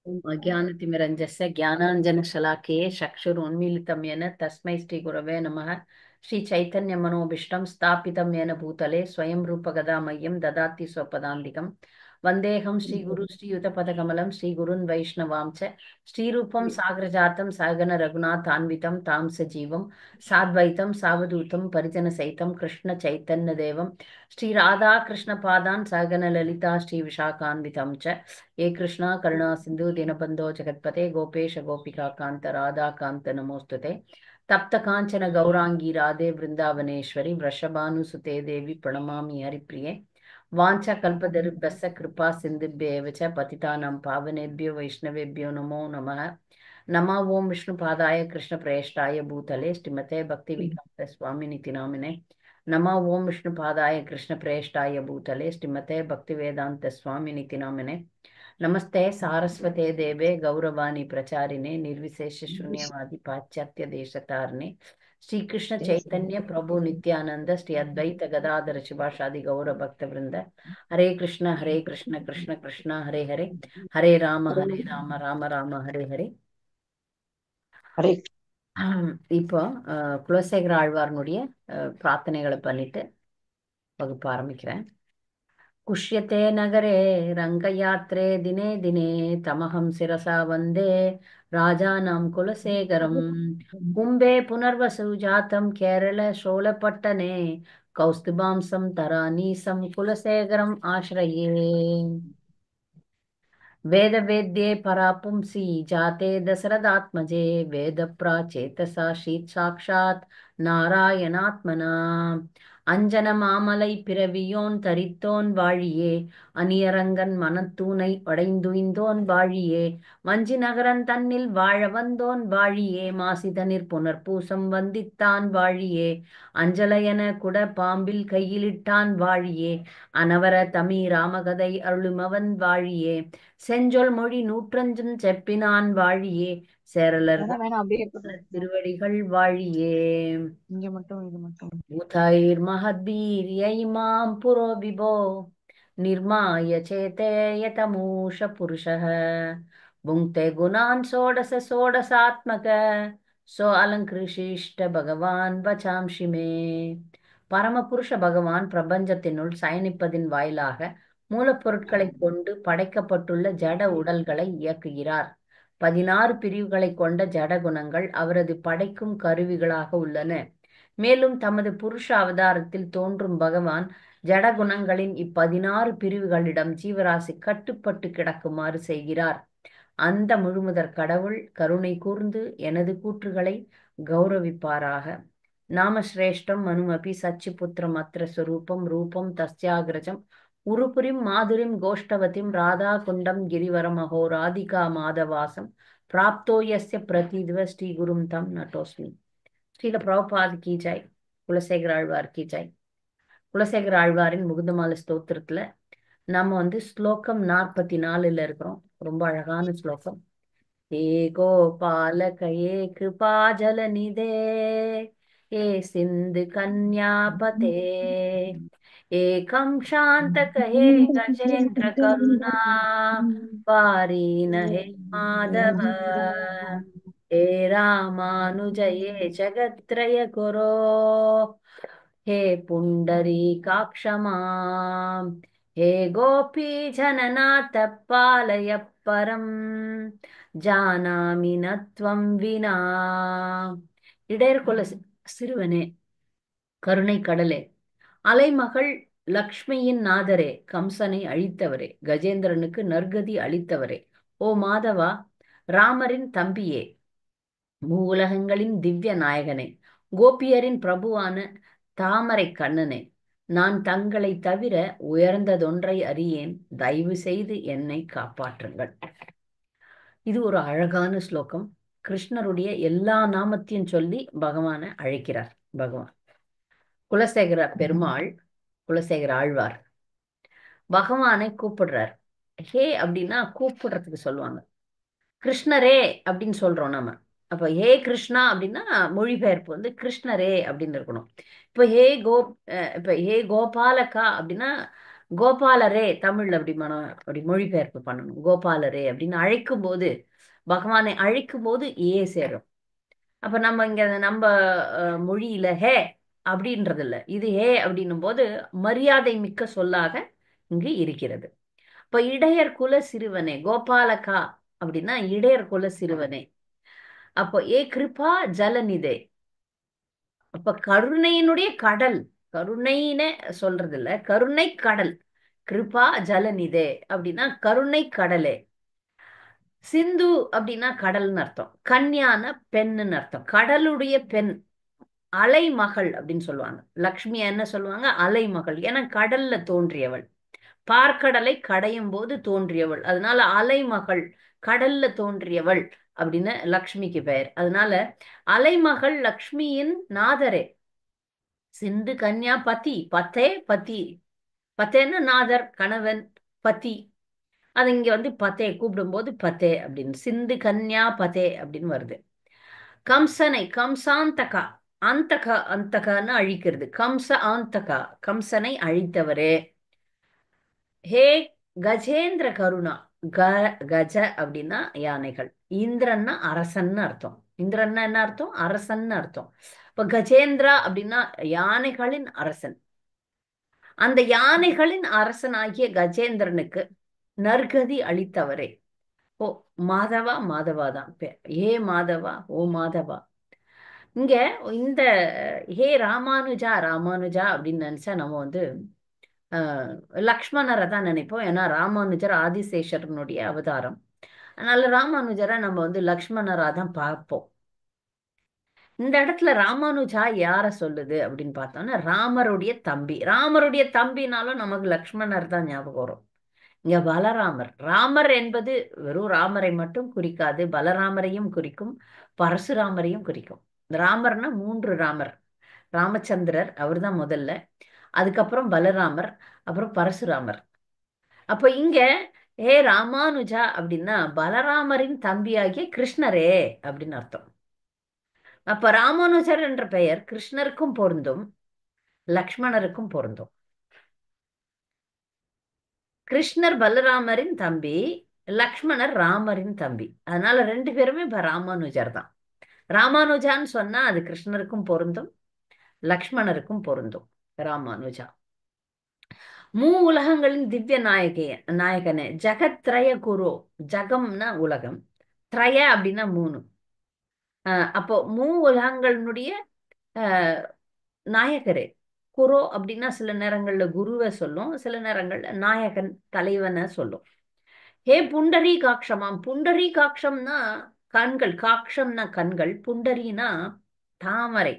अज्ञानतिमिरञ्जस्य ज्ञानाञ्जनशलाकये चक्षुरुन्मीलितं येन तस्मै श्रीगुरवे नमः। श्रीचैतन्यमनोभीष्टं स्थापितं येन भूतले स्वयं रूपगदा मह्यं ददाति स्वपदान्तिकं। वन्देऽहं श्रीगुरु श्रीयुतपदकमलं श्रीगुरुन् वैष्णवां च श्रीरूपं साग्रजातं सहगण रघुनाथान्वितं तां सजीवं साद्वैतं सावधूतं परिजनसहितं कृष्णचैतन्यदेवं श्रीराधाकृष्णपादान् सहगण ललिता श्रीविशाखान्वितं च हे कृष्णा करुणा सिंधु दीनबंधो जगत्पते गोपेश गोपिका कांत राधा कांत नमोस्तुते तप्त कांचन गौरांगी राधे वृंदावनेश्वरी वृषभानुसुते देवी प्रणमामि हरिप्रिये वाञ्छाकल्पतरुभ्यश्च कृपा सिन्धुभ्येव च पतितानां पावनेभ्यो वैष्णवेभ्यो नमो नमः। नमः ओं विष्णुपादाय कृष्णप्रेष्ठाय भूतले श्रीमते भक्तिवेदान्त स्वामिनिति नामिने। नमः ओं विष्णुपादाय कृष्णप्रेष्ठाय भूतले श्रीमते भक्तिवेदान्त स्वामिनिति नामिने। नमस्ते सारस्वते देवे गौरवाणी प्रचारिणे निर्विशेष शून्यवादी पाश्चात्य देशतारिणे श्रीकृष्ण चैतन्य प्रभु नित्यानंद श्री अद्वैत गदाधर शिवाशादि गौर भक्त वृंद हरे कृष्ण कृष्ण कृष्ण हरे हरे हरे राम राम राम हरे हरे. ஹரே இப்போ குலசேகர ஆழ்வார்னுடைய பிரார்த்தனைகளை பண்ணிட்டு வகுப்பு ஆரம்பிக்கிறேன். कुष्यते नगरे रङ्गयात्रे दिने दिने तमहं शिरसा वन्दे राजानां कुलशेखरं कुम्भे पुनर्वसु जातं केरलशोलपट्टने कौस्तुभांसं तरानीसं कुलशेखरम् आश्रये वेदवेद्ये परापुंसि जाते दशरथात्मजे वेदप्राचेतसा शीत् साक्षात् नारायणात्मना அஞ்சனமாமலை பிறவியோன் தரித்தோன் வாழியே அணியரங்கன் மனத்தூணை அடைந்துய்ந்தோன் வாழியே வஞ்சி நகரன் தன்னில் வாழ வந்தோன் வாழியே மாசிதனிற் புனர்பூசம் வந்தித்தான் வாழியே அஞ்சலையன குட பாம்பில் கையிலிட்டான் வாழியே அனவர தமி ராமகதை அருளுமவன் வாழியே செஞ்சொல் மொழி நூற்றஞ்சும் செப்பினான் வாழியே சேரலர்கள் வேணாம் அப்படியே இருக்கட்டும். திருவடிகள் வாழியே இங்க மட்டும் இது மட்டும் भूतैर्महद्भिर्यैमां पुरो विभो निर्माय चेते यतमूष पुरुषः भुङ्क्ते गुणान् षोडश षोडशात्मक सो अलङ्कृशिष्ट भगवान् वचांसि मे. பரமபுருஷ பகவான் பிரபஞ்சத்தினுள் சயனிப்பதின் வாயிலாக மூலப்பொருட்களைக் கொண்டு படைக்கப்பட்டுள்ள ஜட உடல்களை இயக்குகிறார். 16 பிரிவுகளைக் கொண்ட ஜட குணங்கள் அவரது படைக்கும் கருவிகளாக உள்ளன. மேலும் தமது புருஷ அவதாரத்தில் தோன்றும் பகவான் ஜடகுணங்களின் 16 பிரிவுகளிடம் ஜீவராசி கட்டுப்பட்டு கிடக்குமாறு செய்கிறார். அந்த முழுமுதற் கடவுள் கருணை கூர்ந்து எனது கூற்றுகளை கௌரவிப்பாராக. நாமஸ்ரேஷ்டம் மனுமபி சச்சிபுத்திரம் அத்திர ஸ்வரூபம் ரூபம் தஸ்யாகிரஜம் உருபுரிம் மாதுரிம் கோஷ்டவதிம் ராதா குண்டம் கிரிவரம் அஹோ ராதிகா மாதவாசம் பிராப்தோ யஸ்ய பிரதித்வ ஸ்ரீகுரும் தம் நட்டோஸ்மி. ஸ்ரீல பிரபுபாத் கி ஜெய். குலசேகர ஆழ்வார் கி ஜெய். குலசேகர ஆழ்வாரின் முகுந்தமால ஸ்தோத்திரத்துல நம்ம ஸ்லோகம் 44ல இருக்கிறோம். ரொம்ப அழகான ஸ்லோகம். ஏ கோபாலக ஏ கிருபாஜல நிதே ஏ சிந்து கன்யாபதே ஏகம் சாந்தக ஹே கஜேந்திர கருணா பாரீன ஹே மாதவ हे रामानुजये जगत्त्रय गुरो हे पुण्डरीकाक्षमां हे गोपी जननाथ पालय परं जानामि न त्वं विना. இடையர்குல சிறுவனே, கருணை கடலே, அலைமகள் லக்ஷ்மியின் நாதரே, கம்சனை அழித்தவரே, கஜேந்திரனுக்கு நற்கதி அளித்தவரே, ஓ மாதவா, ராமரின் தம்பியே, மூவுலகங்களின் திவ்ய நாயகனே, கோபியரின் பிரபுவான தாமரை கண்ணனே, நான் தங்களை தவிர உயர்ந்ததொன்றை அறியேன், தயவு செய்து என்னை காப்பாற்றுங்கள். இது ஒரு அழகான ஸ்லோகம். கிருஷ்ணருடைய எல்லா நாமத்தையும் சொல்லி பகவானை அழைக்கிறார். பகவான் குலசேகர பெருமாள், குலசேகர ஆழ்வார் பகவானை கூப்பிடுறார். ஹே அப்படின்னா கூப்பிடுறதுக்கு சொல்லுவாங்க. கிருஷ்ணரே அப்படின்னு சொல்றோம் நாம. அப்ப ஹே கிருஷ்ணா அப்படின்னா மொழிபெயர்ப்பு கிருஷ்ணரே அப்படின்னு இருக்கணும். இப்ப ஹே கோபாலகா அப்படின்னா கோபாலரே தமிழ் அப்படி அப்படி மொழிபெயர்ப்பு பண்ணணும். கோபாலரே அப்படின்னு அழைக்கும் போது, பகவானை அழைக்கும் போது ஏ சேரும். அப்ப நம்ம இங்க நம்ம மொழியில ஹே அப்படின்றது இல்ல, இது ஹே அப்படின்னும் போது மரியாதை மிக்க சொல்லாக இங்கு இருக்கிறது. இப்ப இடையர் குல சிறுவனே, கோபாலகா அப்படின்னா இடையர் குல சிறுவனே. அப்போ ஏ கிருபா ஜலநிதே, அப்ப கருணையினுடைய கடல், கருணைன்னு சொல்றது இல்ல, கருணை கடல். கிருபா ஜலநிதே அப்படின்னா கருணை கடலே. சிந்து அப்படின்னா கடல்னு அர்த்தம். கன்யான பெண்ணுன்னு அர்த்தம். கடலுடைய பெண், அலைமகள் அப்படின்னு சொல்லுவாங்க. லக்ஷ்மியா என்ன சொல்லுவாங்க? அலைமகள். ஏன்னா கடல்ல தோன்றியவள், பார்க்கடலை கடையும் போது தோன்றியவள், அதனால அலைமகள், கடல்ல தோன்றியவள் அப்படின்னு லக்ஷ்மிக்கு பெயர். அதனால அலைமகள் லக்ஷ்மியின் நாதரே. சிந்து கன்யா பதி, பத்தே பதி, பத்தேன்னா நாதர், கணவன், பதி. அது இங்க வந்து பத்தே கூப்பிடும்போது பத்தே அப்படின்னு, சிந்து கன்யா பதே அப்படின்னு வருது. கம்சனை, கம்சாந்தகா, அந்தக, அந்தகன்னு அழிக்கிறது. கம்ச ஆந்தகா, கம்சனை அழித்தவரே. ஹே கஜேந்திர கருணா, க கஜ அப்படின்னா யானைகள், இந்திரன்னா அரசன்னு அர்த்தம். இந்திரன்னா என்ன அர்த்தம்? அரசன்னு அர்த்தம். இப்ப கஜேந்திரா அப்படின்னா யானைகளின் அரசன். அந்த யானைகளின் அரசனாகிய கஜேந்திரனுக்கு நற்கதி அளித்தவரே. ஓ மாதவா, மாதவா தான் பேர். ஏ மாதவா, ஓ மாதவா. இங்க இந்த ஹே ராமானுஜா, ராமானுஜா அப்படின்னு நினைச்சா நம்ம வந்து அஹ், லக்ஷ்மணரை தான் நினைப்போம். ஏன்னா ராமானுஜர் ஆதிசேஷரனுடைய அவதாரம். அதனால ராமானுஜரை நம்ம வந்து லக்ஷ்மணரா தான் பார்ப்போம். இந்த இடத்துல ராமானுஜா யார சொல்லுது அப்படின்னு பார்த்தோம்னா ராமருடைய தம்பி. ராமருடைய தம்பினாலும் நமக்கு லக்ஷ்மணர் தான் ஞாபகம் வரும். இங்க பலராமர், ராமர் என்பது வெறும் ராமரை மட்டும் குறிக்காது, பலராமரையும் குறிக்கும், பரசுராமரையும் குறிக்கும். இந்த ராமர்னா மூன்று ராமர். ராமச்சந்திரர் அவர்தான் முதல்ல, அதுக்கப்புறம் பலராமர், அப்புறம் பரசுராமர். அப்ப இங்க ஏ ராமானுஜா அப்படின்னா பலராமரின் தம்பியாகிய கிருஷ்ணரே அப்படின்னு அர்த்தம். அப்ப ராமானுஜர் என்ற பெயர் கிருஷ்ணருக்கும் பொருந்தும், லக்ஷ்மணருக்கும் பொருந்தும். கிருஷ்ணர் பலராமரின் தம்பி, லக்ஷ்மணர் ராமரின் தம்பி. அதனால ரெண்டு பேருமே இப்ப ராமானுஜர் தான். ராமானுஜான்னு சொன்னா அது கிருஷ்ணருக்கும் பொருந்தும், லக்ஷ்மணருக்கும் பொருந்தும். ராமானுஜா மூ உலகங்களின் திவ்ய நாயகனே. ஜகத்ரய குரு, ஜகம்னா உலகம், த்ரய அப்படின்னா மூணு. அப்போ மூ உலகங்களினுடைய அஹ், நாயகரே. குரு அப்படின்னா சில நேரங்கள்ல குருவை சொல்லும், சில நேரங்கள்ல நாயகன், தலைவனை சொல்லும். ஹே புண்டரி காட்சமாம், புண்டரி காட்சம்னா கண்கள், காட்சம்னா கண்கள், புண்டரினா தாமரை.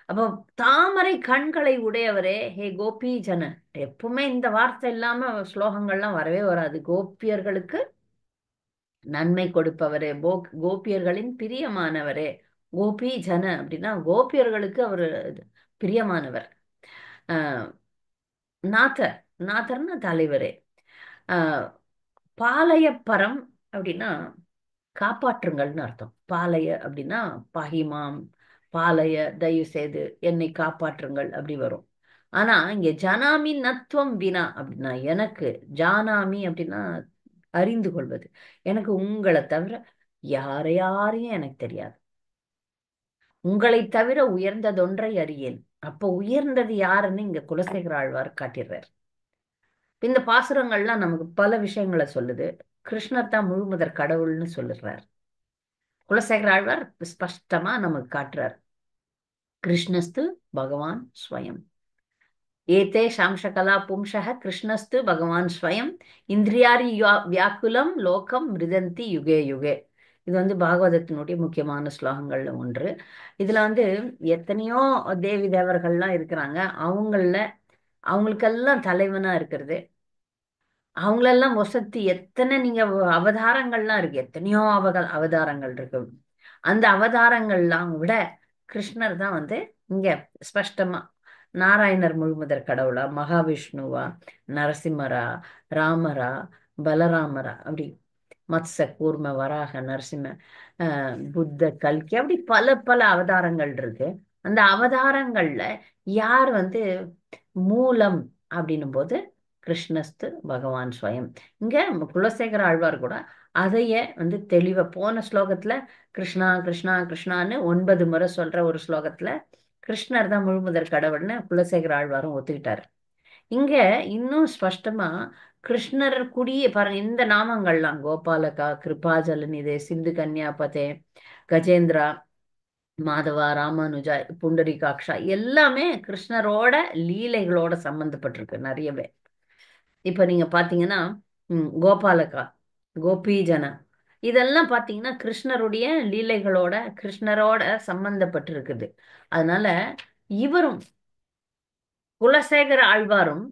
அப்போ தாமரை கண்களை உடையவரே ஹே கோபி ஜன. எப்பவுமே இந்த வார்த்தை இல்லாம ஸ்லோகங்கள்லாம் வரவே வராது. கோபியர்களுக்கு நன்மை கொடுப்பவரே, கோபியர்களின் பிரியமானவரே. கோபி ஜன அப்படின்னா கோபியர்களுக்கு அவர் பிரியமானவர். ஆஹ் நாதர், நாதர்னா தலைவரே. ஆஹ் பாளையப்பரம் அப்படின்னா காப்பாற்றுங்கள்னு அர்த்தம். பாளைய அப்படின்னா பாகிமாம், பாளைய தயவு செய்து என்னை காப்பாற்றுங்கள் அப்படி வரும். ஆனா இங்க ஜனாமி நத்துவம் வினா அப்படின்னா எனக்கு, ஜானாமி அப்படின்னா அறிந்து கொள்வது, எனக்கு உங்களை தவிர யாரையும் எனக்கு தெரியாது, உங்களை தவிர உயர்ந்ததொன்றை அறியேன். அப்போ உயர்ந்தது யாருன்னு இங்க குலசேகர ஆழ்வார் காட்டிடுறார். இந்த பாசுரங்கள்லாம் நமக்கு பல விஷயங்களை சொல்லுது. கிருஷ்ணர் தான் முழுமுதற் கடவுள்னு சொல்லுறார். குலசேகர ஆழ்வார் ஸ்பஷ்டமா நமக்கு காட்டுறார். கிருஷ்ணஸ்து பகவான் ஸ்வயம். ஏதே சாம்சகலா பும்சக கிருஷ்ணஸ்து பகவான் ஸ்வயம். இந்திரியாரி வியாக்குலம் லோகம் மிருதந்தி யுகே யுகே. இது வந்து பாகவதத்தினுடைய முக்கியமான ஸ்லோகங்கள்ல ஒன்று. இதுல வந்து எத்தனையோ தேவி தேவர்கள்லாம் இருக்கிறாங்க. அவங்களுக்கெல்லாம் தலைவனா இருக்கிறது, அவங்களெல்லாம் வசத்தி எத்தனை, நீங்க அவதாரங்கள்லாம் இருக்கு, எத்தனையோ அவதாரங்கள் இருக்கு. அந்த அவதாரங்கள்லாம் விட கிருஷ்ணர் தான் வந்து இங்க ஸ்பஷ்டமா நாராயணர் முழுமுதற் கடவுளா, மகாவிஷ்ணுவா, நரசிம்மரா, ராமரா, பலராமரா, அப்படி மத்ச கூர்ம வராக நரசிம்ம, புத்த கல்கி, அப்படி பல பல அவதாரங்கள் இருக்கு. அந்த அவதாரங்கள்ல யார் வந்து மூலம் அப்படின்னும் போது கிருஷ்ணஸ்து பகவான் ஸ்வயம். இங்க குலசேகர ஆழ்வார் கூட அதையே தெளிவா போன ஸ்லோகத்துல கிருஷ்ணா கிருஷ்ணா கிருஷ்ணான்னு 9 முறை சொல்ற ஒரு ஸ்லோகத்துல கிருஷ்ணர் தான் முழுமுதற் கடவுள்னு குலசேகர ஆழ்வாரும் ஒத்துக்கிட்டாரு. இங்க இன்னும் ஸ்பஷ்டமா கிருஷ்ணர் கூடிய பாருங்க, இந்த நாமங்கள்லாம் கோபாலகா, கிருபாஜலநிதே, சிந்து கன்யாபதே, கஜேந்திரா, மாதவா, ராமானுஜா, புண்டரிகாக்ஷா எல்லாமே கிருஷ்ணரோட லீலைகளோட சம்பந்தப்பட்டிருக்கு நிறையவே. இப்ப நீங்க பாத்தீங்கன்னா கோபாலகா, கோபீஜன, இதெல்லாம் பாத்தீங்கன்னா கிருஷ்ணருடைய லீலைகளோட கிருஷ்ணரோட சம்பந்தப்பட்டிருக்குது. அதனால இவரும் குலசேகர ஆழ்வாரும்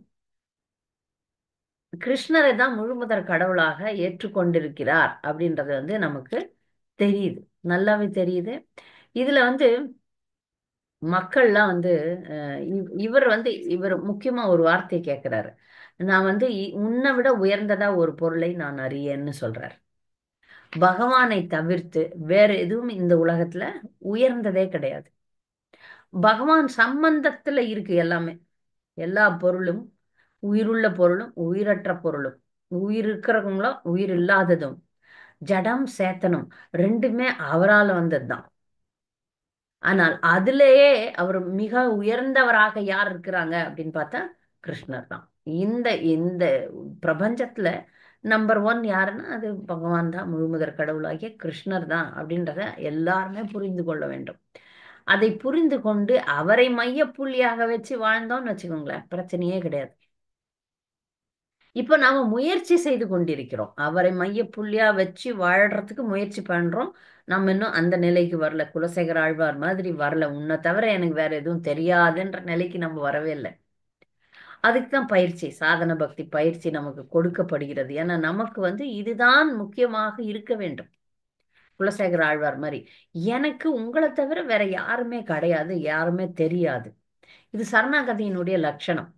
கிருஷ்ணரை தான் முழுமுதற் கடவுளாக ஏற்றுக்கொண்டிருக்கிறார் அப்படின்றது நமக்கு தெரியுது, நல்லாவே தெரியுது. இதுல மக்கள்லாம் இவர் இவர் முக்கியமா ஒரு வார்த்தையை கேட்கிறாரு. நான் உன்னை விட உயர்ந்ததா ஒரு பொருளை நான் அறியேன்னு சொல்றார். பகவானை தவிர்த்து வேற எதுவும் இந்த உலகத்துல உயர்ந்ததே கிடையாது. பகவான் சம்பந்தத்துல இருக்கு எல்லாமே. எல்லா பொருளும், உயிருள்ள பொருளும் உயிரற்ற பொருளும், உயிர் இருக்கிறவங்களும் உயிர் இல்லாததும், ஜடம் சேத்தனம் ரெண்டுமே அவரால் வந்ததுதான். ஆனால் அதிலேயே அவர் மிக உயர்ந்தவராக யார் இருக்கிறாங்க அப்படின்னு பார்த்தா கிருஷ்ணர் தான். இந்த இந்த பிரபஞ்சத்துல நம்பர் 1 யாருன்னா அது பகவான் தான், முழுமுதற் கடவுளாகிய கிருஷ்ணர் தான் அப்படின்றத எல்லாருமே புரிந்து கொள்ள வேண்டும். அதை புரிந்து கொண்டு அவரை மையப்புள்ளியாக வச்சு வாழ்ந்தோம்னு வச்சுக்கோங்களேன், பிரச்சனையே கிடையாது. இப்ப நாம முயற்சி செய்து கொண்டிருக்கிறோம், அவரை மையப்புள்ளியா வச்சு வாழ்றதுக்கு முயற்சி பண்றோம். நம்ம இன்னும் அந்த நிலைக்கு வரல, குலசேகர ஆழ்வார் மாதிரி வரல. உன்னை தவிர எனக்கு வேற எதுவும் தெரியாதுன்ற நிலைக்கு நம்ம வரவே இல்லை. அதுக்கு தான் பயிற்சி, சாதன பக்தி பயிற்சி நமக்கு கொடுக்கப்படுகிறது. ஏன்னா நமக்கு இதுதான் முக்கியமாக இருக்க வேண்டும். குலசேகர ஆழ்வார் மாதிரி எனக்கு உங்களை தவிர வேற யாருமே கிடையாது, யாருமே தெரியாது. இது சரணாகதியினுடைய லட்சணம்.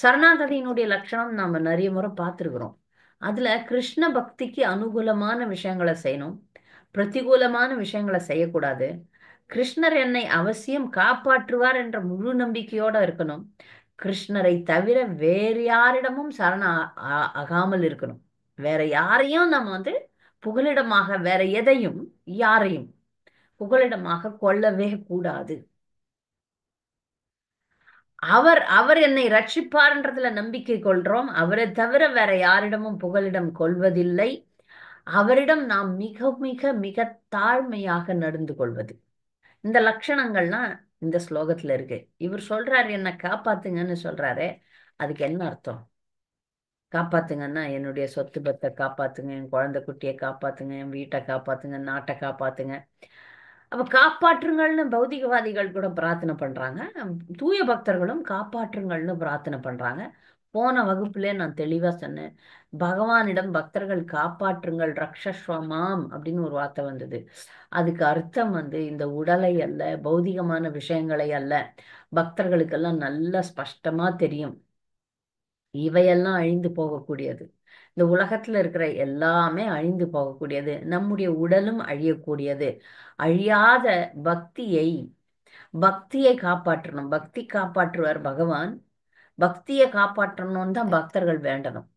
சரணாகதியினுடைய லட்சணம் நாம நிறைய முறை பார்த்துருக்குறோம். அதுல கிருஷ்ண பக்திக்கு அனுகூலமான விஷயங்களை செய்யணும், பிரதிகூலமான விஷயங்களை செய்யக்கூடாது. கிருஷ்ணர் என்னை அவசியம் காப்பாற்றுவார் என்ற முழு நம்பிக்கையோட இருக்கணும். கிருஷ்ணரை தவிர வேறு யாரிடமும் ஆகாமல் இருக்கணும். வேற யாரையும் நம்ம புகலிடமாக, வேற எதையும் யாரையும் புகலிடமாக கொள்ளவே கூடாது. அவர் அவர் என்னை ரட்சிப்பார்ன்றதுல நம்பிக்கை கொள்றோம். அவரை தவிர வேற யாரிடமும் புகலிடம் கொள்வதில்லை. அவரிடம் நாம் மிக மிக மிக தாழ்மையாக நடந்து கொள்வது. இந்த லட்சணங்கள்லாம் இந்த ஸ்லோகத்துல இருக்கு. இவர் சொல்றாரு என்ன காப்பாத்துங்கன்னு சொல்றாரு. அதுக்கு என்ன அர்த்தம்? காப்பாத்துங்கன்னா என்னுடைய சொத்து பத்தை காப்பாத்துங்க, என் குழந்தை குட்டியை காப்பாத்துங்க, என் வீட்டை காப்பாத்துங்க, நாட்டை காப்பாத்துங்க. அப்ப காப்பாற்றுங்கள்னு பௌதிகவாதிகள் கூட பிரார்த்தனை பண்றாங்க, தூய பக்தர்களும் காப்பாற்றுங்கள்னு பிரார்த்தனை பண்றாங்க. போன வகுப்புல நான் தெளிவா சொன்னேன், பகவானிடம் பக்தர்கள் காப்பாற்றுங்கள் ரக்ஷஸ்வமாம் அப்படின்னு ஒரு வார்த்தை வந்தது. அதுக்கு அர்த்தம் இந்த உடலை அல்ல, பௌதிகமான விஷயங்களை அல்ல. பக்தர்களுக்கெல்லாம் நல்லா ஸ்பஷ்டமா தெரியும், இவையெல்லாம் அழிந்து போகக்கூடியது. இந்த உலகத்துல இருக்கிற எல்லாமே அழிந்து போகக்கூடியது, நம்முடைய உடலும் அழியக்கூடியது. அழியாத பக்தியை பக்தியை காப்பாற்றணும். பக்தி காப்பாற்றுவார் பகவான். பக்தியை காப்பாற்றணும்னு தான் பக்தர்கள் வேண்டணும்.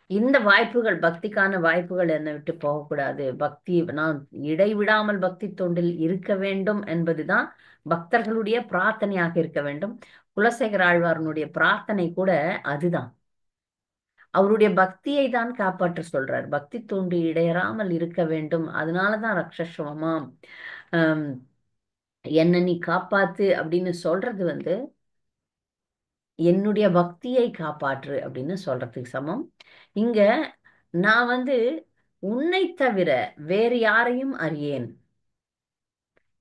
இந்த வாய்ப்புகள், பக்திக்கான வாய்ப்புகள் என்னை விட்டு போகக்கூடாது. பக்தி நான் இடைவிடாமல் பக்தி தொண்டில் இருக்க வேண்டும் என்பதுதான் பக்தர்களுடைய பிரார்த்தனையாக இருக்க வேண்டும். குலசேகர ஆழ்வாரனுடைய பிரார்த்தனை கூட அதுதான். அவருடைய பக்தியை தான் காப்பாற்ற சொல்றார். பக்தி தொண்டு இடையறாமல் இருக்க வேண்டும். அதனாலதான் ரக்ஷஸ்வமாம், ஆஹ் என்ன நீ காப்பாத்து அப்படின்னு சொல்றது என்னுடைய பக்தியை காப்பாற்று அப்படின்னு சொல்றதுக்கு சமம். இங்க நான் உன்னை தவிர வேறு யாரையும் அறியேன்.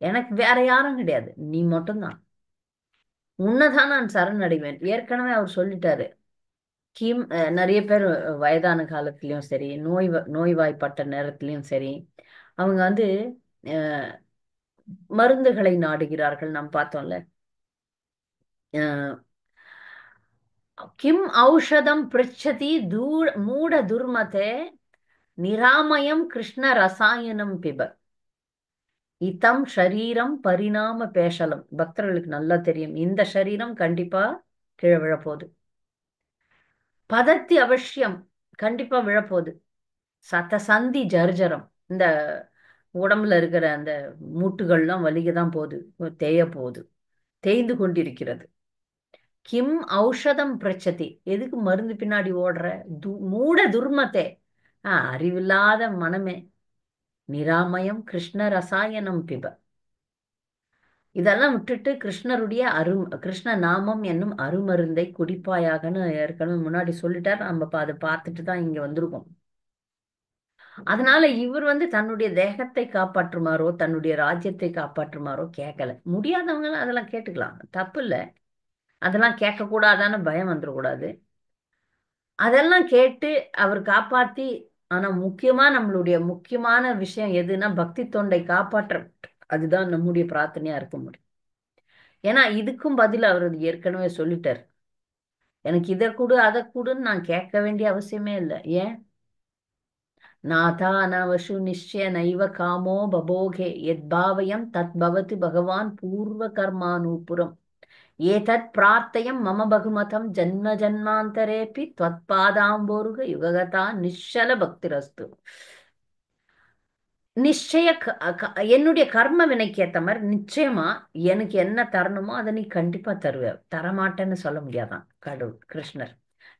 எனக்கு வேற யாரும் கிடையாது, நீ மட்டும்தான். உன்னைதான் நான் சரணடைவேன். ஏற்கனவே அவர் சொல்லிட்டாரு. நிறைய பேர் வயதான காலத்திலயும் சரி, நோய்வாய்ப்பட்ட நேரத்திலயும் சரி, அவங்க அஹ், மருந்துகளை நாடுகிறார்கள். நாம் பார்த்தோம்ல, அஹ், கிம் ஔஷதம் பிருச்சதி மூட துர்மதே நிராமயம் கிருஷ்ண ரசாயனம் பிப இதம் ஷரீரம் பரிணாம பேஷலம். பக்தர்களுக்கு நல்லா தெரியும், இந்த சரீரம் கண்டிப்பா கீழே விழப்போகுது. பதத்தி அவசியம் கண்டிப்பா விழப்போகுது. சத்த சந்தி ஜர்ஜரம். இந்த உடம்புல இருக்கிற அந்த மூட்டுகள்லாம் வலிக்க தான் போகுது, தேய போகுது, தேய்ந்து கொண்டிருக்கிறது. கிம் ஔஷதம் பிரச்சதி, எதுக்கு மருந்து பின்னாடி ஓடுற? மூட துர்மதே, அறிவில்லாத மனமே. நிராமயம் கிருஷ்ண ரசாயனம் பிப. இதெல்லாம் விட்டுட்டு கிருஷ்ணருடைய கிருஷ்ண நாமம் என்னும் அருமருந்தை குடிப்பாயாகன்னு ஏற்கனவே முன்னாடி சொல்லிட்டார். நம்ம அதை பார்த்துட்டு தான் இங்க வந்திருக்கோம். அதனால இவர் தன்னுடைய தேகத்தை காப்பாற்றுமாறோ தன்னுடைய ராஜ்யத்தை காப்பாற்றுமாறோ கேட்கல. முடியாதவங்க அதெல்லாம் கேட்டுக்கலாம், தப்பு இல்லை. அதெல்லாம் கேட்க கூடாதான்னு பயம் வந்துடக்கூடாது. அதெல்லாம் கேட்டு அவர் காப்பாத்தி. ஆனா முக்கியமா நம்மளுடைய முக்கியமான விஷயம் எதுன்னா பக்தி தொண்டை காப்பாற்ற. அதுதான் நம்முடைய பிரார்த்தனையா இருக்க முடியும். ஏன்னா இதுக்கும் பதில் அவர் ஏற்கனவே சொல்லிட்டார். எனக்கு இதை கொடு அதை கொடுன்னு நான் கேட்க வேண்டிய அவசியமே இல்லை. ஏன்? நாதா அனவசு நிச்சய நைவ காமோ பபோகே யத்பாவயம் தத் பவதி பகவான் பூர்வ கர்மானூபுரம் ஏதத் பிரார்த்தயம் மம பகுமதம் ஜன்ம ஜன்மாந்தரேபி त्वत्पादाम्बोरुह யுககதா நிശ്ചல பக்திரஸ்து. நிச்சய என்னுடைய கர்ம வினைக்கு ஏத்த மாதிரி நிச்சயமா எனக்கு என்ன தரணுமோ அதை நீ கண்டிப்பா தருவ. தரமாட்டேன்னு சொல்ல முடியாதான் கடவுள் கிருஷ்ணர்.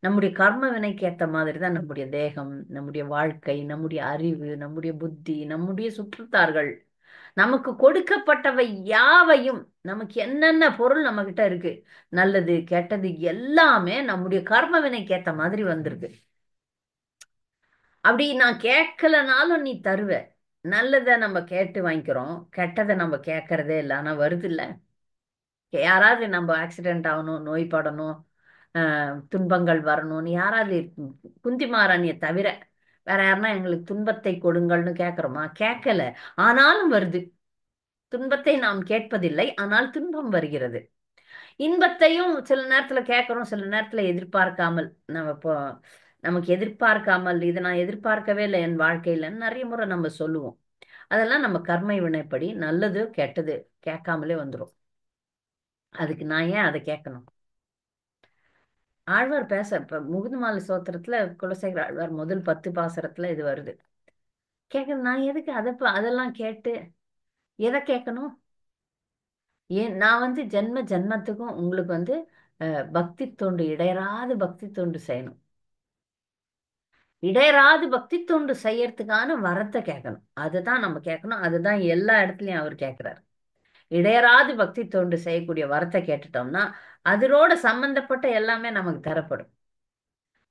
நம்முடைய கர்ம வினைக்கு ஏத்த மாதிரி தான் நம்முடைய தேகம், நம்முடைய வாழ்க்கை, நம்முடைய அறிவு, நம்முடைய புத்தி, நம்முடைய சுற்றத்தார்கள், நமக்கு கொடுக்கப்பட்டவை யாவையும், நமக்கு என்னென்ன பொருள் நம்ம கிட்ட இருக்கு, நல்லது கெட்டது எல்லாமே நம்முடைய கர்ம வினைக்கு ஏத்த மாதிரி வந்திருக்கு. அப்படி நான் கேட்கலனாலும் நீ தருவ. நல்லதை நம்ம கேட்டு வாங்கிக்கிறோம், கெட்டதை நம்ம கேட்கறதே இல்லை. ஆனா வருது இல்ல. யாராவது நம்ம ஆக்சிடென்ட் ஆகணும், நோய்படணும், துன்பங்கள் வரணும்னு யாராவது குந்தி மகாராணியை தவிர வேற யாருன்னா எங்களுக்கு துன்பத்தை கொடுங்கள்னு கேட்கிறோமா? கேட்கல. ஆனாலும் வருது. துன்பத்தை நாம் கேட்பதில்லை, ஆனால் துன்பம் வருகிறது. இன்பத்தையும் சில நேரத்துல கேட்கிறோம், சில நேரத்துல எதிர்பார்க்காமல். நம்ம இப்போ நமக்கு எதிர்பார்க்காமல், இதை நான் எதிர்பார்க்கவே இல்லை என் வாழ்க்கையிலன்னு நிறைய முறை நம்ம சொல்லுவோம். அதெல்லாம் நம்ம கர்மை வினைப்படி நல்லது கெட்டது கேட்காமலே வந்துடும். அதுக்கு நான் ஏன் அதை கேட்கணும்? ஆழ்வார் இப்ப முகுந்தமாலை ஸ்தோத்திரத்துல குலசேகர ஆழ்வார் முதல் 10 பாசுரத்துல இது வருது. கேட்கணும், நான் எதுக்கு அதெல்லாம் கேட்டு எதை கேட்கணும்? ஏன் நான் ஜென்ம ஜென்மத்துக்கும் உங்களுக்கு பக்தி தொண்டு, இடையராது பக்தி தொண்டு செய்யணும். இடையராது பக்தி தொண்டு செய்யறதுக்கான வரத்தை கேட்கணும். அதுதான் நம்ம கேட்கணும். அதுதான் எல்லா இடத்துலயும் அவர் கேட்கிறார். இடையராது பக்தி தொண்டு செய்யக்கூடிய வரத்தை கேட்டுட்டோம்னா அதனோட சம்பந்தப்பட்ட எல்லாமே நமக்கு தரப்படும்.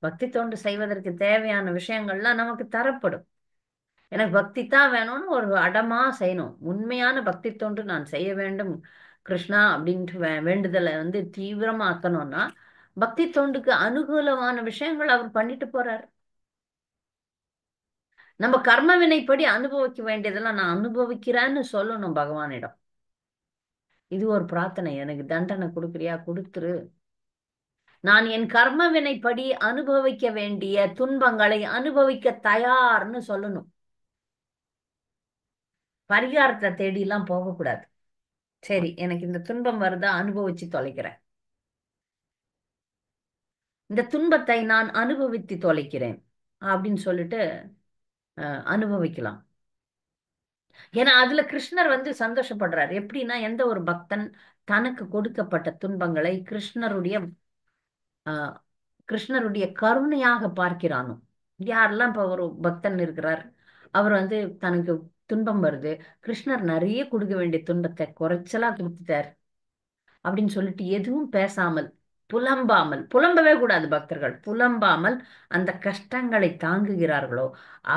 பக்தி தொண்டு செய்வதற்கு தேவையான விஷயங்கள்லாம் நமக்கு தரப்படும். எனக்கு பக்தி தான் வேணும்னு ஒரு அடமா செய்யணும். உண்மையான பக்தி தொண்டு நான் செய்ய வேண்டும் கிருஷ்ணா அப்படின்ட்டு வேண்டுதலை தீவிரமாக்கணும்னா பக்தி தொண்டுக்கு அனுகூலமான விஷயங்கள் அவர் பண்ணிட்டு போறார். நம்ம கர்ம வினைப்படி அனுபவிக்க வேண்டியதெல்லாம் நான் அனுபவிக்கிறேன்னு சொல்லணும் பகவானிடம். இது ஒரு பிரார்த்தனை. எனக்கு தண்டனை கொடுக்குறியா, கொடுத்துரு. நான் என் கர்ம வினைப்படி அனுபவிக்க வேண்டிய துன்பங்களை அனுபவிக்க தயார்னு சொல்லணும். பரிகாரத்தை தேடிலாம் போகக்கூடாது. சரி, எனக்கு இந்த துன்பம் வருதா, அனுபவிச்சு தொலைக்கிறேன். இந்த துன்பத்தை நான் அனுபவித்து தொலைக்கிறேன் அப்படின்னு சொல்லிட்டு அனுபவிக்கலாம். ஏன்னா அதுல கிருஷ்ணர் சந்தோஷப்படுறார். எப்படின்னா எந்த ஒரு பக்தன் தனக்கு கொடுக்கப்பட்ட துன்பங்களை ஆஹ் கிருஷ்ணருடைய கருணையாக பார்க்கிறானோ, யாரெல்லாம் இப்ப ஒரு பக்தன் இருக்கிறார், அவர் தனக்கு துன்பம் வருது, கிருஷ்ணர் நிறைய கொடுக்க வேண்டிய துன்பத்தை குறைச்சலா கொடுத்துட்டார் அப்படின்னு சொல்லிட்டு எதுவும் பேசாமல், புலம்பாமல், புலம்பவே கூடாது பக்தர்கள், புலம்பாமல் அந்த கஷ்டங்களை தாங்குகிறார்களோ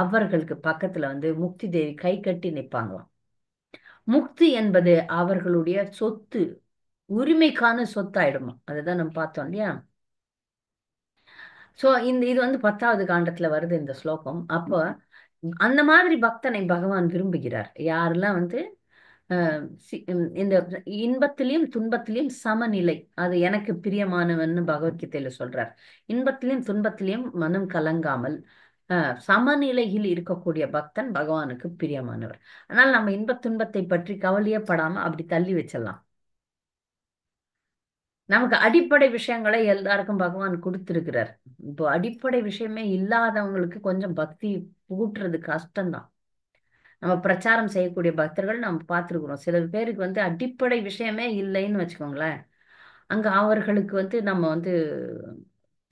அவர்களுக்கு பக்கத்துல முக்தி தேவி கை கட்டி நிற்பாங்களாம். முக்தி என்பது அவர்களுடைய சொத்து, உரிமைக்கான சொத்தாயிடுமா. அதுதான் நம்ம பார்த்தோம் இல்லையா? சோ இது 10வது காண்டத்துல வருது இந்த ஸ்லோகம். அப்போ அந்த மாதிரி பக்தனை பகவான் விரும்புகிறார். யாரெல்லாம் இந்த இன்பத்திலையும் துன்பத்திலையும் சமநிலை, அது எனக்கு பிரியமானவன்னு பகவத்கீதையில சொல்றார். இன்பத்திலையும் துன்பத்திலையும் மனம் கலங்காமல் சமநிலையில் இருக்கக்கூடிய பக்தன் பகவானுக்கு பிரியமானவர். ஆனால் நம்ம இன்பத் துன்பத்தை பற்றி கவலையே படாம அப்படி தள்ளி வச்சிடலாம். நமக்கு அடிப்படை விஷயங்களை எல்லாருக்கும் பகவான் கொடுத்திருக்கிறார். இப்போ அடிப்படை விஷயமே இல்லாதவங்களுக்கு கொஞ்சம் பக்தி புகுட்டுறது கஷ்டம்தான். நம்ம பிரச்சாரம் செய்யக்கூடிய பக்தர்கள் நம்ம பார்த்துருக்குறோம். சில பேருக்கு வந்து அடிப்படை விஷயமே இல்லைன்னு வச்சுக்கோங்களேன். அங்க அவர்களுக்கு வந்து நம்ம வந்து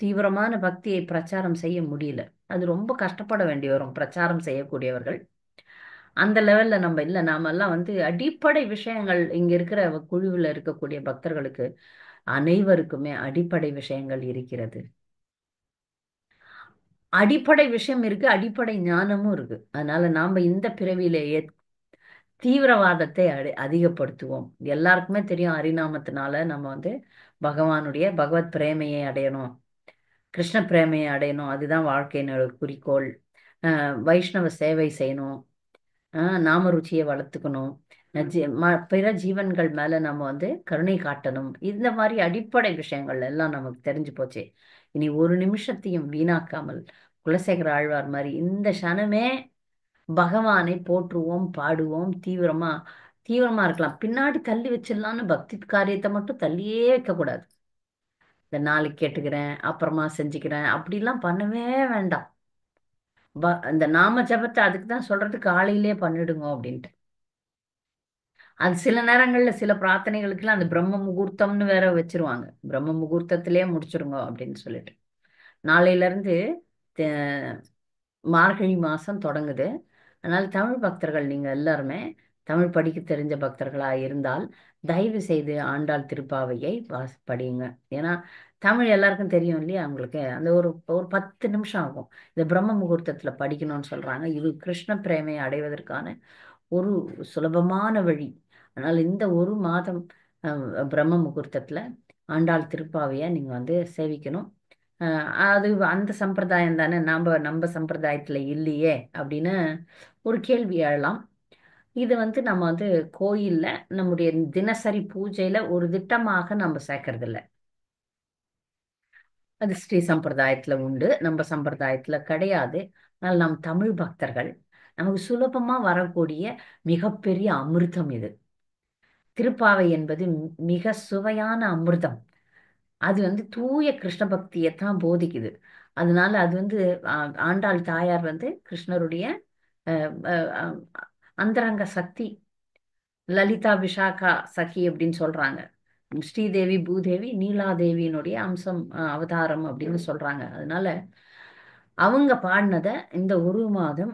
தீவிரமான பக்தியை பிரச்சாரம் செய்ய முடியல. அது ரொம்ப கஷ்டப்பட வேண்டி வரும் பிரச்சாரம் செய்யக்கூடியவர்கள். அந்த லெவல்ல நம்ம இல்ல. நாம எல்லாம் வந்து அடிப்படை விஷயங்கள் இங்க இருக்கிற குழுவில் இருக்கக்கூடிய பக்தர்களுக்கு அனைவருக்குமே அடிப்படை விஷயங்கள் இருக்கிறது. அடிப்படை விஷயம் இருக்கு, அடிப்படை ஞானமும் இருக்கு. அதனால நாம இந்த பிறவியிலேயே தீவிரவாதத்தை அதிகப்படுத்துவோம். எல்லாருக்குமே தெரியும் ஹரிநாமத்தினால நம்ம வந்து பகவத் பிரேமையை அடையணும், கிருஷ்ண பிரேமையை அடையணும். அதுதான் வாழ்க்கையினோட குறிக்கோள். வைஷ்ணவ சேவை செய்யணும். நாம ருச்சியை வளர்த்துக்கணும். பிற ஜீவன்கள் மேல நம்ம வந்து கருணை காட்டணும். இந்த மாதிரி அடிப்படை விஷயங்கள் எல்லாம் நமக்கு தெரிஞ்சு போச்சு. இனி ஒரு நிமிஷத்தையும் வீணாக்காமல் குலசேகர ஆழ்வார் மாதிரி இந்த க்ஷணமே பகவானை போற்றுவோம், பாடுவோம், தீவிரமா தீவிரமா இருக்கலாம். பின்னாடி தள்ளி வச்சிடலாம்னு பக்தி காரியத்தை மட்டும் தள்ளியே வைக்கக்கூடாது. இந்த நாளைக்கு கேட்டுக்கிறேன், அப்புறமா செஞ்சுக்கிறேன், அப்படிலாம் பண்ணவே வேண்டாம். இந்த நாம ஜபத்தை அதுக்கு தான் சொல்றது, காலையிலே பண்ணிடுங்க அப்படின்ட்டு. அது சில நேரங்கள்ல சில பிரார்த்தனைகளுக்கெல்லாம் அந்த பிரம்ம முகூர்த்தம்னு வேற வச்சிருவாங்க. பிரம்ம முகூர்த்தத்திலே முடிச்சிருங்க அப்படின்னு சொல்லிட்டு. நாளையில இருந்து தே- மார்கழி மாசம் தொடங்குது. அதனால தமிழ் பக்தர்கள் நீங்க எல்லாருமே தமிழ் படிக்க தெரிஞ்ச பக்தர்களா இருந்தால் தயவு செய்து ஆண்டாள் திருப்பாவையை படியுங்க. ஏன்னா தமிழ் எல்லாருக்கும் தெரியும் இல்லையா? உங்களுக்கு அந்த ஒரு ஒரு 10 நிமிஷம் ஆகும். இந்த பிரம்ம முகூர்த்தத்துல படிக்கணும்னு சொல்றாங்க. இது கிருஷ்ண பிரேமையை அடைவதற்கான ஒரு சுலபமான வழி. அதனால இந்த ஒரு மாதம் பிரம்ம முகூர்த்தத்துல ஆண்டாள் திருப்பாவையை நீங்க வந்து சேவிக்கணும். அது அந்த சம்பிரதாயம் தானே, நம்ம சம்பிரதாயத்துல இல்லையே அப்படின்னு ஒரு கேள்வி எழலாம். இது வந்து நம்ம வந்து கோயில்ல நம்முடைய தினசரி பூஜையில ஒரு திட்டமாக நம்ம சேர்க்கறது இல்ல. அது ஸ்ரீ சம்பிரதாயத்துல உண்டு, நம்ம சம்பிரதாயத்துல கிடையாது. ஆனால் நம் தமிழ் பக்தர்கள் நமக்கு சுலபமா வரக்கூடிய மிகப்பெரிய அமிர்தம் இது. திருப்பாவை என்பது மிக சுவையான அமிர்தம். அது வந்து தூய கிருஷ்ண பக்தியை தான் போதிக்குது. அதனால அது வந்து ஆண்டாள் தாயார் வந்து கிருஷ்ணருடைய அஹ், அஹ், அஹ், அந்தரங்க சக்தி. லலிதா விஷாகா சகி அப்படின்னு சொல்றாங்க. ஸ்ரீதேவி பூதேவி நீலாதேவியினுடைய அம்சம், அவதாரம் அப்படின்னு சொல்றாங்க. அதனால அவங்க பாடினத இந்த ஒரு மாதம்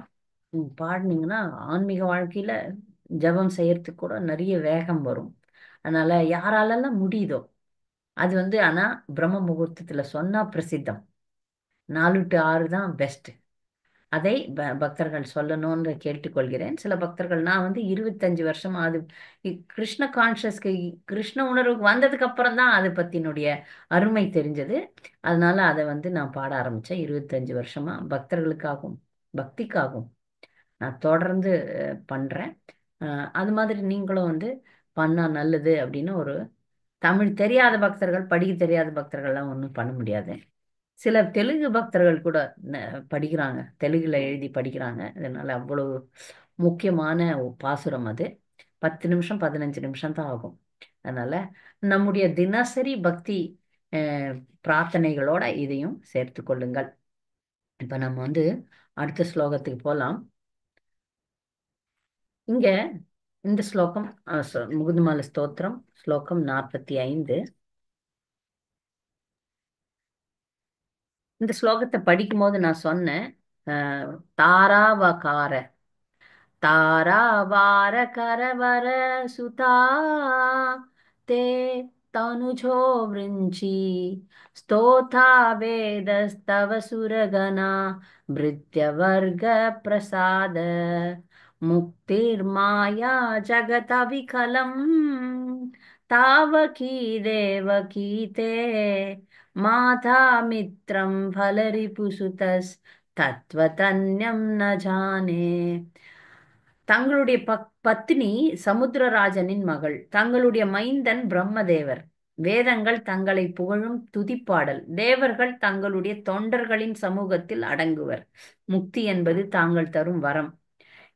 பாடினீங்கன்னா ஆன்மீக வாழ்க்கையில ஜெபம் செய்யறதுக்கு கூட நிறைய வேகம் வரும். அதனால யாராலெல்லாம் முடியுதோ அது வந்து, ஆனா பிரம்ம முகூர்த்தத்துல சொன்னா பிரசித்தம். 4 to 6 தான் பெஸ்ட். அதை பக்தர்கள் சொல்லணும்னு கேட்டுக்கொள்கிறேன். சில பக்தர்கள், நான் வந்து 25 வருஷமா அது கிருஷ்ண கான்சியஸ்க்கு கிருஷ்ண உணர்வுக்கு வந்ததுக்கு அப்புறம் தான் அதை பத்தினுடைய அருமை தெரிஞ்சது. அதனால அதை வந்து நான் பாட ஆரம்பிச்சேன். 25 வருஷமா பக்தர்களுக்காகவும் பக்திக்காகவும் நான் தொடர்ந்து பண்றேன். அது மாதிரி நீங்களும் வந்து பண்ணா நல்லது அப்படின்னு ஒரு தமிழ் தெரியாத பக்தர்கள், படிக்க தெரியாத பக்தர்கள்லாம் ஒன்றும் பண்ண முடியாது. சில தெலுங்கு பக்தர்கள் கூட படிக்கிறாங்க, தெலுங்குல எழுதி படிக்கிறாங்க. அதனால அவ்வளவு முக்கியமான பாசுரம் அது. 10 நிமிஷம் 15 நிமிஷம் தான் ஆகும். அதனால நம்முடைய தினசரி பக்தி அஹ், பிரார்த்தனைகளோட இதையும் சேர்த்து கொள்ளுங்கள். இப்ப நம்ம வந்து அடுத்த ஸ்லோகத்துக்கு போலாம். இங்க இந்த ஸ்லோகம் முகுந்தமால ஸ்தோத்திரம் ஸ்லோகம் 45. இந்த ஸ்லோகத்தை படிக்கும்போது நான் சொன்னேன், தாராவகார तारावार करवर सुता ते तनुजो वृञ्ची स्तोता वेदस्तव सुरगना भृत्यवर्ग प्रसाद मुक्तिर्माया जगतविकलम् तावकी देवकी ते माता मित्रं फलरिपुसुतस् தத்வதன்யம் ந ஜானே. தங்களுடைய பத்னி சமுத்திரராஜனின் மகள், தங்களுடைய மைந்தன் பிரம்மதேவர். வேதங்கள் தங்களை புகழும் துதிப்பாடல். தேவர்கள் தங்களுடைய தொண்டர்களின் சமூகத்தில் அடங்குவர். முக்தி என்பது தாங்கள் தரும் வரம்.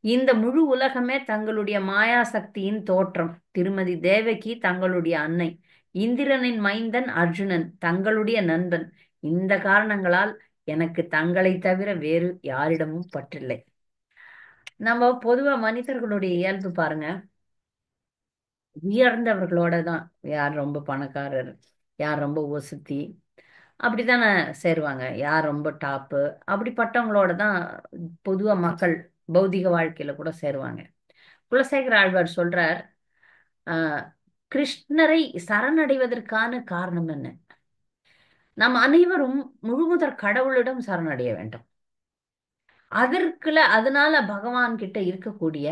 இந்த முழு உலகமே தங்களுடைய மாயா சக்தியின் தோற்றம். திருமதி தேவகி தங்களுடைய அன்னை. இந்திரனின் மைந்தன் அர்ஜுனன் தங்களுடைய நண்பன். இந்த காரணங்களால் எனக்கு தங்களைத் தவிர வேறு யாரிடமும் பற்றில்லை. நம்ம பொதுவா மனிதர்களுடைய இயல்பு பாருங்க, உயர்ந்தவர்களோட தான். யார் ரொம்ப பணக்காரர், யார் ரொம்ப ஒசுத்தி, அப்படித்தானே சேருவாங்க. யார் ரொம்ப டாப்பு, அப்படிப்பட்டவங்களோட தான் பொதுவா மக்கள் பௌதிக வாழ்க்கையில கூட சேருவாங்க. குலசேகர ஆழ்வார் சொல்றார், ஆஹ், கிருஷ்ணரை சரணடைவதற்கான காரணம் என்ன? நாம் அனைவரும் முழுமுதற் கடவுளிடம் சரணடைய வேண்டும். அதனால பகவான் கிட்ட இருக்கக்கூடிய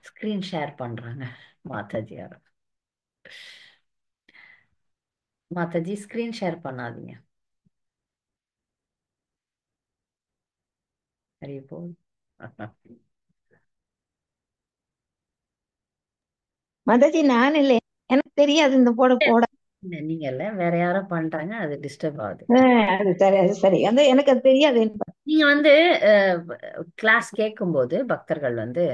ஸ்கிரீன் ஷேர் பண்றாங்க மாதாஜி. யாரும் மாதாஜி ஸ்கிரீன் ஷேர் பண்ணாதீங்க. சரி போ. மாதாஜி நான் இல்லை, எனக்கு தெரியாது இந்த போட போட. நீங்க இல்ல, வேற யாரோ பண்றாங்க, அது டிஸ்டர்ப் ஆகுது. அது சரி, அது சரி. அந்த எனக்கு அது தெரியாது. நீங்க வந்து கிளாஸ் கேட்கும்போது பக்தர்கள் வந்து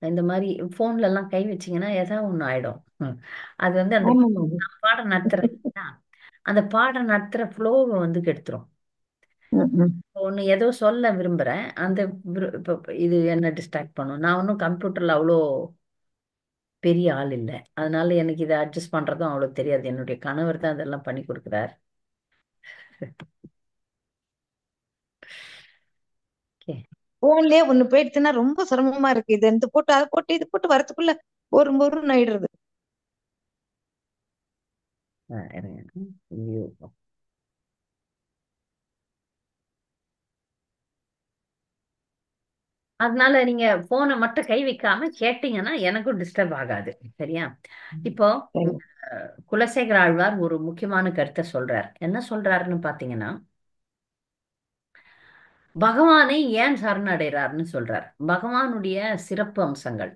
இந்த மாதிரி போன்ல எல்லாம் கை வச்சீங்கன்னா ஏதாவது ஒண்ணு ஆயிடும். அது வந்து அந்த ஆமா மாதாஜி. பாடம் நடத்துறேன், அந்த பாடம் நடத்துற ஃப்ளோவை வந்து கெடுத்துரும். ம், ம். ஒண்ணு ஏதோ சொல்ல விரும்புறேன், அந்த இப்ப இது என்ன டிஸ்ட்ராக்ட் பண்ணும். நான் ஒன்றும் கம்ப்யூட்டர்ல அவ்வளோ பெரிய ஆள் இல்லை, அதனால எனக்கு இதை அட்ஜஸ்ட் பண்றதும் அவ்வளோ தெரியாது. என்னுடைய கணவர் தான் அதெல்லாம் பண்ணி கொடுக்குறார். ஓகே. போன்லயே ஒண்ணு போயிடுச்சுன்னா ரொம்ப சிரமமா இருக்கு. இது இந்த போட்டு அதை போட்டு இது போட்டு வரதுக்குள்ள ஒரு ஆயிடுறது. இருங்க. ஐயோ. அதனால நீங்க போனை மட்டும் கை வைக்காம கேட்டீங்கன்னா எனக்கும் டிஸ்டர்ப் ஆகாது. சரியா? இப்போ சரி. குலசேகர ஆழ்வார் ஒரு முக்கியமான கருத்தை சொல்றார். என்ன சொல்றாருன்னு பாத்தீங்கன்னா, பகவானை ஏன் சரணடைறாருன்னு சொல்றார். பகவானுடைய சிறப்பு அம்சங்கள்.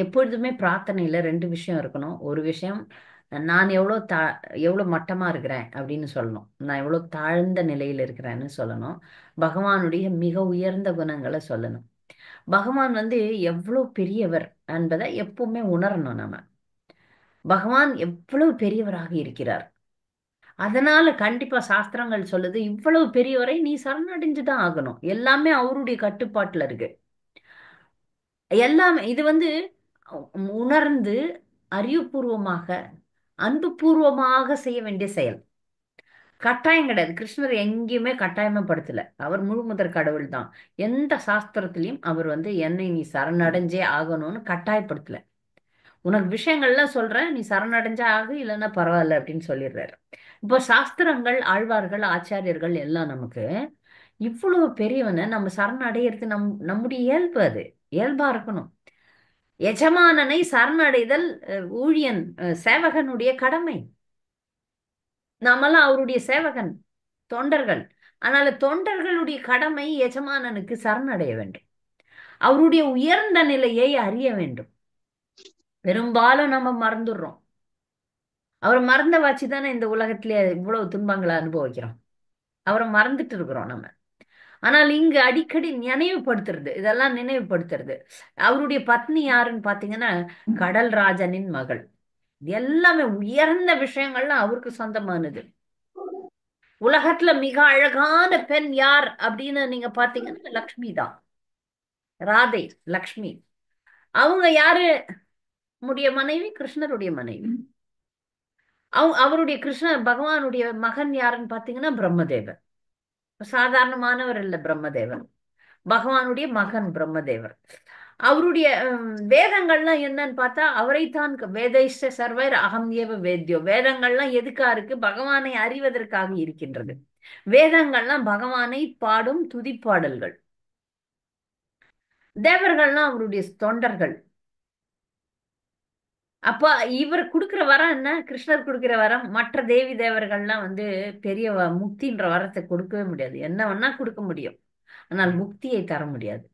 எப்பொழுதுமே பிரார்த்தனையில ரெண்டு விஷயம் இருக்கணும். ஒரு விஷயம், நான் எவ்வளவு மட்டமா இருக்கிறேன் அப்படின்னு சொல்லணும். நான் எவ்வளவு தாழ்ந்த நிலையில இருக்கிறேன்னு சொல்லணும். பகவானுடைய மிக உயர்ந்த குணங்களை சொல்லணும். பகவான் வந்து எவ்வளவு பெரியவர் என்பதை எப்பவுமே உணரணும் நம்ம. பகவான் எவ்வளவு பெரியவராக இருக்கிறார். அதனால கண்டிப்பா சாஸ்திரங்கள் சொல்லுது, இவ்வளவு பெரியவரை நீ சரணடைஞ்சுதான் ஆகணும். எல்லாமே அவருடைய கட்டுப்பாட்டுல இருக்கு. எல்லாமே இது வந்து உணர்ந்து அறிவுபூர்வமாக அன்புபூர்வமாக செய்ய வேண்டிய செயல். கட்டாயம் கிடையாது. கிருஷ்ணர் எங்கேயுமே கட்டாயமா படுத்தல. அவர் முழு முதற் கடவுள் தான். எந்த சாஸ்திரத்திலையும் அவர் வந்து என்னை நீ சரணடைஞ்சே ஆகணும்னு கட்டாயப்படுத்தல. உனக்கு விஷயங்கள்லாம் சொல்றேன், நீ சரணடைஞ்சா ஆகு, இல்லைன்னா பரவாயில்ல அப்படின்னு சொல்லிடுறாரு. இப்போ சாஸ்திரங்கள், ஆழ்வார்கள், ஆச்சாரியர்கள் எல்லாம் நமக்கு இவ்வளவு பெரியவனை நம்ம சரணடைகிறது நம்முடைய இயல்பு. அது இயல்பா இருக்கணும். எஜமானனை சரணடைதல் ஊழியன், சேவகனுடைய கடமை. நாமெல்லாம் அவருடைய சேவகன், தொண்டர்கள். அதனால தொண்டர்களுடைய கடமை எஜமானனுக்கு சரணடைய வேண்டும். அவருடைய உயர்ந்த நிலையை அறிய வேண்டும். பெரும்பாலும் நம்ம மறந்துடுறோம். அவரை மறந்த வாச்சு தானே இந்த உலகத்திலே இவ்வளவு துன்பங்களை அனுபவிக்கிறோம். அவரை மறந்துட்டு இருக்கிறோம் நம்ம. ஆனால் இங்கு அடிக்கடி நினைவுபடுத்துறது, இதெல்லாம் நினைவுபடுத்துறது. அவருடைய பத்னி யாருன்னு பாத்தீங்கன்னா, கடல் ராஜனின் மகள். எல்லாமே உயர்ந்த விஷயங்கள்லாம் அவருக்கு சொந்தமானது. உலகத்துல மிக அழகான பெண் யார் அப்படின்னு நீங்க பாத்தீங்கன்னா லக்ஷ்மி தான். ராதை, லக்ஷ்மி. அவங்க யாரு? உடைய மனைவி, கிருஷ்ணருடைய மனைவி. அவருடைய கிருஷ்ணர் பகவானுடைய மகன் யாருன்னு பாத்தீங்கன்னா பிரம்மதேவர். சாதாரணமானவர் இல்ல பிரம்மதேவர். பகவானுடைய மகன் பிரம்மதேவர். அவருடைய வேதங்கள்லாம் என்னன்னு பார்த்தா அவரைத்தான். வேதைஷ்ட சர்வர் அகம் ஏவ வேத்யோ. வேதங்கள்லாம் எதுக்கா இருக்கு? பகவானை அறிவதற்காக இருக்கின்றது. வேதங்கள்லாம் பகவானை பாடும் துதிப்பாடல்கள். தேவர்கள்லாம் அவருடைய தொண்டர்கள். அப்ப இவர் கொடுக்கிற வரம் என்ன? கிருஷ்ணர் கொடுக்கிற வரம். மற்ற தேவி தேவர்கள்லாம் வந்து பெரிய முக்தின்ற வரத்தை கொடுக்கவே முடியாது. என்ன வேணா கொடுக்க முடியும், ஆனால் முக்தியை தர முடியாது.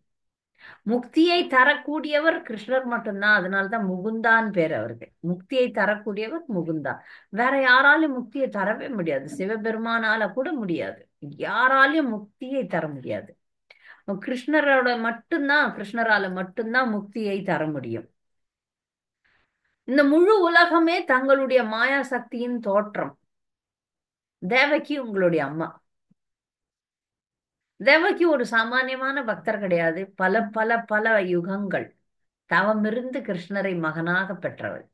முக்தியை தரக்கூடியவர் கிருஷ்ணர் மட்டும்தான். அதனால்தான் முகுந்தான் பேர் அவருக்கு. முக்தியை தரக்கூடியவர் முகுந்தா. வேற யாராலும் முக்தியை தரவே முடியாது. சிவபெருமானால கூட முடியாது. யாராலையும் முக்தியை தர முடியாது. கிருஷ்ணரால மட்டும்தான் முக்தியை தர முடியும். இந்த முழு உலகமே தங்களுடைய மாயா சக்தியின் தோற்றம். தேவகி உங்களுடைய அம்மா. தேவகி ஒரு சாமானியமான பக்தர் கிடையாது. பல பல பல யுகங்கள் தவமிருந்து கிருஷ்ணரை மகனாக பெற்றவள்.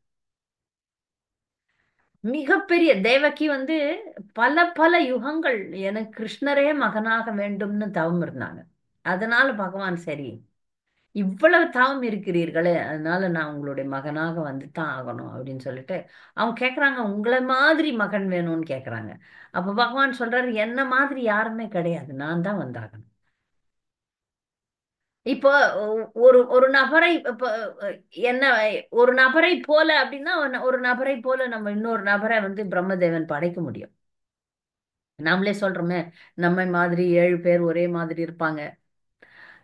மிகப்பெரிய தேவகி பல பல யுகங்கள் எனக்கு கிருஷ்ணரே மகனாக வேண்டும்னு தவம் இருந்தாங்க. அதனால பகவான் சரி, இவ்வளவு தவம் இருக்கிறீர்களே, அதனால நான் உங்களுடைய மகனாக வந்துதான் ஆகணும் அப்படின்னு சொல்லிட்டு அவங்க கேக்குறாங்க, உங்களை மாதிரி மகன் வேணும்னு கேக்குறாங்க. அப்ப பகவான் சொல்றாரு, என்ன மாதிரி யாருமே கிடையாது, நான் தான் வந்தாகணும். இப்போ ஒரு ஒரு நபரை இப்போ என்ன ஒரு நபரை போல அப்படின்னா ஒரு நபரை போல நம்ம இன்னொரு நபரை பிரம்மதேவன் படைக்க முடியும். நாமளே சொல்றோமே, நம்மை மாதிரி 7 பேர் ஒரே மாதிரி இருப்பாங்க.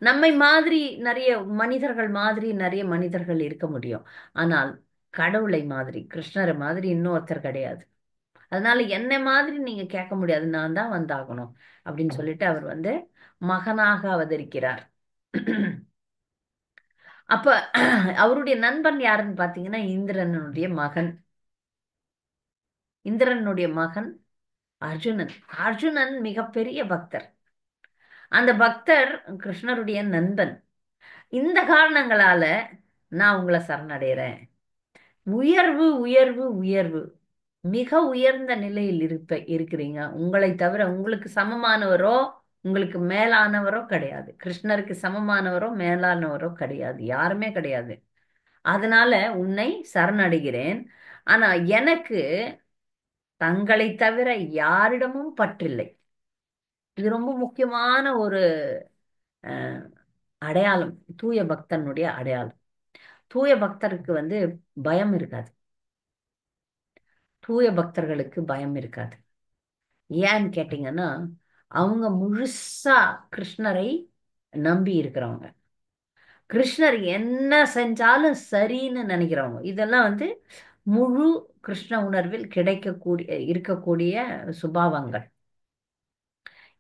நம்மை மாதிரி நிறைய மனிதர்கள் மாதிரி நிறைய மனிதர்கள் இருக்க முடியும். ஆனால் கடவுளை மாதிரி கிருஷ்ணரை மாதிரி இன்னொருத்தர் கிடையாது. அதனால என்னை மாதிரி நீங்க கேட்க முடியாது, நான் தான் வந்தாகணும் அப்படின்னு சொல்லிட்டு அவர் மகனாக அவதரிக்கிறார். அப்ப அவருடைய நண்பன் யாருன்னு பாத்தீங்கன்னா இந்திரனுடைய மகன் அர்ஜுனன். அர்ஜுனன் மிகப்பெரிய பக்தர். அந்த பக்தர் கிருஷ்ணருடைய நண்பன். இந்த காரணங்களால நான் உங்களை சரணடைகிறேன். உயர்வு உயர்வு உயர்வு. மிக உயர்ந்த நிலையில் இருக்கிறீங்க. உங்களை தவிர உங்களுக்கு சமமானவரோ உங்களுக்கு மேலானவரோ கிடையாது. கிருஷ்ணருக்கு சமமானவரோ மேலானவரோ கிடையாது, யாருமே கிடையாது. அதனால உன்னை சரணடைகிறேன். ஆனா எனக்கு தங்களை தவிர யாரிடமும் பற்றில்லை. இது ரொம்ப முக்கியமான ஒரு அஹ், அடையாளம். தூய பக்தனுடைய அடையாளம். தூய பக்தருக்கு பயம் இருக்காது. தூய பக்தர்களுக்கு பயம் இருக்காது. ஏன்னு கேட்டீங்கன்னா, அவங்க முழுசா கிருஷ்ணரை நம்பி இருக்கிறவங்க. கிருஷ்ணர் என்ன செஞ்சாலும் சரின்னு நினைக்கிறவங்க. இதெல்லாம் முழு கிருஷ்ண உணர்வில் இருக்கக்கூடிய சுபாவங்கள்.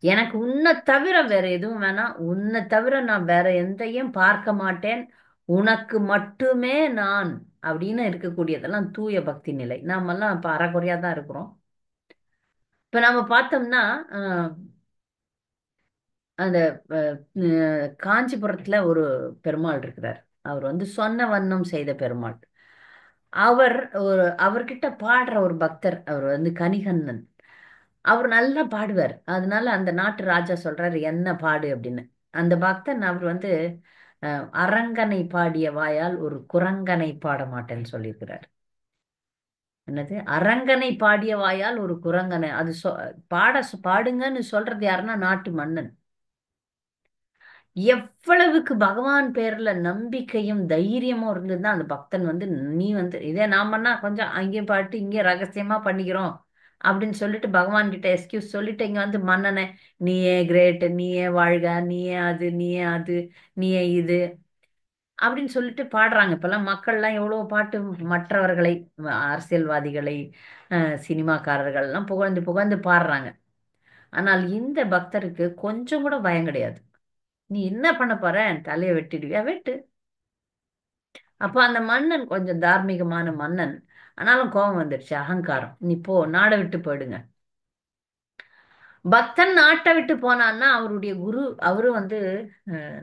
எனக்கு உன்னை தவிர வேற எதுவும் வேணாம், உன்னை தவிர நான் வேற எந்தையும் பார்க்க மாட்டேன், உனக்கு மட்டுமே நான் அப்படின்னு இருக்கக்கூடியதெல்லாம் தூய பக்தி நிலை. நாமெல்லாம் இப்ப அறகுறையா தான் இருக்கிறோம். இப்ப நாம பார்த்தோம்னா அஹ், அந்த காஞ்சிபுரத்துல ஒரு பெருமாள் இருக்கிறார். அவர் சொன்ன வண்ணம் செய்த பெருமாள். அவர் அவர்கிட்ட பாடுற ஒரு பக்தர், அவர் கணிகண்ணன். அவர் நல்லா பாடுவார். அதனால அந்த நாட்டு ராஜா சொல்றாரு, என்ன பாடு அப்படின்னு. அந்த பக்தன் அவர் அரங்கனை பாடிய வாயால் ஒரு குரங்கனை பாட மாட்டேன்னு சொல்லியிருக்கிறார். என்னது? அரங்கனை பாடிய வாயால் ஒரு குரங்கனை அது பாடுங்கன்னு சொல்றது யாருன்னா நாட்டு மன்னன். எவ்வளவுக்கு பகவான் பேர்ல நம்பிக்கையும் தைரியமும் இருந்ததுன்னா அந்த பக்தன் நீ இதே நாமன்னா கொஞ்சம் அங்கேயும் பாட்டு இங்கே ரகசியமா பண்ணிக்கிறோம் அப்படின்னு சொல்லிட்டு பகவான் கிட்ட எக்ஸ்கியூஸ் சொல்லிட்டு இங்க மன்னனை, நீயே கிரேட், நீயே வாழ்க, நீயே அது, நீயே அது, நீயே இது அப்படின்னு சொல்லிட்டு பாடுறாங்க. இப்பெல்லாம் மக்கள்லாம் எவ்வளவு பாட்டு மற்றவர்களை, அரசியல்வாதிகளை, சினிமாக்காரர்கள் எல்லாம் புகழ்ந்து புகழ்ந்து பாடுறாங்க. ஆனால் இந்த பக்தருக்கு கொஞ்சம் கூட பயம் கிடையாது. நீ என்ன பண்ண போற, தலையை வெட்டிடுவியா, வெட்டு. அப்ப அந்த மன்னன் கொஞ்சம் தார்மீகமான மன்னன். ஆனாலும் கோபம் வந்துடுச்சு, அகங்காரம். நீ போ, நாடை விட்டு போயிடுங்க. பக்தன் நாட்டை விட்டு போனான்னா அவருடைய குரு அவரு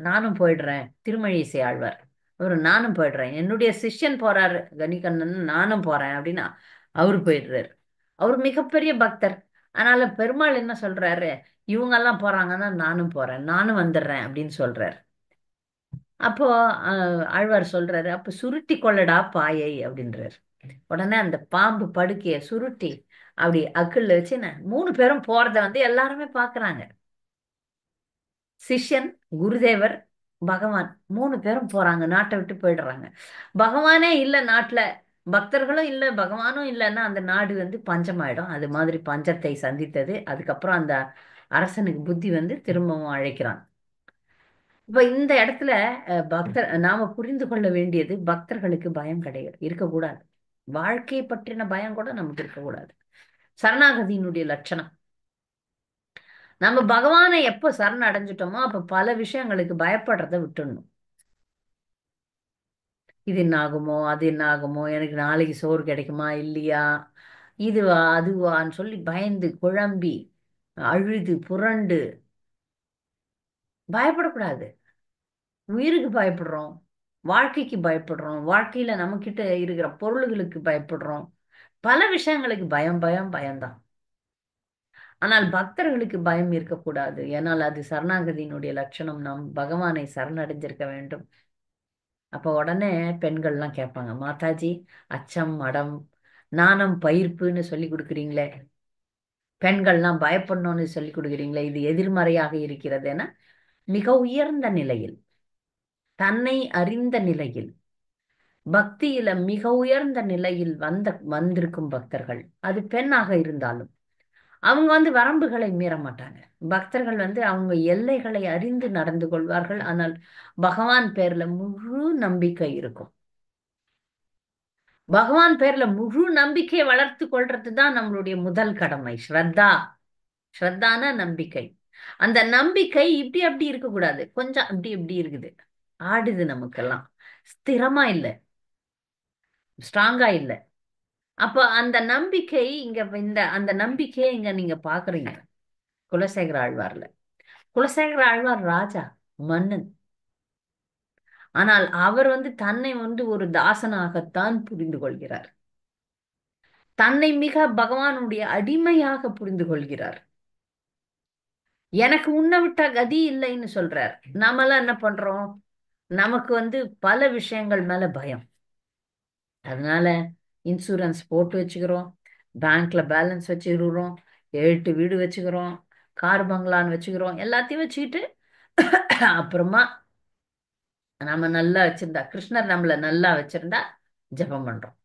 நானும் போயிடுறேன். திருமழிசை ஆழ்வார் அவரு, நானும் போயிடுறேன், என்னுடைய சிஷ்யன் போறாரு கணிகண்ணன், நானும் போறேன் அப்படின்னா அவரு போயிடுறாரு. அவர் மிகப்பெரிய பக்தர். அதனால பெருமாள் என்ன சொல்றாரு, இவங்க எல்லாம் போறாங்கன்னா நானும் போறேன், நானும் வந்துடுறேன் அப்படின்னு சொல்றாரு. அப்போ ஆழ்வார் சொல்றாரு, அப்ப சுருட்டி கொள்ளடா பாயை அப்படின்றாரு. உடனே அந்த பாம்பு படுக்கைய சுருட்டி அப்படி அக்குள்ள வச்சு 3 பேரும் போறத எல்லாருமே பாக்குறாங்க. சிஷ்யன், குருதேவர், பகவான் 3 பேரும் போறாங்க, நாட்டை விட்டு போயிடுறாங்க. பகவானே இல்ல நாட்டுல, பக்தர்களும் இல்ல, பகவானும் இல்லைன்னா அந்த நாடு பஞ்சமாயிடும். அது மாதிரி பஞ்சத்தை சந்தித்தது. அதுக்கப்புறம் அந்த அரசனுக்கு புத்தி திரும்பவும் அழைக்கிறான். இப்ப இந்த இடத்துல நாம புரிந்து கொள்ள வேண்டியது, பக்தர்களுக்கு பயம் கிடையாது, இருக்கக்கூடாது. வாழ்க்கையை பற்றின பயம் கூட நமக்கு இருக்கக்கூடாது. சரணாகதியினுடைய லட்சணம். நம்ம பகவானை எப்போ சரண் அடைஞ்சிட்டோமோ அப்ப பல விஷயங்களுக்கு பயப்படுறதை விட்டுடணும். இது என்ன ஆகுமோ, அது என்ன ஆகுமோ, எனக்கு நாளைக்கு சோறு கிடைக்குமா இல்லையா, இதுவா அதுவான்னு சொல்லி பயந்து குழம்பி அழுது புரண்டு பயப்படக்கூடாது. உயிருக்கு பயப்படுறோம், வாழ்க்கைக்கு பயப்படுறோம், வாழ்க்கையில நம்மக்கிட்ட இருக்கிற பொருள்களுக்கு பயப்படுறோம், பல விஷயங்களுக்கு பயம் பயம் பயம்தான். ஆனால் பக்தர்களுக்கு பயம் இருக்கக்கூடாது. ஏனால் அது சரணாகதியினுடைய லட்சணம். நாம் பகவானை சரணடைஞ்சிருக்க வேண்டும். அப்ப உடனே பெண்கள்லாம் கேட்பாங்க, மாதாஜி அச்சம் மடம் நாணம் பயிர்ப்புன்னு சொல்லி கொடுக்குறீங்களே, பெண்கள்லாம் பயப்படணும்னு சொல்லி கொடுக்குறீங்களே, இது எதிர்மறையாக இருக்கிறது என மிக உயர்ந்த நிலையில், தன்னை அறிந்த நிலையில், பக்தியில மிக உயர்ந்த நிலையில் வந்திருக்கும் பக்தர்கள், அது பெண்ணாக இருந்தாலும் அவங்க வரம்புகளை மீற மாட்டாங்க. பக்தர்கள் அவங்க எல்லைகளை அறிந்து நடந்து கொள்வார்கள். ஆனால் பகவான் பேர்ல முழு நம்பிக்கை இருக்கும். பகவான் பேர்ல முழு நம்பிக்கையை வளர்த்து கொள்றது தான் நம்மளுடைய முதல் கடமை. ஸ்ரத்தா, ஸ்ரத்தான நம்பிக்கை. அந்த நம்பிக்கை இப்படி அப்படி இருக்கக்கூடாது, கொஞ்சம் இப்படி இப்படி இருக்குது, ஆடுது, நமக்கெல்லாம் ஸ்திரமா இல்லை, ஸ்ட்ராங்கா இல்லை. அப்ப அந்த நம்பிக்கை இங்க அந்த நம்பிக்கையை இங்க நீங்க பாக்குறீங்க குலசேகர ஆழ்வார்ல. குலசேகர ஆழ்வார் ராஜா, மன்னன். ஆனால் அவர் தன்னை ஒரு தாசனாகத்தான் புரிந்து கொள்கிறார். தன்னை மிக பகவானுடைய அடிமையாக புரிந்து கொள்கிறார். எனக்கு உன்னை விட்ட கதி இல்லைன்னு சொல்றார். நாமெல்லாம் என்ன பண்றோம்? நமக்கு பல விஷயங்கள் மேல பயம். அதனால இன்சூரன்ஸ் போட்டு வச்சுக்கிறோம், பேங்க்ல பேலன்ஸ் வச்சுக்கிறோம், 8 வீடு வச்சுக்கிறோம், கார் பங்களான்னு வச்சுக்கிறோம், எல்லாத்தையும் வச்சுக்கிட்டு அப்புறமா நம்ம நல்லா வச்சிருந்தா, கிருஷ்ணர் நம்மள நல்லா வச்சிருந்தா ஜெபம் பண்றோம்.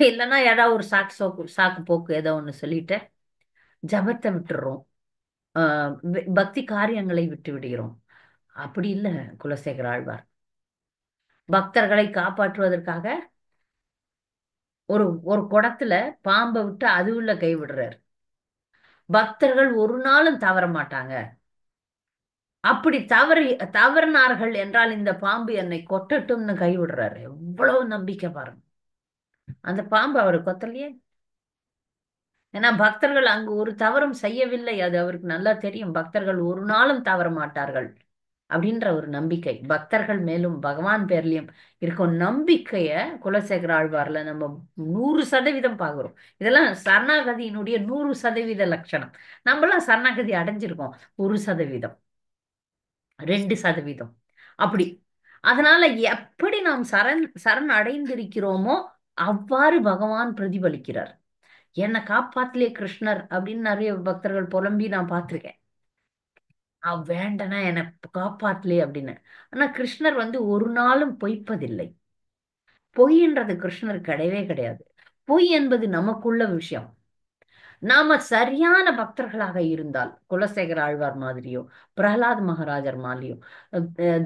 இல்லைன்னா ஏதாவது ஒரு சாக்கு போக்கு ஏதோ ஒண்ணு சொல்லிட்டு ஜபத்தை விட்டுடுறோம். பக்தி காரியங்களை விட்டு விடுகிறோம். அப்படி இல்ல குலசேகர ஆழ்வார். பக்தர்களை காப்பாற்றுவதற்காக ஒரு ஒரு குடத்துல பாம்பை விட்டு அது உள்ள கை விடுறாரு. பக்தர்கள் ஒரு நாளும் தவற மாட்டாங்க. அப்படி தவறினார்கள் என்றால் இந்த பாம்பு என்னை கொட்டட்டும்னு கை விடுறாரு. எவ்வளவு நம்பிக்கை பாருங்க. அந்த பாம்பு அவரை கொத்தலையே. ஏன்னா பக்தர்கள் அங்கு ஒரு தவறும் செய்யவில்லை. அது அவருக்கு நல்லா தெரியும். பக்தர்கள் ஒரு நாளும் தவற மாட்டார்கள் அப்படின்ற ஒரு நம்பிக்கை பக்தர்கள் மேலும் பகவான் பேர்லயும் இருக்கும் நம்பிக்கைய குலசேகர ஆழ்வார்ல நம்ம 100% பார்க்கிறோம். இதெல்லாம் சரணாகதியினுடைய 100% லட்சணம். நம்மளாம் சரணாகதி அடைஞ்சிருக்கோம் 1%, 2%, அப்படி. அதனால எப்படி நாம் சரண் அடைந்திருக்கிறோமோ அவ்வாறு பகவான் பிரதிபலிக்கிறார். என்னை காப்பாத்தலே கிருஷ்ணர் அப்படின்னு நிறைய பக்தர்கள் புலம்பி நான் பார்த்திருக்கேன். வேண்டனா என்னை காப்பாத்தலே அப்படின்னு. ஆனா கிருஷ்ணர் ஒரு நாளும் பொய்ப்பதில்லை. பொய்ன்றது கிருஷ்ணர் கிடையவே கிடையாது. பொய் என்பது நமக்குள்ள விஷயம். நாம சரியான பக்தர்களாக இருந்தால் குலசேகர ஆழ்வார் மாதிரியோ, பிரகலாத் மகாராஜர் மாதிரியோ,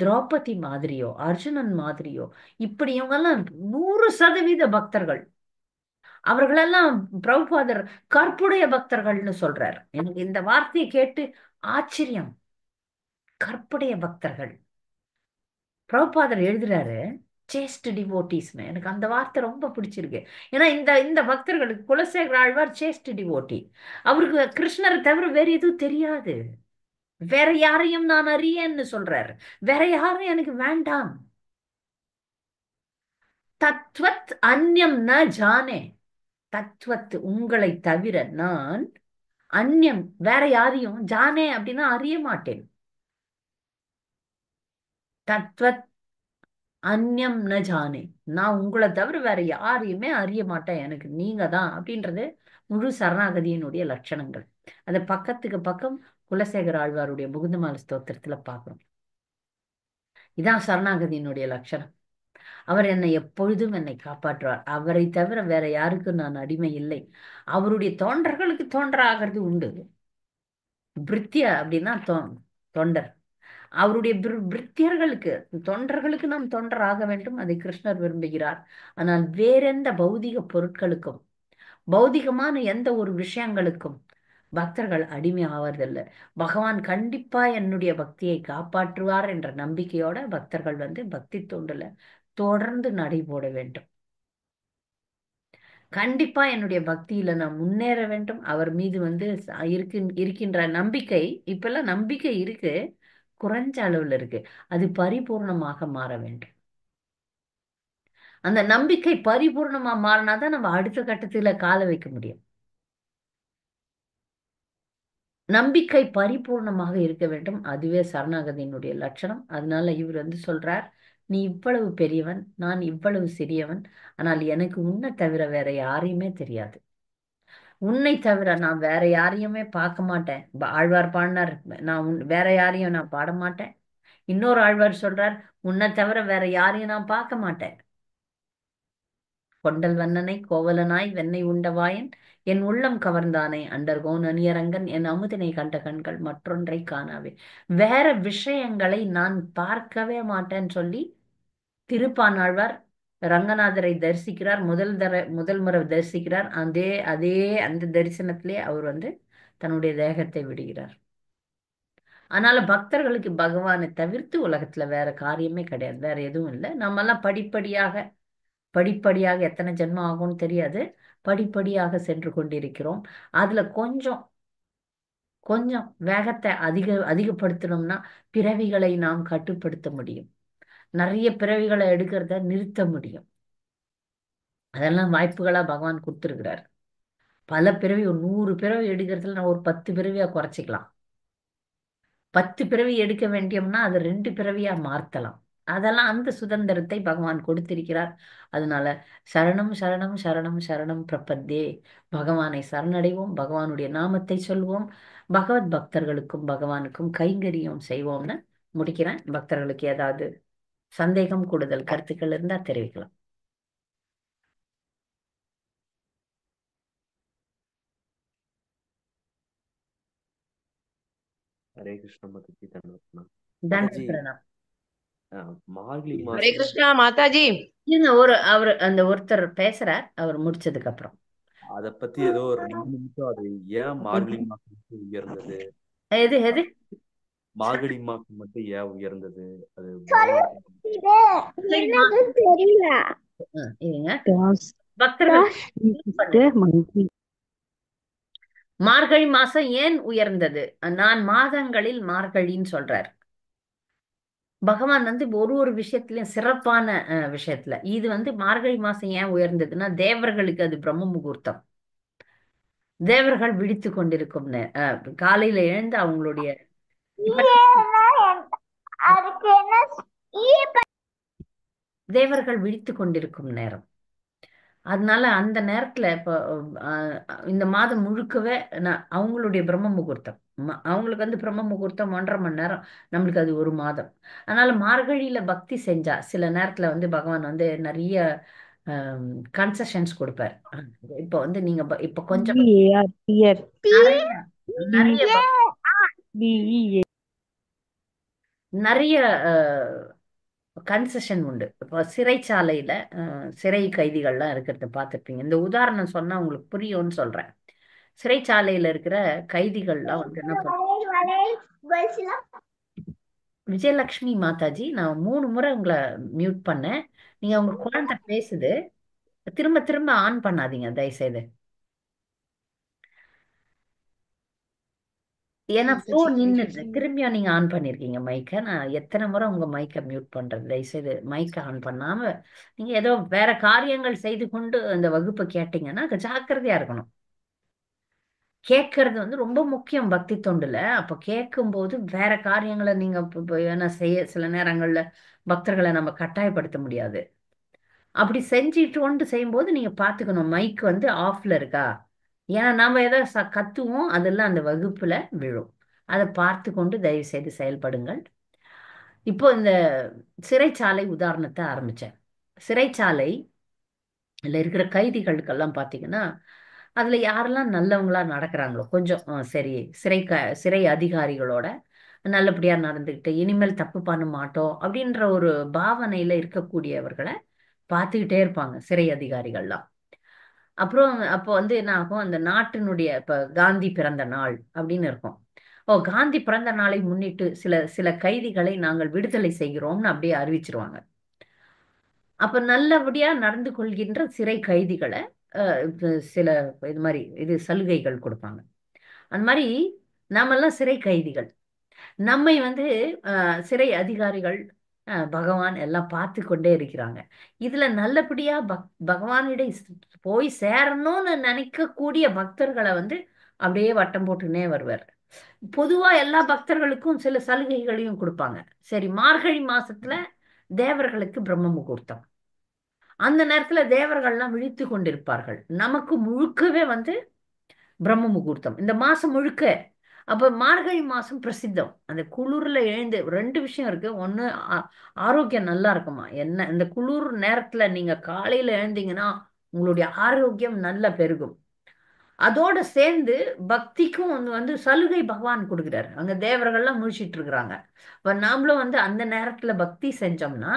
திரௌபதி மாதிரியோ, அர்ஜுனன் மாதிரியோ, இப்படி இவங்கெல்லாம் 100% பக்தர்கள். அவர்களெல்லாம் பிரபுபாதர் கற்புடைய பக்தர்கள்னு சொல்றார். எனக்கு இந்த வார்த்தையை கேட்டு ஆச்சரியம். கற்புடைய பக்தர்கள். பிரபுபாதர் எழுதுறாரு சேஸ்ட் டிவோட்டிஸ்னு. எனக்கு அந்த வார்த்தை ரொம்ப பிடிச்சிருக்கு. ஏன்னா இந்த இந்த பக்தர்களுக்கு குலசேகர ஆழ்வார் சேஸ்ட் டிவோட்டி. அவருக்கு கிருஷ்ணரை தவிர வேற எதுவும் தெரியாது. வேற யாரையும் நான் அறியேன்னு சொல்றாரு. வேற யாரும் எனக்கு வேண்டாம். தத்வத் அந்யம் ந ஜானே. தத்வத் உங்களை தவிர நான் அந்யம் வேற யாரையும் ஜானே அப்படின்னா அறிய மாட்டேன். தத்வத் அந்யம் ந ஜானே. நான் உங்களை தவிர வேற யாரையுமே அறிய மாட்டேன். எனக்கு நீங்க தான் அப்படின்றது முழு சரணாகதியினுடைய லட்சணங்கள். அதை பக்கத்துக்கு பக்கம் குலசேகர ஆழ்வாருடைய முகுந்தமால ஸ்தோத்திரத்துல பார்க்கிறோம். இதான் சரணாகதியினுடைய லட்சணம். அவர் எப்பொழுதும் என்னை காப்பாற்றுவார். அவரை தவிர வேற யாருக்கும் நான் அடிமை இல்லை. அவருடைய தொண்டர்களுக்கு தொண்டராகிறது உண்டு. பிரித்திய அப்படின்னா தொண்டர். அவருடைய பிரித்தியர்களுக்கு தொண்டர்களுக்கு நாம் தொண்டராக வேண்டும். அதை கிருஷ்ணர் விரும்புகிறார். ஆனால் வேறெந்த பௌதிக பொருட்களுக்கும், பௌதிகமான எந்த ஒரு விஷயங்களுக்கும் பக்தர்கள் அடிமை ஆவறதில்லை. பகவான் கண்டிப்பா என்னுடைய பக்தியை காப்பாற்றுவார் என்ற நம்பிக்கையோட பக்தர்கள் வந்து பக்தி தொண்டுல தொடர்ந்து நடைபோட வேண்டும். கண்டிப்பா என்னுடைய பக்தியில நான் முன்னேற வேண்டும். அவர் மீது வந்து இருக்கின்ற நம்பிக்கை, இப்பெல்லாம் நம்பிக்கை இருக்கு, குறைஞ்ச அளவுல இருக்கு. அது பரிபூர்ணமாக மாற வேண்டும். அந்த நம்பிக்கை பரிபூர்ணமா மாறினாதான் நம்ம அடுத்த கட்டத்துல கால வைக்க முடியும். நம்பிக்கை பரிபூர்ணமாக இருக்க வேண்டும். அதுவே சரணாகதியினுடைய லட்சணம். அதனால இவர் வந்து சொல்றார், நீ இவ்வளவு பெரியவன், நான் இவ்வளவு சிறியவன், ஆனால் எனக்கு உன்னை தவிர வேற யாரையுமே தெரியாது. உன்னை தவிர நான் வேற யாரையுமே பார்க்க மாட்டேன். ஆழ்வார் பாடினார், நான் வேற யாரையும் நான் பாட மாட்டேன். இன்னொரு ஆழ்வார் சொல்றார், உன்னை தவிர வேற யாரையும் நான் பார்க்க மாட்டேன். கொண்டல் வண்ணனை கோவலனாய் வெண்ணெய் உண்டவாயன் என் உள்ளம் கவர்ந்தானே அண்டர்கோன் அணியரங்கன் என் அமுதினை கண்ட கண்கள் மற்றொன்றை காணாவே. வேற விஷயங்களை நான் பார்க்கவே மாட்டேன்னு சொல்லி திருப்பானாழ்வார் ரங்கநாதரை தரிசிக்கிறார். முதல் முறை தரிசிக்கிறார். அதே அதே அந்த தரிசனத்திலே அவர் வந்து தன்னுடைய தேகத்தை விடுகிறார். அதனால பக்தர்களுக்கு பகவானை தவிர்த்து உலகத்துல வேற காரியமே கிடையாது, வேற எதுவும் இல்லை. நம்மெல்லாம் படிப்படியாக படிப்படியாக எத்தனை ஜென்மம் ஆகும்னு தெரியாது, படிப்படியாக சென்று கொண்டிருக்கிறோம். அதுல கொஞ்சம் கொஞ்சம் வேகத்தை அதிகப்படுத்தணும்னா பிறவிகளை நாம் கட்டுப்படுத்த முடியும். நிறைய பிறவிகளை எடுக்கிறத நிறுத்த முடியும். அதெல்லாம் வாய்ப்புகளா பகவான் கொடுத்துருக்கிறார். பல பிறவி, ஒரு 100 பிறவி எடுக்கிறதுல நான் ஒரு 10 பிறவியா குறைச்சிக்கலாம். 10 பிறவி எடுக்க வேண்டியோம்னா அது 2 பிறவியா மாத்தலாம். அதெல்லாம் அந்த சுதந்திரத்தை பகவான் கொடுத்திருக்கிறார். அதனால சரணம் சரணம் சரணம் சரணம் பிரபத்தே, பகவானை சரணடைவோம், பகவானுடைய நாமத்தை சொல்வோம், பகவத் பக்தர்களுக்கும் பகவானுக்கும் கைங்கரியம் செய்வோம்னு முடிக்கிறேன். பக்தர்களுக்கு ஏதாவது சந்தேகம், கூடுதல் கருத்துக்கள் இருந்தா தெரிவிக்கலாம். ஹரே கிருஷ்ண மாதாஜி, தன்வத்னா மாதாஜி. தண்டபிரணம். மார்கழி ஹரே மாசம் கிருஷ்ணா மாதாஜி. அவர் அந்த ஒருத்தர் பேசுறார், அவர் முடிச்சதுக்கு அப்புறம். அத பத்தி ஏதோ ஒரு 2 நிமிஷம், அது ஏன் மார்கழி மாசம் மட்டும் உயர்ந்தது, எது எது மார்கழி மாசம் மட்டும் ஏன் உயர்ந்தது, அது இருங்க பக்தர்கள் மார்கழி மாசம் ஏன் உயர்ந்தது? நான் மாதங்களில் மார்கழின்னு சொல்றார் பகவான் வந்து ஒரு ஒரு விஷயத்திலயும் சிறப்பான விஷயத்துல. இது வந்து மார்கழி மாசம் ஏன் உயர்ந்ததுன்னா, தேவர்களுக்கு அது பிரம்ம முகூர்த்தம். தேவர்கள் விழித்து கொண்டிருக்கும் காலையில எழுந்து அவங்களுடைய தேவர்கள் விழித்து கொண்டிருக்கும் நேரம். அதனால அந்த நேரத்துல இப்போ இந்த மாதம் முழுக்கவே அவங்களுடைய பிரம்ம முகூர்த்தம். அவங்களுக்கு வந்து பிரம்ம முகூர்த்தம் 1.5 மணி நேரம், நம்மளுக்கு அது ஒரு மாதம். அதனால மார்கழியில பக்தி செஞ்சா சில நேரத்துல வந்து பகவான் வந்து நிறைய கன்செஷன்ஸ் கொடுப்பார். இப்போ வந்து நீங்க இப்ப கொஞ்சம் நிறைய நிறைய நிறைய கன்செஷன் உண்டு. இப்போ சிறைச்சாலையில சிறை கைதிகள்லாம் இருக்கிறத பார்த்துருப்பீங்க. இந்த உதாரணம் சொன்னா உங்களுக்கு புரியும்னு சொல்றேன். சிறைச்சாலையில இருக்கிற கைதிகள்லாம் வந்து என்ன விஜயலட்சுமி மாதாஜி, நான் 3 முறை உங்களை மியூட் பண்ணேன். நீங்க உங்க குழந்தை பேசுது, திரும்ப திரும்ப ஆன் பண்ணாதீங்க தயவுசெய்து. ஏன்னா ஃப்ளோ நின்னுது. திரும்பியும் நீங்க ஆன் பண்ணிருக்கீங்க மைக்கை. நான் எத்தனை முறை உங்க மைக்கை மியூட் பண்றது? தயவுசெய்து மைக்கை ஆன் பண்ணாம நீங்க ஏதோ வேற காரியங்கள் செய்து கொண்டு அந்த வகுப்பை கேட்டீங்கன்னா ஜாக்கிரதையா இருக்கணும். கேட்கறது வந்து ரொம்ப முக்கியம் பக்தி தொண்டுல. அப்ப கேட்கும்போது வேற காரியங்களை நீங்க ஏன்னா சில நேரங்கள்ல பக்தர்களை நம்ம கட்டாயப்படுத்த முடியாது. அப்படி செஞ்சுட்டு கொண்டு செய்யும்போது நீங்க பாத்துக்கணும் மைக் வந்து ஆஃப்ல இருக்கா. ஏன்னா நாம ஏதோ கத்துவோம், அதெல்லாம் அந்த வகுப்புல விழும். அதை பார்த்து கொண்டு தயவு செய்து செயல்படுங்கள். இப்போ இந்த சிறைச்சாலை உதாரணத்தை ஆரம்பிச்சேன். சிறைச்சாலை இருக்கிற கைதிகளுக்கெல்லாம் பார்த்தீங்கன்னா, அதுல யாரெல்லாம் நல்லவங்களா நடக்கிறாங்களோ, கொஞ்சம் சரி, சிறை அதிகாரிகளோட நல்லபடியா நடந்துக்கிட்டு இனிமேல் தப்பு பண்ண மாட்டோம் அப்படின்ற ஒரு பாவனையில இருக்கக்கூடியவர்களை பார்த்துக்கிட்டே இருப்பாங்க சிறை அதிகாரிகள்லாம். அப்புறம் அப்போ வந்து என்ன ஆகும், அந்த நாட்டினுடைய இப்ப காந்தி பிறந்த நாள் அப்படின்னு இருக்கும். ஓ, காந்தி பிறந்த நாளை முன்னிட்டு சில சில கைதிகளை நாங்கள் விடுதலை செய்கிறோம்னு அப்படியே அறிவிச்சிருவாங்க. அப்ப நல்லபடியா நடந்து கொள்கின்ற சிறை கைதிகளை இப்ப சில இது மாதிரி இது சலுகைகள் கொடுப்பாங்க. அந்த மாதிரி நாமெல்லாம் சிறை கைதிகள். நம்மை வந்து சிறை அதிகாரிகள், பகவான் எல்லாம் பார்த்து கொண்டே இருக்கிறாங்க. இதுல நல்லபடியா பகவானிட போய் சேரணும்னு நினைக்கக்கூடிய பக்தர்களை வந்து அப்படியே வட்டம் போட்டுனே வருவார். பொதுவா எல்லா பக்தர்களுக்கும் சில சலுகைகளையும் கொடுப்பாங்க. சரி, மார்கழி மாசத்துல தேவர்களுக்கு பிரம்ம முகூர்த்தம். அந்த நேரத்துல தேவர்கள்லாம் விழித்து கொண்டிருப்பார்கள். நமக்கு முழுக்கவே வந்து பிரம்ம முகூர்த்தம் இந்த மாசம் முழுக்க. அப்ப மார்கழி மாசம் பிரசித்தம். அந்த குளிர்ல எழுந்து ரெண்டு விஷயம் இருக்கு. ஒண்ணு, ஆரோக்கியம் நல்லா இருக்குமா. என்ன இந்த குளிர் நேரத்துல நீங்க காலையில எழுந்தீங்கன்னா உங்களுடைய ஆரோக்கியம் நல்லா பெருகும். அதோட சேர்ந்து பக்திக்கும் வந்து சலுகை பகவான் கொடுக்குறாரு. அங்க தேவர்கள்லாம் முழிச்சிட்டு இருக்கிறாங்க. இப்ப நாமளும் வந்து அந்த நேரத்துல பக்தி செஞ்சோம்னா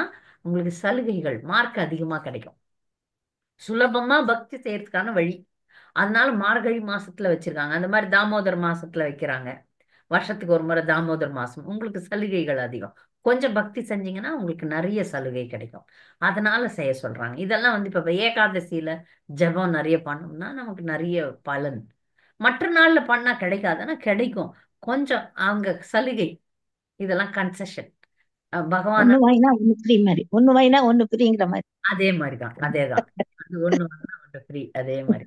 உங்களுக்கு சலுகைகள் மார்க் அதிகமா கிடைக்கும். சுலபமா பக்தி செய்யறதுக்கான வழி. அதனால மார்கழி மாசத்துல வச்சிருக்காங்க. அந்த மாதிரி தாமோதர் மாசத்துல வைக்கிறாங்க. வருஷத்துக்கு ஒரு முறை தாமோதர் மாசம் உங்களுக்கு சலுகைகள் அதிகம். கொஞ்சம் பக்தி செஞ்சீங்கன்னா உங்களுக்கு நிறைய சலுகை கிடைக்கும். அதனால செய்ய சொல்றாங்க. இதெல்லாம் வந்து இப்ப ஏகாதசியில ஜெபம் நிறைய பண்ணோம்னா நமக்கு நிறைய பலன். மற்ற நாள்ல பண்ணா கிடைக்காதுன்னா கிடைக்கும். கொஞ்சம் அவங்க சலுகை, இதெல்லாம் கன்செஷன் பகவான். ஒண்ணு வாங்கினா ஒண்ணு ஃப்ரீ மாதிரி, ஒண்ணு வாங்கினா ஒண்ணு ஃப்ரீங்கிற மாதிரி. அதே மாதிரிதான், அதேதான். அது ஒண்ணு வாங்கினா ஒண்ணு ஃப்ரீ, அதே மாதிரி.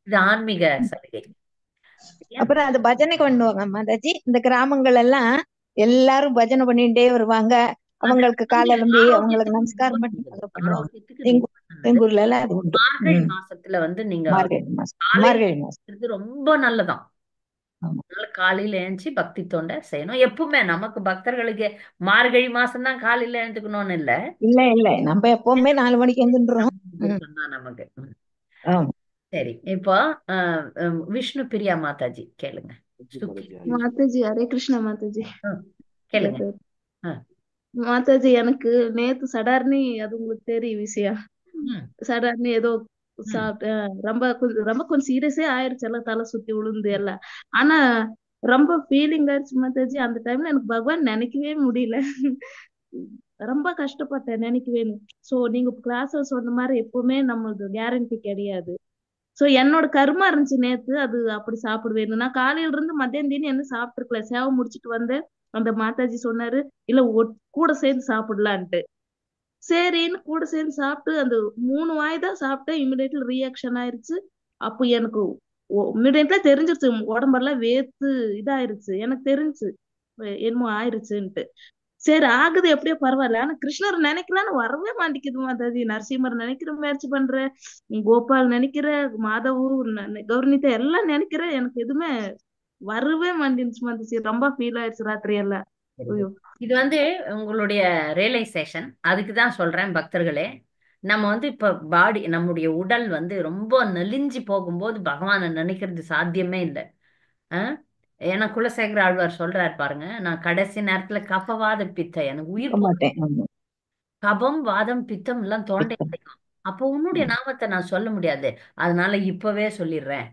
இது ஆன்மீக சலுகை. சரியா? அப்புறம் அது பஜனை பண்ணுவாங்க மாதாஜி. இந்த கிராமங்கள் எல்லாம் எல்லாரும் பஜனை பண்ணிட்டே வருவாங்க. அது அவங்களுக்கு வந்து காலெலும்பி அவங்களுக்கு ஆரோக்கியத்துக்கு ரொம்ப நமஸ்காரம் பண்ணி நல்லது. அதை பண்ணுவாங்க. ஆரோக்கியத்துக்கு எங்க ரொம்ப நல்லது. எங்க ஊர்ல எல்லாம் அது உண்டு. மார்கழி மாசத்துல வந்து நீங்க மார்கழி மாசம், காலையில மார்கழி மாசம். எழுந்திருக்கிறது ரொம்ப நல்லதாம். ஆமா. அதனால காலையில எழுந்துச்சு பக்தி தொண்டை செய்யணும். எப்பவுமே நமக்கு பக்தர்களுக்கு மார்கழி மாசம் தான் காலையில எழுந்துக்கணும்னு இல்ல. இல்ல இல்ல, நம்ம எப்பவுமே 4 மணிக்கு எழுந்துன்றோம். தான் நமக்கு. ஆமா. சரி, இப்போ விஷ்ணு பிரியா மாதாஜி கேளுங்க. சுக்கி. மாதாஜி ஹரே கிருஷ்ணா மாதாஜி. கேளுங்க. மாதாஜி எனக்கு நேத்து சடார்னி, அது உங்களுக்கு தெரியும் விஷயம். சடார்னி ஏதோ சாப்பிட்டேன். ரொம்ப கொஞ்சம் சீரியஸே ஆயிருச்சு. எல்லாம் தலை சுத்தி விழுந்து எல்லாம். ஆனா ரொம்ப ஃபீலிங் ஆயிடுச்சு மாதாஜி. அந்த டைம்ல எனக்கு பகவான் நினைக்கவே முடியல. ரொம்ப கஷ்டப்பட்டேன் நினைக்கவே. சோ நீங்க கிளாஸ்ல சொன்ன மாதிரி எப்பவுமே நம்மளுக்கு கேரண்டி கிடையாது. சோ என்னோட கர்மா இருந்துச்சு நேத்து, அது அப்படி சாப்பிடுவேன். நான் காலையில இருந்து மத்தியம் தீனி என்ன சாப்பிட்டுருக்கல. சேவை முடிச்சிட்டு வந்தேன். அந்த மாதாஜி சொன்னாரு இல்ல கூட சேர்ந்து சாப்பிடலான்ட்டு. சரின்னு கூட சேர்ந்து சாப்பிட்டு அந்த 3 வாய் தான் சாப்பிட்டேன். இமிடியேட்லி ரியாக்ஷன் ஆயிருச்சு. அப்போ எனக்கு இமிடியேட்லா தெரிஞ்சிருச்சு. உடம்பெல்லாம் வேர்த்து இதாயிருச்சு. எனக்கு தெரிஞ்சுச்சு என்னமோ ஆயிருச்சுன்ட்டு. சரி ஆகுது எப்படியோ பரவாயில்ல. ஆனா கிருஷ்ணர் நினைக்கலான்னு வரவே மாட்டேங்குது மாதாஜி. நரசிம்மர் நினைக்கிற முயற்சி பண்றேன், கோபால் நினைக்கிற, மாதவு, கௌரணிதா எல்லாம் நினைக்கிறேன். எனக்கு எதுவுமே வரவே மாட்டேங்குச்சு மாதாஜி. ரொம்ப ஃபீல் ஆயிடுச்சு ராத்திரி எல்லாம். ஐயோ. இது வந்து உங்களுடைய ரியலைசேஷன். அதுக்கு தான் சொல்றேன் பக்தர்களே, நம்ம வந்து இப்ப பாடி நம்முடைய உடல் வந்து ரொம்ப நெலிஞ்சு போகும்போது பகவானை நினைக்கிறது சாத்தியமே இல்லை. ஏன்னா குலசேகர ஆழ்வார் சொல்றாரு பாருங்க, நான் கடைசி நேரத்துல கபவாத பித்தம் எனக்கு உயிர் இருக்க போ மாட்டேன். ஆமா. கபம் வாதம் பித்தம் எல்லாம் தோண்டை கிடைக்கும். அப்போ உன்னுடைய நாமத்தை நான் சொல்ல முடியாது. அதனால இப்பவே சொல்லிடுறேன்.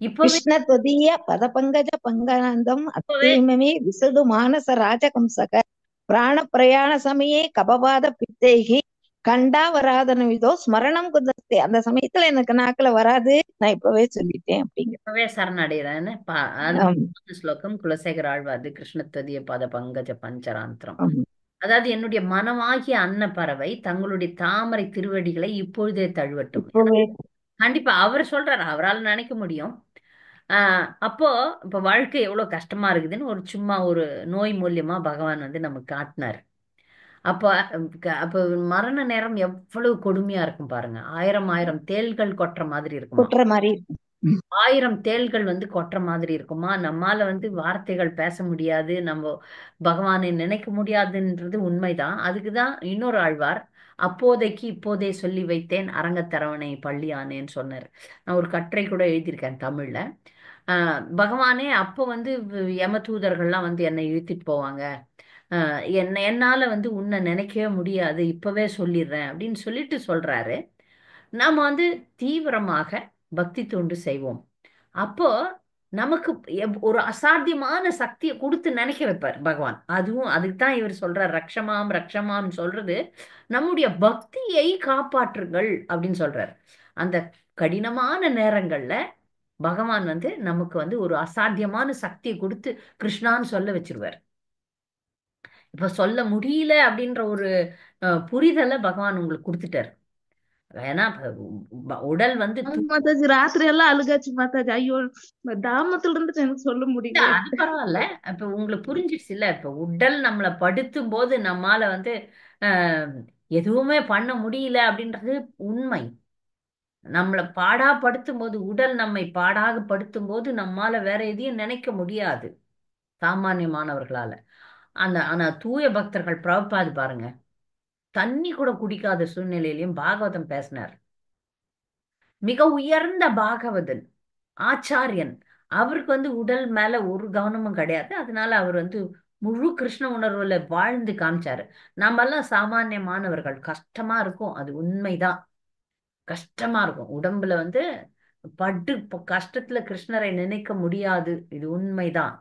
இப்பவே கிருஷ்ண தொதிய பத பங்கஜ பங்கானந்தம் இப்பவே அத்தீமமே விசது மானச ராஜகம்சக பிராண பிரயாண சமயே கபவாத பித்தேகி கண்டா வராதன விதோ ஸ்மரணம் குதஸ்தே. அந்த சமயத்துல எனக்கு நாக்குல வராது, நான் இப்பவே சொல்லிட்டேன் அப்படிங்கிற. இப்பவே சரணடைகிறேன்னு ஸ்லோகம் குலசேகர ஆழ்வாது கிருஷ்ணத்வதிய பாத பங்கஜ பஞ்சராந்திரம். அதாவது என்னுடைய மனமாகிய அன்ன பறவை தங்களுடைய தாமரை திருவடிகளை இப்பொழுதே தழுவட்டும். இப்பவே கண்டிப்பா அவர் சொல்றாரு, அவரால் நினைக்க முடியும். அப்போ இப்ப வாழ்க்கை எவ்வளவு கஷ்டமா இருக்குதுன்னு ஒரு சும்மா ஒரு நோய் மூலியமா பகவான் வந்து நமக்கு காட்டினார். அப்ப அப்ப மரண நேரம் எவ்வளவு கொடுமையா இருக்கும் பாருங்க. ஆயிரம் ஆயிரம் தேள்கள் கொட்டுற மாதிரி இருக்குமா. கொட்டுற மாதிரி இருக்கும். 1000 தேள்கள் வந்து கொட்டுற மாதிரி இருக்குமா. நம்மால வந்து வார்த்தைகள் பேச முடியாது, நம்ம பகவானை நினைக்க முடியாதுன்றது உண்மைதான். அதுக்குதான் இன்னொரு ஆழ்வார் அப்போதைக்கு இப்போதே சொல்லி வைத்தேன் அரங்கத்தரவணை பள்ளியானேன்னு சொன்னார். நான் ஒரு கட்டுரை கூட எழுதியிருக்கேன் தமிழ்ல. பகவானே அப்போ வந்து யமதூதர்கள்லாம் வந்து என்னை இழுத்துட்டு போவாங்க. என்னால வந்து உன்னை நினைக்கவே முடியாது, இப்பவே சொல்லிடுறேன் அப்படின்னு சொல்லிட்டு சொல்றாரு. நாம வந்து தீவிரமாக பக்தி தொண்டு செய்வோம். அப்போ நமக்கு ஒரு அசாத்தியமான சக்தியை கொடுத்து நினைக்க வைப்பார் பகவான். அதுவும் அதுக்கு தான் இவர் சொல்றார், ரக்ஷமாம் ரக்ஷமாம் சொல்றது நம்முடைய பக்தியை காப்பாற்றுங்கள் அப்படின்னு சொல்றார். அந்த கடினமான நேரங்கள்ல பகவான் வந்து நமக்கு வந்து ஒரு அசாத்தியமான சக்தியை கொடுத்து கிருஷ்ணான்னு சொல்ல வச்சிருவார். இப்ப சொல்ல முடியல அப்படின்ற ஒரு புரிதலை பகவான் உங்களுக்கு கொடுத்துட்டார். ஏன்னா உடல் வந்து ஆமா மாதாஜி, ராத்திரி எல்லாம் அழுகாச்சு மாதாஜி. ஐயோ, தாமத்துல இருந்துட்டு எனக்கு சொல்ல இல்ல, முடியல. அது பரவாயில்ல. இப்ப உங்களுக்கு புரிஞ்சிடுச்சு இல்ல. இப்ப உடல் நம்மளை படுத்தும் போது நம்மால வந்து அஹ், எதுவுமே பண்ண முடியல அப்படின்றது உண்மை. நம்மளை பாடா படுத்தும் போது, உடல் நம்மை பாடாக படுத்தும் போது நம்மால வேற எதையும் நினைக்க முடியாது சாமானியமானவர்களால. ஆனா தூய பக்தர்கள் பிரபுபாது பாருங்க, தண்ணி கூட குடிக்காத சூழ்நிலையிலையும் பாகவதம் பேசினார். மிக உயர்ந்த பாகவதன், ஆச்சாரியன், அவருக்கு வந்து உடல் மேல ஒரு கவனமும் கிடையாது. அதனால அவர் வந்து முழு கிருஷ்ண உணர்வுல வாழ்ந்து காமிச்சாரு. நாமெல்லாம் சாமானியமானவர்கள், கஷ்டமா இருக்கும், அது உண்மைதான். கஷ்டமா இருக்கும் உடம்புல வந்து கஷ்டத்துல கிருஷ்ணரை நினைக்க முடியாது, இது உண்மைதான்.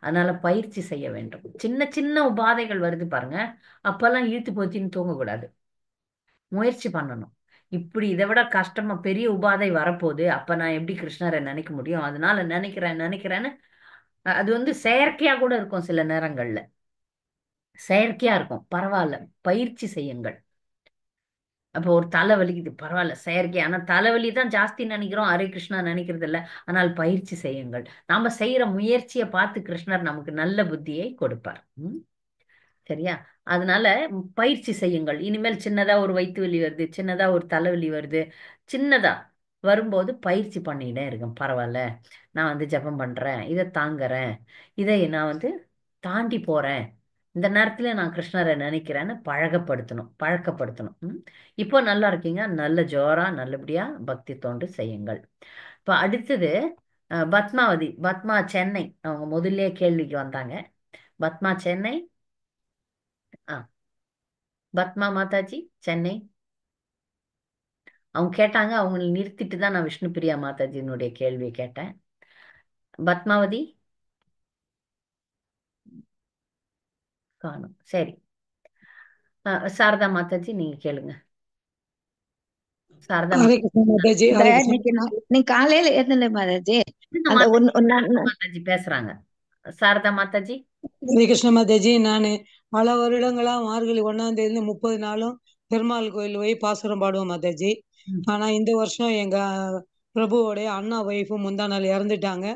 அதனால பயிற்சி செய்ய வேண்டும். சின்ன சின்ன உபாதைகள் வருது பாருங்க, அப்பெல்லாம் இழுத்து போத்தின்னு தூங்கக்கூடாது, முயற்சி பண்ணணும். இப்படி இதை விட கஷ்டமா பெரிய உபாதை வரப்போகுது, அப்ப நான் எப்படி கிருஷ்ணரை நினைக்க முடியும்? அதனால நினைக்கிறேன்னு அது வந்து செயற்கையா கூட இருக்கும். சில நேரங்கள்ல செயற்கையா இருக்கும், பரவாயில்ல, பயிற்சி செய்யுங்கள். அப்போ ஒரு தலைவலிக்குது, பரவாயில்ல, செயற்கை. ஆனா தலைவலி தான் ஜாஸ்தி நினைக்கிறோம், ஹரே கிருஷ்ணா நினைக்கிறது இல்ல. ஆனால் பயிற்சி செய்யுங்கள். நாம செய்யற முயற்சியை பார்த்து கிருஷ்ணர் நமக்கு நல்ல புத்தியை கொடுப்பார். சரியா? அதனால பயிற்சி செய்யுங்கள். இனிமேல் சின்னதா ஒரு வயிற்று வலி வருது, சின்னதா ஒரு தலைவலி வருது, சின்னதா வரும்போது பயிற்சி பண்ணிட்டே இருக்கேன். பரவாயில்ல, நான் வந்து ஜெபம் பண்றேன், இதை தாங்குறேன், இதை நான் வந்து தாண்டி போறேன், இந்த நேரத்துல நான் கிருஷ்ணரை நினைக்கிறேன்னு பழக்கப்படுத்தணும். இப்போ நல்லா இருக்கீங்க, நல்ல ஜோரா நல்லபடியா பக்தி தொண்டு செய்யுங்கள். இப்ப அடுத்தது பத்மாவதி, பத்மா சென்னை, அவங்க முதல்லயே கேள்விக்கு வந்தாங்க. பத்மா சென்னை. ஆ, பத்மா மாதாஜி சென்னை, அவங்க கேட்டாங்க. அவங்களை நிறுத்திட்டு தான் நான் விஷ்ணு பிரியா மாதாஜியினுடைய கேள்வியை கேட்டேன். பத்மாவதி காணும். சரி, சாரதா மாதாஜி நீங்க கேளுங்க. சாரதா ஹரே கிருஷ்ண மாதாஜி, இந்த ஹரே கிருஷ்ண. இன்னைக்கு நீ காலையில ஏதுல மாதாஜி அந்த மாதாஜி பேசுறாங்க. சாரதா மாதாஜி. ஹரே கிருஷ்ண மாதாஜி, நான் பல வருடங்களா மார்கழி 1ஆம் தேதி 30 நாளும் பெருமாள் கோயில் போய் பாசுரம் பாடுவோம் மாதாஜி. ஆனா இந்த வருஷம் எங்க பிரபுவோடைய அண்ணா ஒய்ஃபு முந்தா நாள் இறந்துட்டாங்க.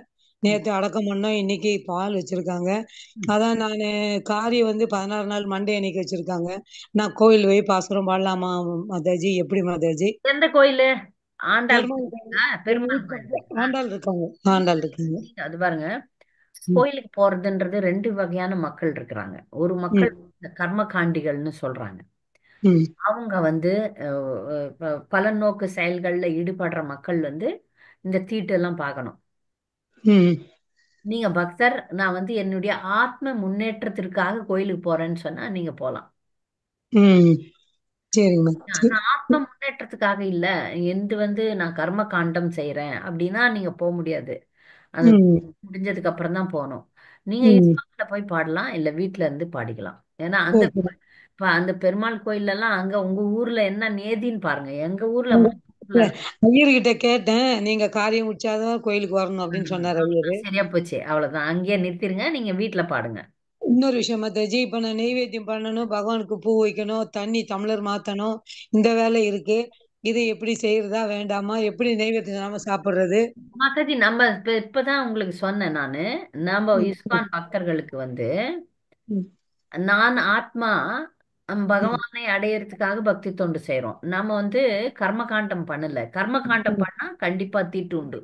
நேற்று அடக்கம் பண்ணோம், இன்னைக்கு பால் வச்சிருக்காங்க. அதான் நான் காரியம் வந்து 16 நாள் மண்டே அன்னைக்கு வச்சிருக்காங்க. நான் கோயில் போய் பாசுரம் பாடலாமா மாதாஜி? எப்படி மாதாஜி? எந்த கோயிலு? ஆண்டாள் பெருமாள் கோயிலா? பெருமாள் கோயில். ஆண்டாள் இருக்காங்க, ஆண்டாள் இருக்காங்க. அது பாருங்க, கோயிலுக்கு போறதுன்றது ரெண்டு வகையான மக்கள் இருக்கிறாங்க. ஒரு மக்கள் கர்மகாண்டிகள்னு சொல்றாங்க. அவங்க வந்து பலநோக்கு செயல்கள்ல ஈடுபடுற மக்கள் வந்து இந்த தீட்டு எல்லாம் பார்க்கணும். நீங்க பக்தர், நான் வந்து என்னுடைய ஆத்ம முன்னேற்றத்திற்காக கோயிலுக்கு போறேன்னு சொன்னா நீங்க போலாம். நான் ஆத்ம முன்னேற்றத்துக்காக இல்ல, எந்த வந்து நான் கர்ம காண்டம் செய்யறேன் அப்படின்னா நீங்க போக முடியாது. அது முடிஞ்சதுக்கு அப்புறம் தான் போகணும். நீங்க இஸ்கான்ல போய் பாடலாம், இல்ல வீட்ல இருந்து பாடிக்கலாம். ஏன்னா அந்த பெருமாள் கோயில்ல எல்லாம் அங்க உங்க ஊர்ல என்ன நேதின்னு பாருங்க. எங்க ஊர்ல ஐயர்கிட்ட கேட்டேன், நீங்க காரியம் முடிச்சாதான் கோயிலுக்கு வரணும் அப்படின்னு சொன்னார் ஐயரு. சரியா போச்சு, அவ்வளவுதான். அங்கேயே நிறுத்திருங்க, நீங்க வீட்டுல பாடுங்க. இன்னொரு விஷயம் மாதாஜி, இப்ப நான் நெய்வேத்தியம் பண்ணணும், பகவானுக்கு பூ வைக்கணும், தண்ணி டம்ளர் மாத்தணும், இந்த வேலை இருக்கு. இதை எப்படி செய்யறதா வேண்டாமா? எப்படி நெய்வேத்தியம் நாம சாப்பிடுறது? மாதாஜி, நம்ம இப்பதான் உங்களுக்கு சொன்னேன் நானு, நம்ம இஸ்கான் பக்தர்களுக்கு வந்து நான் ஆத்மா பகவானை அடையறதுக்காக பக்தி தொண்டு செய்யறோம். நம்ம வந்து கர்மகாண்டம் பண்ணல. கர்மகாண்டம் பண்ணா கண்டிப்பா தீட்டு உண்டு.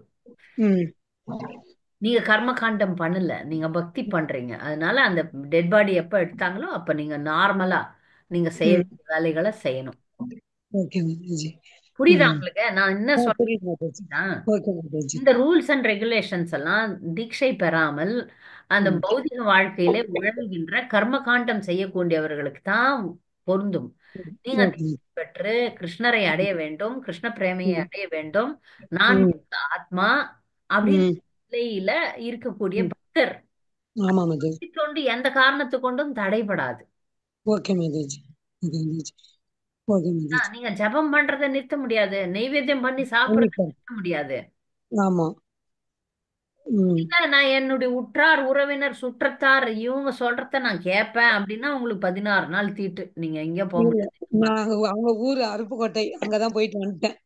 நீங்க கர்மகாண்டம் பண்ணல, நீங்க பக்தி பண்றீங்க. அதனால அந்த டெட் பாடி எப்ப எடுத்தாங்களோ அப்ப நீங்க நார்மலா நீங்க செய்ய வேண்டிய வேலைகளை செய்யணும். புரியுதா உங்களுக்கு நான் என்ன சொல்றேன்? இந்த ரூல்ஸ் அண்ட் ரெகுலேஷன்ஸ் எல்லாம் தீட்சை பெறாமல் அந்த பௌதிக வாழ்க்கையில உழவுகின்ற கர்மகாண்டம் செய்யக்கூடியவர்களுக்கு தான் பொருந்தும். நீங்க ஓகே பெற்று கிருஷ்ணரை அடைய வேண்டும், கிருஷ்ண பிரேமையை அடைய வேண்டும், நான் ம் முக்த ஆத்மா அப்படின்னு ம் நிலையில இருக்கக்கூடிய ம் பக்தர் ஆமா மாதாஜி. கொண்டு எந்த காரணத்து கொண்டும் தடைபடாது. Okay Mataji. Okay Mataji. Okay Mataji. நீங்க ஜபம் பண்றதை நிறுத்த முடியாது, நெய்வேத்தியம் பண்ணி சாப்பிடறதை கண்டிப்பா. நிறுத்த முடியாது. ஆமா. ம் இல்ல நான் என்னுடைய உற்றார் உறவினர் சுற்றத்தார் இவங்க சொல்றத நான் கேட்பேன் அப்படின்னா உங்களுக்கு 16 நாள் தீட்டு, நீங்க எங்க போக இல்ல, முடியாது. நான் அவங்க ஊரு அருப்புக்கோட்டை, அங்கதான் போயிட்டு வந்துட்டேன்.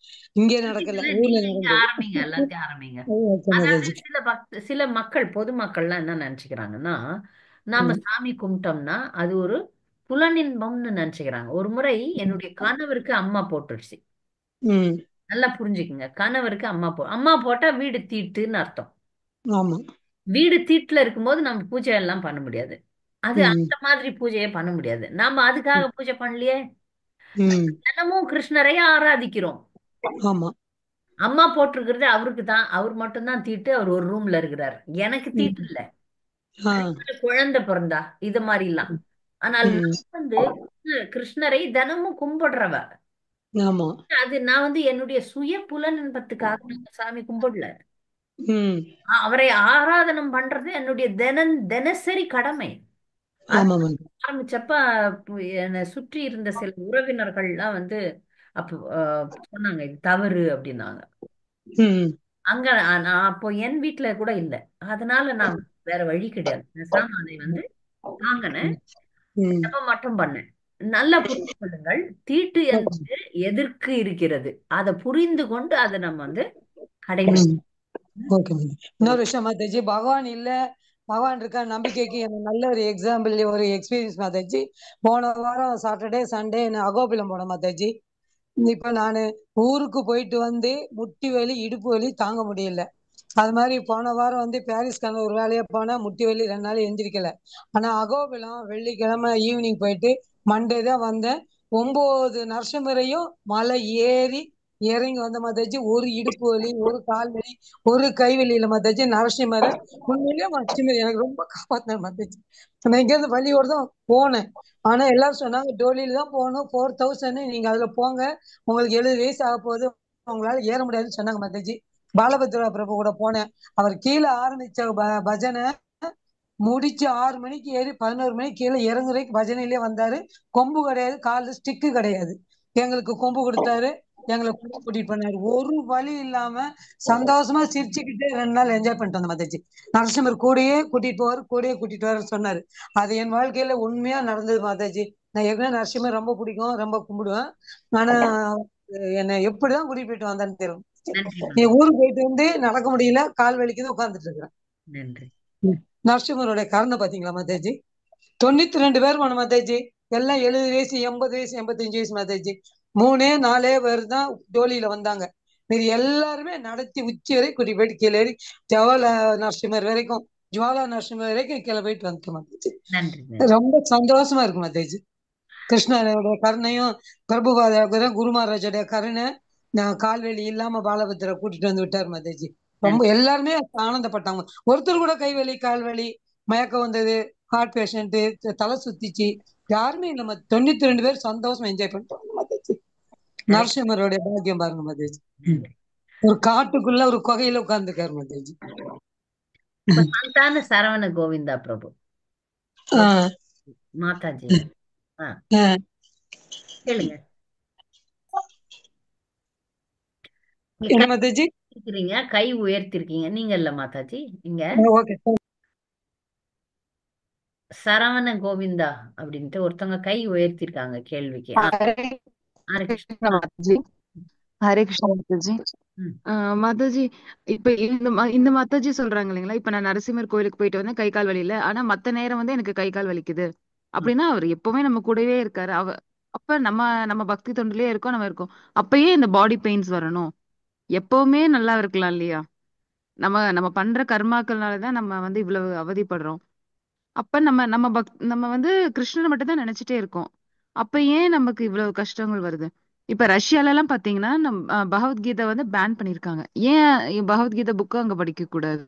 இங்கே நடக்கல, இல்ல, ஊர்ல நீங்க இங்க நடந்தது. ஆரம்பிங்க, எல்லாத்தையும் ஆரம்பிங்க. ஓகே அதாவது மாதாஜி. சில மக்கள் பொதுமக்கள்லாம் என்ன நினைச்சுக்கிறாங்கன்னா, நாம ம் சாமி கும்பிட்டோம்னா அது ஒரு புலனின்பம்னு நினைச்சுக்கிறாங்க. ஒரு முறை என்னுடைய கணவருக்கு அம்மா போட்டுடுச்சு. ம் நல்லா புரிஞ்சுக்குங்க, கணவருக்கு அம்மா போட்டா வீடு தீட்டுன்னு அர்த்தம். ஆமா. வீடு தீட்டுல இருக்கும்போது நம்ம பூஜை எல்லாம் பண்ண முடியாது. அது ம் அந்த மாதிரி பூஜையை பண்ண முடியாது. நாம அதுக்காக பூஜை பண்ணலையே. ம் தினமும் கிருஷ்ணரை ஆராதிக்கிறோம். ஆமா. அம்மா போட்டிருக்கிறது அவருக்கு தான், அவர் மட்டும்தான் தீட்டு, அவர் ஒரு ரூம்ல இருக்கிறார். எனக்கு தீட்டு ம் இல்ல, ஆ குழந்தை பிறந்தா இது மாதிரிலாம். ஆனால் ம் நான் கிருஷ்ணரை தினமும் கும்பிடுறவ. ஆமா. அது நான் என்னுடைய சுய புலனின்பத்துக்காக நான் சாமி கும்பிடல. ம் அவரை ஆராதனம் பண்றது என்னுடைய தினசரி கடமை. அது ஆமா மாதாஜி. ஆரம்பிச்சப்ப என்னை சுற்றி இருந்த சில உறவினர்கள்லாம் அப்ப சொன்னாங்க இது தவறு அப்படின்னாங்க. ம் அங்க நான் அப்போ என் வீட்டுல கூட இல்ல. அதனால நான் வேற வழி கிடையாது, பேசாம அதை வாங்கினேன், ம் ம் ஜெபம் மட்டும் பண்ணேன். நல்லா புரிந்து கொள்ளுங்கள், தீட்டு ஓகே. என்பது எதற்கு இருக்கிறது, அதை புரிந்து கொண்டு அதை நம்ம கடைபிடி. ம் ஓகே மாதாஜி. இன்னொரு விஷயம் மாதாஜி, பகவான் இல்ல, பகவான் இருக்கா நம்பிக்கைக்கு எனக்கு நல்ல ஒரு எக்ஸாம்பிள், ஒரு எக்ஸ்பீரியன்ஸ் மாதாஜி. போன வாரம் சாட்டர்டே சண்டே நான் அகோபிலம் போனேன் மாதாஜி. இப்ப நானு ஊருக்கு போயிட்டு வந்து முட்டி வலி இடுப்பு வலி தாங்க முடியல. அது மாதிரி போன வாரம் பாரிஸ்கான ஒரு வேலையா போனா முட்டி வலி 2 நாள் எந்திரிக்கல. ஆனா அகோபிலம் வெள்ளிக்கிழமை ஈவினிங் போயிட்டு மண்டே தான் வந்தேன். 9 நரசிம்மரையும் மலை ஏறி இறங்கி வந்த மாதாஜி. ஒரு இடுப்பு வலி, ஒரு கால் வலி, ஒரு கை வலியில மாதாஜி. நரசிம்மரை உண்மையிலேயே நரசிம்மர் எனக்கு ரொம்ப காப்பாத்தினார் மாதாஜி. நான் இங்க இருந்து வலியோட தான் போனேன். ஆனா எல்லாரும் சொன்னாங்க டோலியில தான் போகணும், 4000 நீங்க அதுல போங்க, உங்களுக்கு 70 வயசு ஆக போகுது, உங்களால ஏற முடியாதுன்னு சொன்னாங்க மாதாஜி. பாலபத்ரா பிரபு கூட போனேன். அவர் கீழே ஆரம்பிச்ச பஜனை முடிச்சு 6 மணிக்கு ஏறி 11 மணிக்கு கீழே இறங்குற வரைக்கும் பஜனையிலே வந்தாரு. கொம்பு கிடையாது, காலு ஸ்டிக்கு கிடையாது. எங்களுக்கு கொம்பு கொடுத்தாரு, எங்களை கூட கூட்டிட்டு போனாரு. ஒரு வழி இல்லாம சந்தோஷமா சிரிச்சுக்கிட்டு 2 நாள் என்ஜாய் பண்ணிட்டு வந்த மாதாஜி. நரசிம்மர் கூடயே கூட்டிட்டு போவாரு, கூடயே கூட்டிட்டு வர சொன்னாரு. அது என் வாழ்க்கையில உண்மையா நடந்தது மாதாஜி. நான் ஏற்கனவே நரசிம்மர் ரொம்ப பிடிக்கும், ரொம்ப கும்பிடுவேன். ஆனா என்னை எப்படிதான் கூட்டிட்டு போயிட்டு வந்தான்னு தெரியும். நன்றி நீ மாதா, ஊருக்கு போயிட்டு நடக்க முடியல, கால் வலிக்குது, உட்கார்ந்துட்டு இருக்கிறேன். நன்றி. நரசிம்மருடைய கருணை பாத்தீங்களா மாதாஜி. 92 பேர் போன மாதாஜி. எல்லாம் 70 வயசு, 80 வயசு, 85 வயசு மாதாஜி. 3 4 பேர் தான் டோலியில வந்தாங்க. மீதி எல்லாருமே நடத்தி உச்சி வரை கூட்டி போயிட்டு கீழே ஏறி நரசிம்மர் வரைக்கும், ஜுவாலா நரசிம்மர் வரைக்கும் கீழே போயிட்டு வந்துட்டோம் மாதாஜி. நன்றி நன்றி. ரொம்ப சந்தோஷமா இருக்கு மாதாஜி. கிருஷ்ணரோட கருணையும் பிரபுபாத குரு மகாராஜோட கருணை, நான் கால்வெளி இல்லாம பாலபத்திர கூட்டிட்டு வந்து விட்டார் மாதாஜி. ரொம்ப நன்றி. எல்லாருமே ஆனந்தப்பட்டாங்க. ஒருத்தர் கூட கைவலி கால்வலி மயக்கம் வந்தது, ஹார்ட் பேஷண்ட், தலை சுத்திச்சு, யாருமே இல்ல. 92 பேர் சந்தோஷமா என்ஜாய் பண்ணிட்டாங்க மாதாஜி. நரசிம்மருடைய பாக்கியம் பாருங்க மாதாஜி. நன்றி. ஒரு காட்டுக்குள்ள ஒரு குகையில உட்கார்ந்துக்காரு மாதாஜி. இப்ப சந்தான சரவண கோவிந்தா பிரபு ஆஹ் மாதாஜி ஆஹ் கேளுங்க. என்ன மாதாஜி? இருக்கிறீங்க, கை உயர்த்திருக்கீங்க, நீங்க இல்ல மாதாஜி, இங்க ஓகே. சரவண கோவிந்தா அப்படின்ட்டு ஒருத்தவங்க கை உயர்த்திருக்காங்க கேள்விக்கு. ஹரே ஹரே கிருஷ்ணா. கிருஷ்ணா மாதாஜி. ஹரே கிருஷ்ணா மாதாஜி. ம். மாதாஜி, இப்ப இந்த மாதாஜி சொல்றாங்க இல்லைங்களா, இப்ப நான் நரசிம்மர் கோயிலுக்கு போயிட்டு வந்தேன் கை கால் வலியில, ஆனா மத்த நேரம் எனக்கு கை கால் வலிக்குது அப்படின்னா அவர் எப்பவுமே நம்ம கூடவே இருக்காரு. அப்ப நம்ம நம்ம பக்தி தொண்டிலே இருக்கோம், நம்ம இருக்கோம். அப்பயே இந்த பாடி பெயின்ஸ் வரணும்? எப்பவுமே நல்லா இருக்கலாம் இல்லையா? நம்ம நம்ம பண்ற கர்மாக்கள்னாலதான் நம்ம இவ்வளவு அவதிப்படுறோம். அப்ப நம்ம நம்ம நம்ம கிருஷ்ணரை மட்டும் தான் நினைச்சிட்டே இருக்கோம். அப்ப ஏன் நமக்கு இவ்வளவு கஷ்டங்கள் வருது? இப்ப ரஷ்யால எல்லாம் பாத்தீங்கன்னா பகவத்கீதை பேன் பண்ணிருக்காங்க. ஏன் பகவத்கீதை புக்கு அங்க படிக்க கூடாது?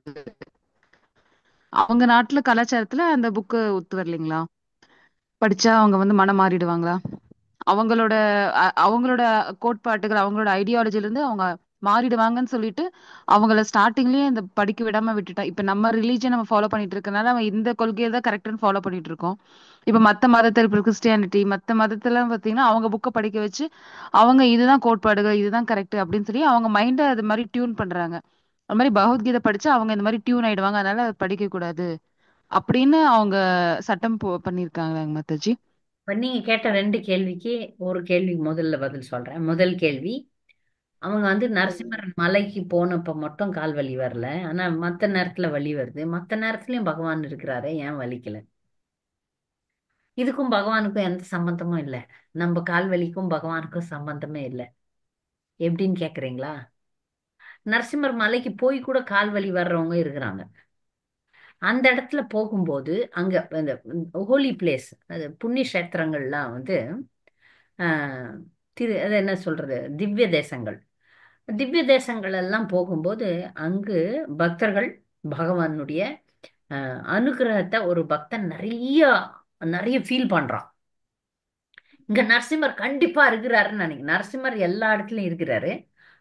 அவங்க நாட்டுல கலாச்சாரத்துல அந்த புக்கு ஒத்து வரலைங்களா? படிச்சா அவங்க மனம் மாறிடுவாங்களா? அவங்களோட அவங்களோட கோட்பாட்டுகள், அவங்களோட ஐடியாலஜில இருந்து அவங்க மாறிடுவாங்கன்னு சொல்லிட்டு அவங்கள ஸ்டார்டிங்லயே இந்த படிக்க விடாம விட்டுட்டா. இப்ப நம்ம ரிலீஜியன் நம்ம ஃபாலோ பண்ணிட்டு இருக்கனால அவன் இந்த கொள்கையை தான் கரெக்ட்னு ஃபாலோ பண்ணிட்டு இருக்கோம். இப்ப மத்த மதத்தில் இப்ப கிறிஸ்டியானிட்டி மத்த மதத்துல பாத்தீங்கன்னா அவங்க புக்கை படிக்க வச்சு அவங்க இதுதான் கோட்பாடுகள், இதுதான் கரெக்ட் அப்படின்னு சொல்லி அவங்க மைண்டை அது மாதிரி டியூன் பண்றாங்க. அது மாதிரி பகவத்கீதை படிச்சு அவங்க இந்த மாதிரி டியூன் ஆயிடுவாங்க, அதனால படிக்க கூடாது அப்படின்னு அவங்க சட்டம் பண்ணிருக்காங்க மாதாஜி. இப்ப நீங்க கேட்ட 2 கேள்விக்கு ஒரு கேள்வி முதல்ல பதில் சொல்றேன். முதல் கேள்வி, அவங்க வந்து நரசிம்மர் மலைக்கு போனப்ப மட்டும் கால் வலி வரல, ஆனா மத்த நேரத்துல வலி வருது. மத்த நேரத்துலயும் பகவான் இருக்கிறாரு, ஏன் வலிக்கல? இதுக்கும் பகவானுக்கும் எந்த சம்பந்தமும் இல்லை. நம்ம கால் வலிக்கும் பகவானுக்கும் சம்பந்தமே இல்லை. எப்படின்னு கேக்குறீங்களா? நரசிம்மர் மலைக்கு போய் கூட கால் வலி வர்றவங்க இருக்கிறாங்க. அந்த இடத்துல போகும்போது அங்க அந்த ஹோலி பிளேஸ், அது புண்ணிய கஷேத்திரங்கள்லாம் வந்து ஆஹ், அது என்ன சொல்றது, திவ்ய தேசங்கள். திவ்ய தேசங்கள் எல்லாம் போகும்போது அங்கு பக்தர்கள் பகவானுடைய அனுகிரகத்தை ஒரு பக்தன் நிறைய நிறைய ஃபீல் பண்றான். இங்க நரசிம்மர் கண்டிப்பா இருக்கிறாருன்னு நினைக்கிறேன். நரசிம்மர் எல்லா இடத்துலயும் இருக்கிறாரு,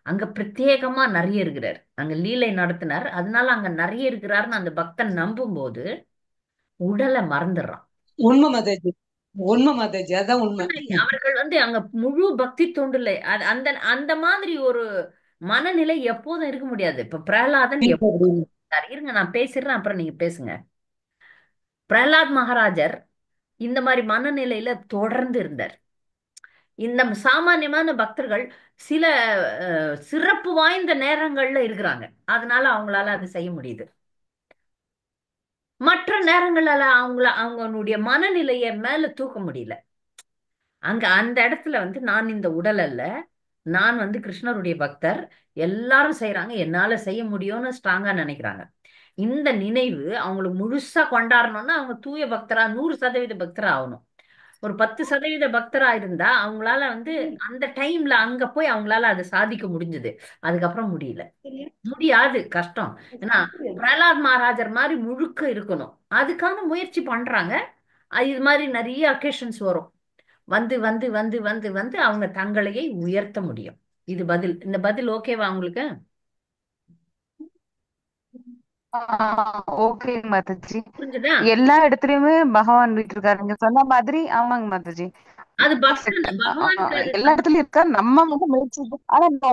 அங்க பிரத்யேகமா நிறைய இருக்கிறார். அங்க லீலை நடத்தினார், அதனால அங்க நிறைய இருக்கிறாருன்னு அந்த பக்தன் நம்பும்போது உடலை மறந்துடுறான். உண்மை மாதாஜி, உண்மை மாதாஜி, அதான் உண்மை. அவர்கள் வந்து அங்க முழு பக்தி தொண்டுல அந்த அந்த மாதிரி ஒரு மனநிலை எப்போதும் இருக்க முடியாது. இப்ப பிரகலாதன் எப்போதும் இருந்தார். இருங்க நான் பேசிடுறேன், அப்புறம் நீங்க பேசுங்க. பிரகலாத் மகாராஜர் இந்த மாதிரி மனநிலையில தொடர்ந்து இருந்தார். இந்த சாமானியமான பக்தர்கள் சில சிறப்பு வாய்ந்த நேரங்கள்ல இருக்கிறாங்க, அதனால அவங்களால அது செய்ய முடியுது. மற்ற நேரங்களால அவங்களுடைய மனநிலையை மேல தூக்க முடியல. அங்க அந்த இடத்துல வந்து நான் இந்த உடல் அல்ல, நான் வந்து கிருஷ்ணருடைய பக்தர், எல்லாரும் செய்யறாங்க, என்னால செய்ய முடியும்னு ஸ்ட்ராங்கா நினைக்கிறாங்க. இந்த நினைவு அவங்களுக்கு முழுசா கொண்டாடணும்னா அவங்க தூய பக்தரா 100% பக்தரா ஆகணும். ஒரு 10% பக்தரா இருந்தா அவங்களால வந்து அந்த டைம்ல அங்க போய் அவங்களால அதை சாதிக்க முடிஞ்சது. அதுக்கப்புறம் முடியல, முடியாது, கஷ்டம். ஏன்னா பிரகலாத் மகாராஜர் மாதிரி முழுக்க இருக்கணும், அதுக்கான முயற்சி பண்றாங்க. இது மாதிரி நிறைய அக்கேஷன்ஸ் வரும், வந்து வந்து வந்து வந்து வந்து அவங்க தங்களையே உயர்த்த முடியும். இது பதில். இந்த பதில் ஓகேவா உங்களுக்கு? ஓகே மாதாஜி. புரிஞ்சுதா? எல்லா இடத்துலயுமே பகவான் வீட்டு இருக்காரு நீங்க சொன்ன மாதிரி. ஆமாங்க மாதாஜி, அது பக்தன் பகவானுக்கு அது எல்லா இடத்துலயும் இருக்காரு. நம்ம வந்து முயற்சி ஆனா நம்ம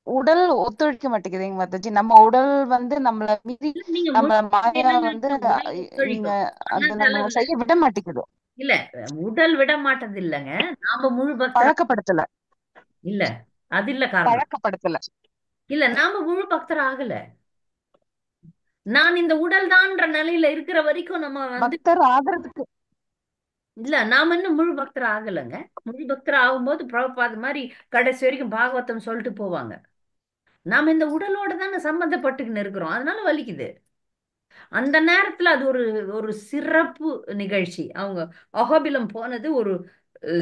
உடல் ஒத்துழைக்க மாட்டேங்குதுங்க மாதாஜி. நம்ம உடல் வந்து நம்மள மீறி இல்ல, நீங்க நம்ம முழுக்க மாயா வந்து செய்யறீங்கன்னா உடல் நீங்க ஒத்துழைக்கும், ஆனா அது சில நம்ம செய்ய விட மாட்டேங்குது, இல்ல, உடல் விட மாட்டது இல்லைங்க, நாம முழு பக்தரா பழக்கப்படுத்தல இல்ல, அது இல்ல காரணம். பழக்கப்படுத்தல. இல்ல, நாம முழு பக்தரா ஆகல. நான் இந்த உடல் தான்ற நிலையில இருக்கிற வரைக்கும் நம்ம வந்து பக்தர் ஆகிறதுக்கு இல்ல, நாம இன்னும் முழு பக்தரா ஆகலைங்க. முழு பக்தரா ஆகும்போது பிரபுபாத் மாதிரி கடைசி வரைக்கும் பாகவதம் சொல்லிட்டு போவாங்க. நாம இந்த உடலோட தானே சம்பந்தப்பட்டுக்கின்னு இருக்கிறோம், அதனால வலிக்குது. அந்த நேரத்துல அது ஒரு ஒரு சிறப்பு நிகழ்ச்சி. அவங்க அகோபிலம் போனது ஒரு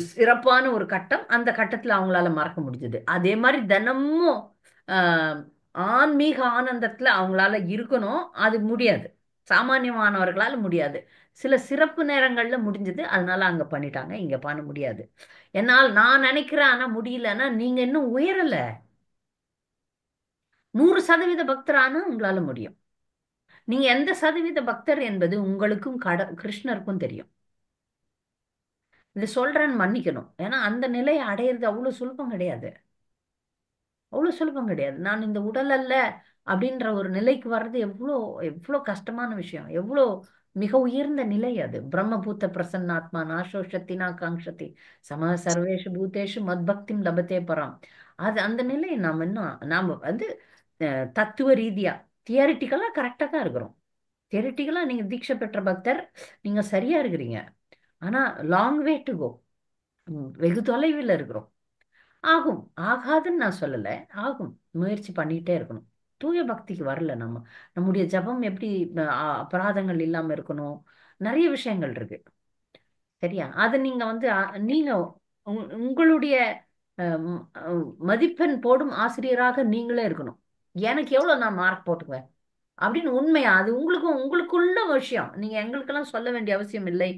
சிறப்பான ஒரு கட்டம். அந்த கட்டத்துல அவங்களால மறக்க முடிஞ்சது. அதே மாதிரி தினமும் ஆஹ், ஆன்மீக ஆனந்தத்துல அவங்களால இருக்கணும், அது முடியாது, சாமானியமானவர்களால முடியாது. சில சிறப்பு நேரங்கள்ல முடிஞ்சது, அதனால அங்க பண்ணிட்டாங்க, இங்க பண்ண முடியாது. என்னால் நான் நினைக்கிறேன், ஆனா முடியலன்னா நீங்க இன்னும் உயரல. 100% பக்தரானா உங்களால முடியும். நீங்க எந்த சதவீத பக்தர் என்பது உங்களுக்கும் கிருஷ்ணருக்கும் தெரியும். இது சொல்றேன்னு மன்னிக்கணும், ஏன்னா அந்த நிலையை அடையிறது அவ்வளவு சுலபம் கிடையாது. அவ்வளவு சுலபம் கிடையாது. நான் இந்த உடல் அல்ல அப்படின்ற ஒரு நிலைக்கு வர்றது எவ்வளோ எவ்வளோ கஷ்டமான விஷயம், எவ்வளோ மிக உயர்ந்த நிலை அது. பிரம்மபூத்த பிரசன்னாத்மா நாசோஷத்தி நா காங்ஷதி சம சர்வேஷு பூதேஷு மத்பக்திம் லபத்தே பராம். அது அந்த நிலையை நாம் இன்னும் நாம வந்து தத்துவ ரீதியா தியரிட்டிக்கலா கரெக்டா தான் இருக்கிறோம். தியரிட்டிக்கலா நீங்க தீட்சை பெற்ற பக்தர், நீங்க சரியா இருக்கிறீங்க. ஆனா லாங் வே டு கோ, வெகு தொலைவில் இருக்கிறோம். ஆகும், ஆகாதுன்னு நான் சொல்லல, ஆகும். முயற்சி பண்ணிட்டே இருக்கணும். தூய பக்திக்கு வரல நம்ம. நம்முடைய ஜபம் எப்படி அபராதங்கள் இல்லாம இருக்கணும், நிறைய விஷயங்கள் இருக்கு. சரியா? அது நீங்க வந்து நீங்க உங்களுடைய மதிப்பெண் போடும் ஆசிரியராக நீங்களே இருக்கணும். எனக்கு எவ்வளவு நான் மார்க் போட்டுக்குவேன் அப்படின்னு உண்மையா, அது உங்களுக்கும் உங்களுக்குள்ள விஷயம். நீங்க எங்களுக்கெல்லாம் சொல்ல வேண்டிய அவசியம் இல்லை.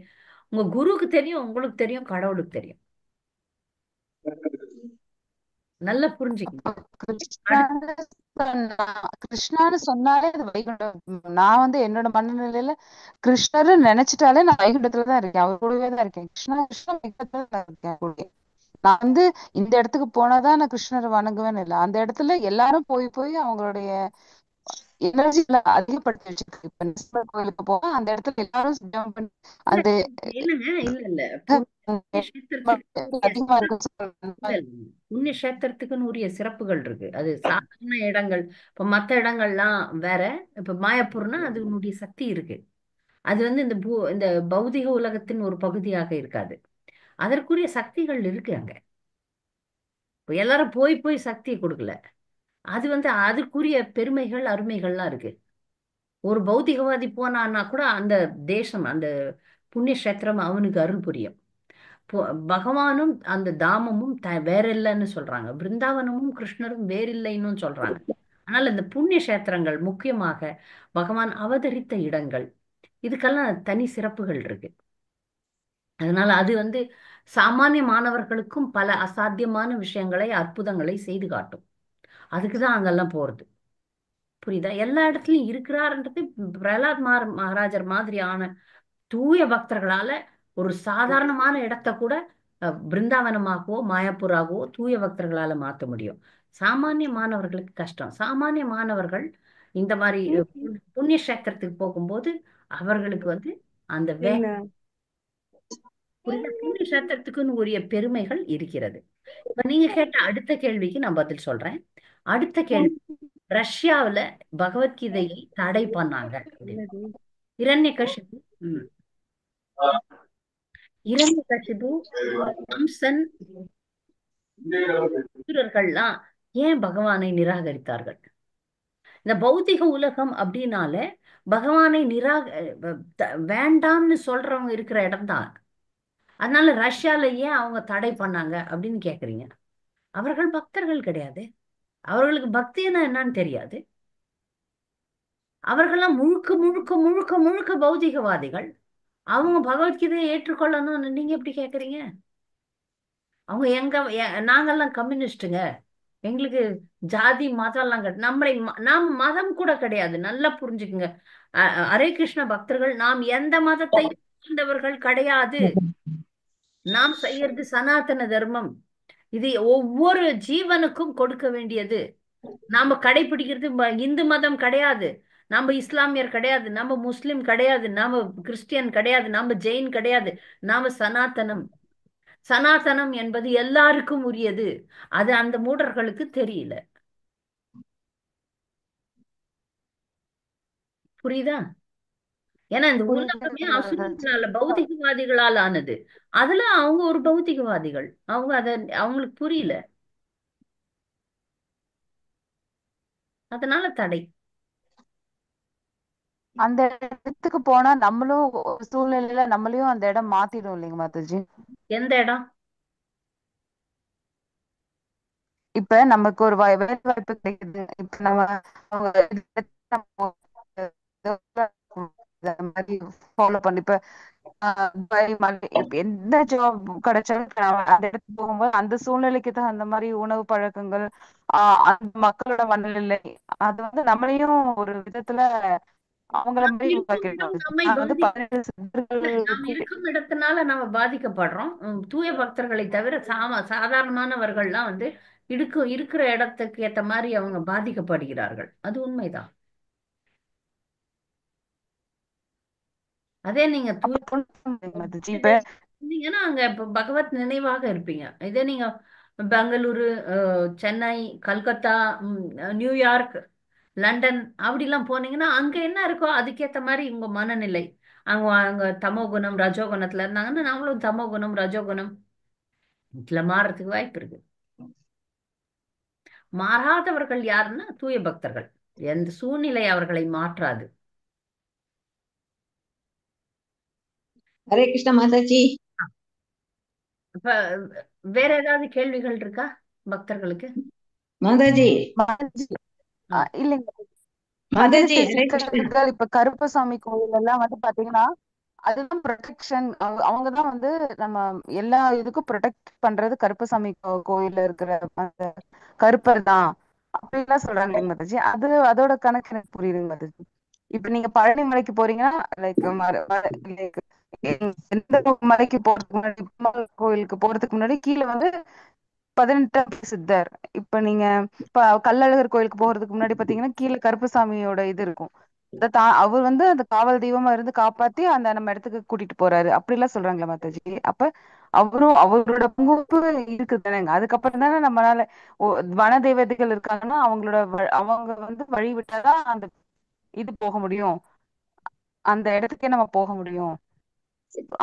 உங்க குருவுக்கு தெரியும், உங்களுக்கு தெரியும், கடவுளுக்கு தெரியும். நல்லா புரிஞ்சுக்கணும். அப்ப கிருஷ்ணான்னு சொன்னாலே அது வைகுண்டம். நான் வந்து என்னோட மனநிலையில கிருஷ்ணர் நினைச்சிட்டாலே நான் வைகுண்டத்துலதான் இருக்கேன், அவர் கூடவே தான் இருக்கேன். கிருஷ்ணா கிருஷ்ணா வைகுண்டத்துல தான் இருக்கேன் கூடவே. நான் வந்து இந்த இடத்துக்கு போனாதான் நான் கிருஷ்ணரை வணங்குவேன்னு இல்லை, அந்த இடத்துல எல்லாரும் போய் போய் அவங்களுடைய எனர்ஜி அதிகப்படுத்தி வச்சிருக்கு. இப்ப நரசிம்மர் கோயிலுக்கு போக அந்த இடத்துல எல்லாரும் jump பண்ணி அந்த இல்லைங்க, இல்ல புண்ணிய கஷேத்திரத்துக்கு அதிகமா இருக்குன்னு சொல்றாங்க. புண்ணிய கஷேத்திரத்துக்குன்னு உரிய சிறப்புகள் இருக்கு. அது சாதாரண இடங்கள். இப்ப மத்த இடங்கள்லாம் வேற. இப்ப மாயாப்பூர்னா அதனுடைய சக்தி இருக்கு. அது வந்து இந்த பௌதிக உலகத்தின் ஒரு பகுதியாக இருக்காது. அதற்குரிய சக்திகள் இருக்கு அங்க. இப்ப எல்லாரும் போய் போய் சக்தியை கொடுக்கல. அது வந்து அதுக்குரிய பெருமைகள் அருமைகள்லாம் இருக்கு. ஒரு பௌதிகவாதி போனான்னா கூட அந்த தேசம், அந்த புண்ணிய கஷேத்திரம் அவனுக்கு அருள் புரியும். பகவானும் அந்த தாமமும் வேற இல்லைன்னு சொல்றாங்க. பிருந்தாவனமும் கிருஷ்ணரும் வேறில்லைன்னு சொல்றாங்க. ஆனால் இந்த புண்ணிய கஷேத்திரங்கள் முக்கியமாக பகவான் அவதரித்த இடங்கள், இதுக்கெல்லாம் தனி சிறப்புகள் இருக்கு. அதனால அது வந்து சாமானிய மாணவர்களுக்கும் பல அசாத்தியமான விஷயங்களை, அற்புதங்களை செய்து காட்டும். அதுக்குதான் அங்கெல்லாம் போறது. புரியுதா? எல்லா இடத்துலயும் இருக்கிறார்ன்றது பிரகலாத் மகாராஜர் மாதிரியான தூய பக்தர்களால ஒரு சாதாரணமான இடத்தை கூட பிருந்தாவனமாகவோ மாயாப்பூராகவோ தூய பக்தர்களால மாற்ற முடியும். சாமானிய மாணவர்களுக்கு கஷ்டம். சாமானிய மாணவர்கள் இந்த மாதிரி புண்ணிய கஷேத்திரத்துக்கு போகும்போது அவர்களுக்கு வந்து அந்த புரியுதா? புண்ணிய கஷேத்திரத்துக்குன்னு உரிய பெருமைகள் இருக்கிறது. இப்ப நீங்க கேட்ட அடுத்த கேள்விக்கு நான் பதில் சொல்றேன். அடுத்த கேள்வி, ரஷ்யாவுல பகவத்கீதையை தடை பண்ணாங்க அப்படின்னு. இரண்யகசிபு இரண்யகசிபு, கம்சன், அசுரர்கள்லாம் ஏன் பகவானை நிராகரித்தார்கள்? இந்த பௌத்திக உலகம் அப்படின்னால பகவானை வேண்டாம்னு சொல்றவங்க இருக்கிற இடம்தான். அதனால ரஷ்யால ஏன் அவங்க தடை பண்ணாங்க அப்படின்னு கேக்குறீங்க. அவர்கள் பக்தர்கள் கிடையாது. அவர்களுக்கு பக்தினா என்னன்னு தெரியாது. அவர்கள்லாம் முழுக்க முழுக்க முழுக்க முழுக்க பௌதிகவாதிகள். அவங்க பகவத்கீதையை ஏற்றுக்கொள்ளணும்னு நீங்க எப்படி கேக்குறீங்க? அவங்க நாங்கெல்லாம் கம்யூனிஸ்டுங்க, எங்களுக்கு ஜாதி மதம் எல்லாம் நாம் மதம் கூட கிடையாது. நல்லா புரிஞ்சுக்குங்க. ஹரே கிருஷ்ண பக்தர்கள் நாம் எந்த மதத்தை சேர்ந்தவர்கள் கிடையாது. நாம் செய்யறது சனாதன தர்மம். இது ஒவ்வொரு ஜீவனுக்கும் கொடுக்க வேண்டியது. நாம கடைபிடிக்கிறது இந்து மதம் கிடையாது, நம்ம இஸ்லாமியர் கிடையாது, நம்ம முஸ்லிம் கிடையாது, நாம கிறிஸ்டியன் கிடையாது, நாம ஜெயின் கிடையாது, நாம சனாதனம். சனாதனம் என்பது எல்லாருக்கும் உரியது. அது அந்த மூடர்களுக்கு தெரியல. புரியுதா? ஏன்னா இந்த உலகமே அசுரங்களால, பௌதிகவாதிகளால் ஆனது. அதுல அவங்க ஒரு பௌதிகவாதிகள். அவங்க அவங்களுக்கு புரியல. அதனால தடை. அந்த இடத்துக்கு போனா நம்மளும் ஒரு சூழ்நிலையில நம்மளையும் அந்த இடம் மாத்திடும் இல்லைங்க மாதாஜி? எந்த இடம்? இப்ப நமக்கு ஒரு வேலை வாய்ப்பு கிடைக்குது. இப்ப நம்ம ஃபாலோ பண்ணி இப்ப எந்த ஜாப் கிடைச்சாலும் அந்த இடத்துக்கு போகும்போது அந்த சூழ்நிலைக்கு தான் அந்த மாதிரி உணவு பழக்கங்கள், அந்த மக்களோட மனநிலை, அது வந்து நம்மளையும் ஒரு விதத்துல அவங்கள மாதிரி நாம் இருக்கும் இடத்தினால நம்ம பாதிக்கப்படுறோம். தூய பக்தர்களை தவிர சாதாரணமானவர்கள்லாம் வந்து இருக்கிற இடத்துக்கு ஏத்த மாதிரி அவங்க பாதிக்கப்படுகிறார்கள். அது உண்மைதான். அதே நீங்க தூய்மைங்கன்னா அங்க இப்ப பகவத் நினைவாக இருப்பீங்க. இதே நீங்க பெங்களூரு, சென்னை, கல்கத்தா, நியூயார்க், லண்டன் அப்படிலாம் போனீங்கன்னா அங்க என்ன இருக்கோ அதுக்கேத்த மாதிரி உங்க மனநிலை. அங்க தமோ குணம் ரஜோகுணத்துல இருந்தாங்கன்னா நாமளும் தமோ குணம் ரஜோகுணம் இதுல மாறதுக்கு வாய்ப்பு இருக்கு. மாறாதவர்கள் யாருன்னா தூய பக்தர்கள். எந்த சூழ்நிலை அவர்களை மாற்றாது. ஹரே கிருஷ்ண மாதாஜி. இப்ப வேற ஏதாவது கேள்விகள் இருக்கா பக்தர்களுக்கு? மாதாஜி இல்லைங்க மாதாஜி, இப்ப கருப்பசாமி கோயில் எல்லாம் வந்து பாத்தீங்கன்னா அதுதான் ப்ரொடெக்ஷன். அவங்கதான் வந்து நம்ம எல்லா இதுக்கும் ப்ரொடெக்ட் பண்றது கருப்பசாமி கோயில்ல இருக்கிற அந்த கருப்பர் தான் அப்படிலாம் சொல்றாங்க இல்லைங்க மாதாஜி. அது அதோட கணக்கு எனக்கு புரியுதுங்க மாதாஜி. இப்ப நீங்க பழனி மலைக்கு போறீங்கன்னா லைக் லைக் எந்த மலைக்கு போறதுக்கு முன்னாடி பெருமாள் கோயிலுக்கு போறதுக்கு முன்னாடி கீழே வந்து 18ஆம் படி சித்தர். இப்ப நீங்க கள்ளழகர் கோயிலுக்கு போறதுக்கு முன்னாடி பாத்தீங்கன்னா கீழே கருப்பசாமியோட இது இருக்கும். அவர் வந்து அந்த காவல் தெய்வமா இருந்து காப்பாத்தி அந்த நம்ம இடத்துக்கு கூட்டிட்டு போறாரு அப்படிலாம் சொல்றாங்களா மாதாஜி. அப்ப அவரும் அவரோட பங்களிப்பு இருக்குது தானேங்க. அதுக்கப்புறம் தானே நம்மளால வன தெய்வதைகள் இருக்காங்கன்னா அவங்களோட அவங்க வந்து வழி விட்டாதான் அந்த இது போக முடியும், அந்த இடத்துக்கே நம்ம போக முடியும்.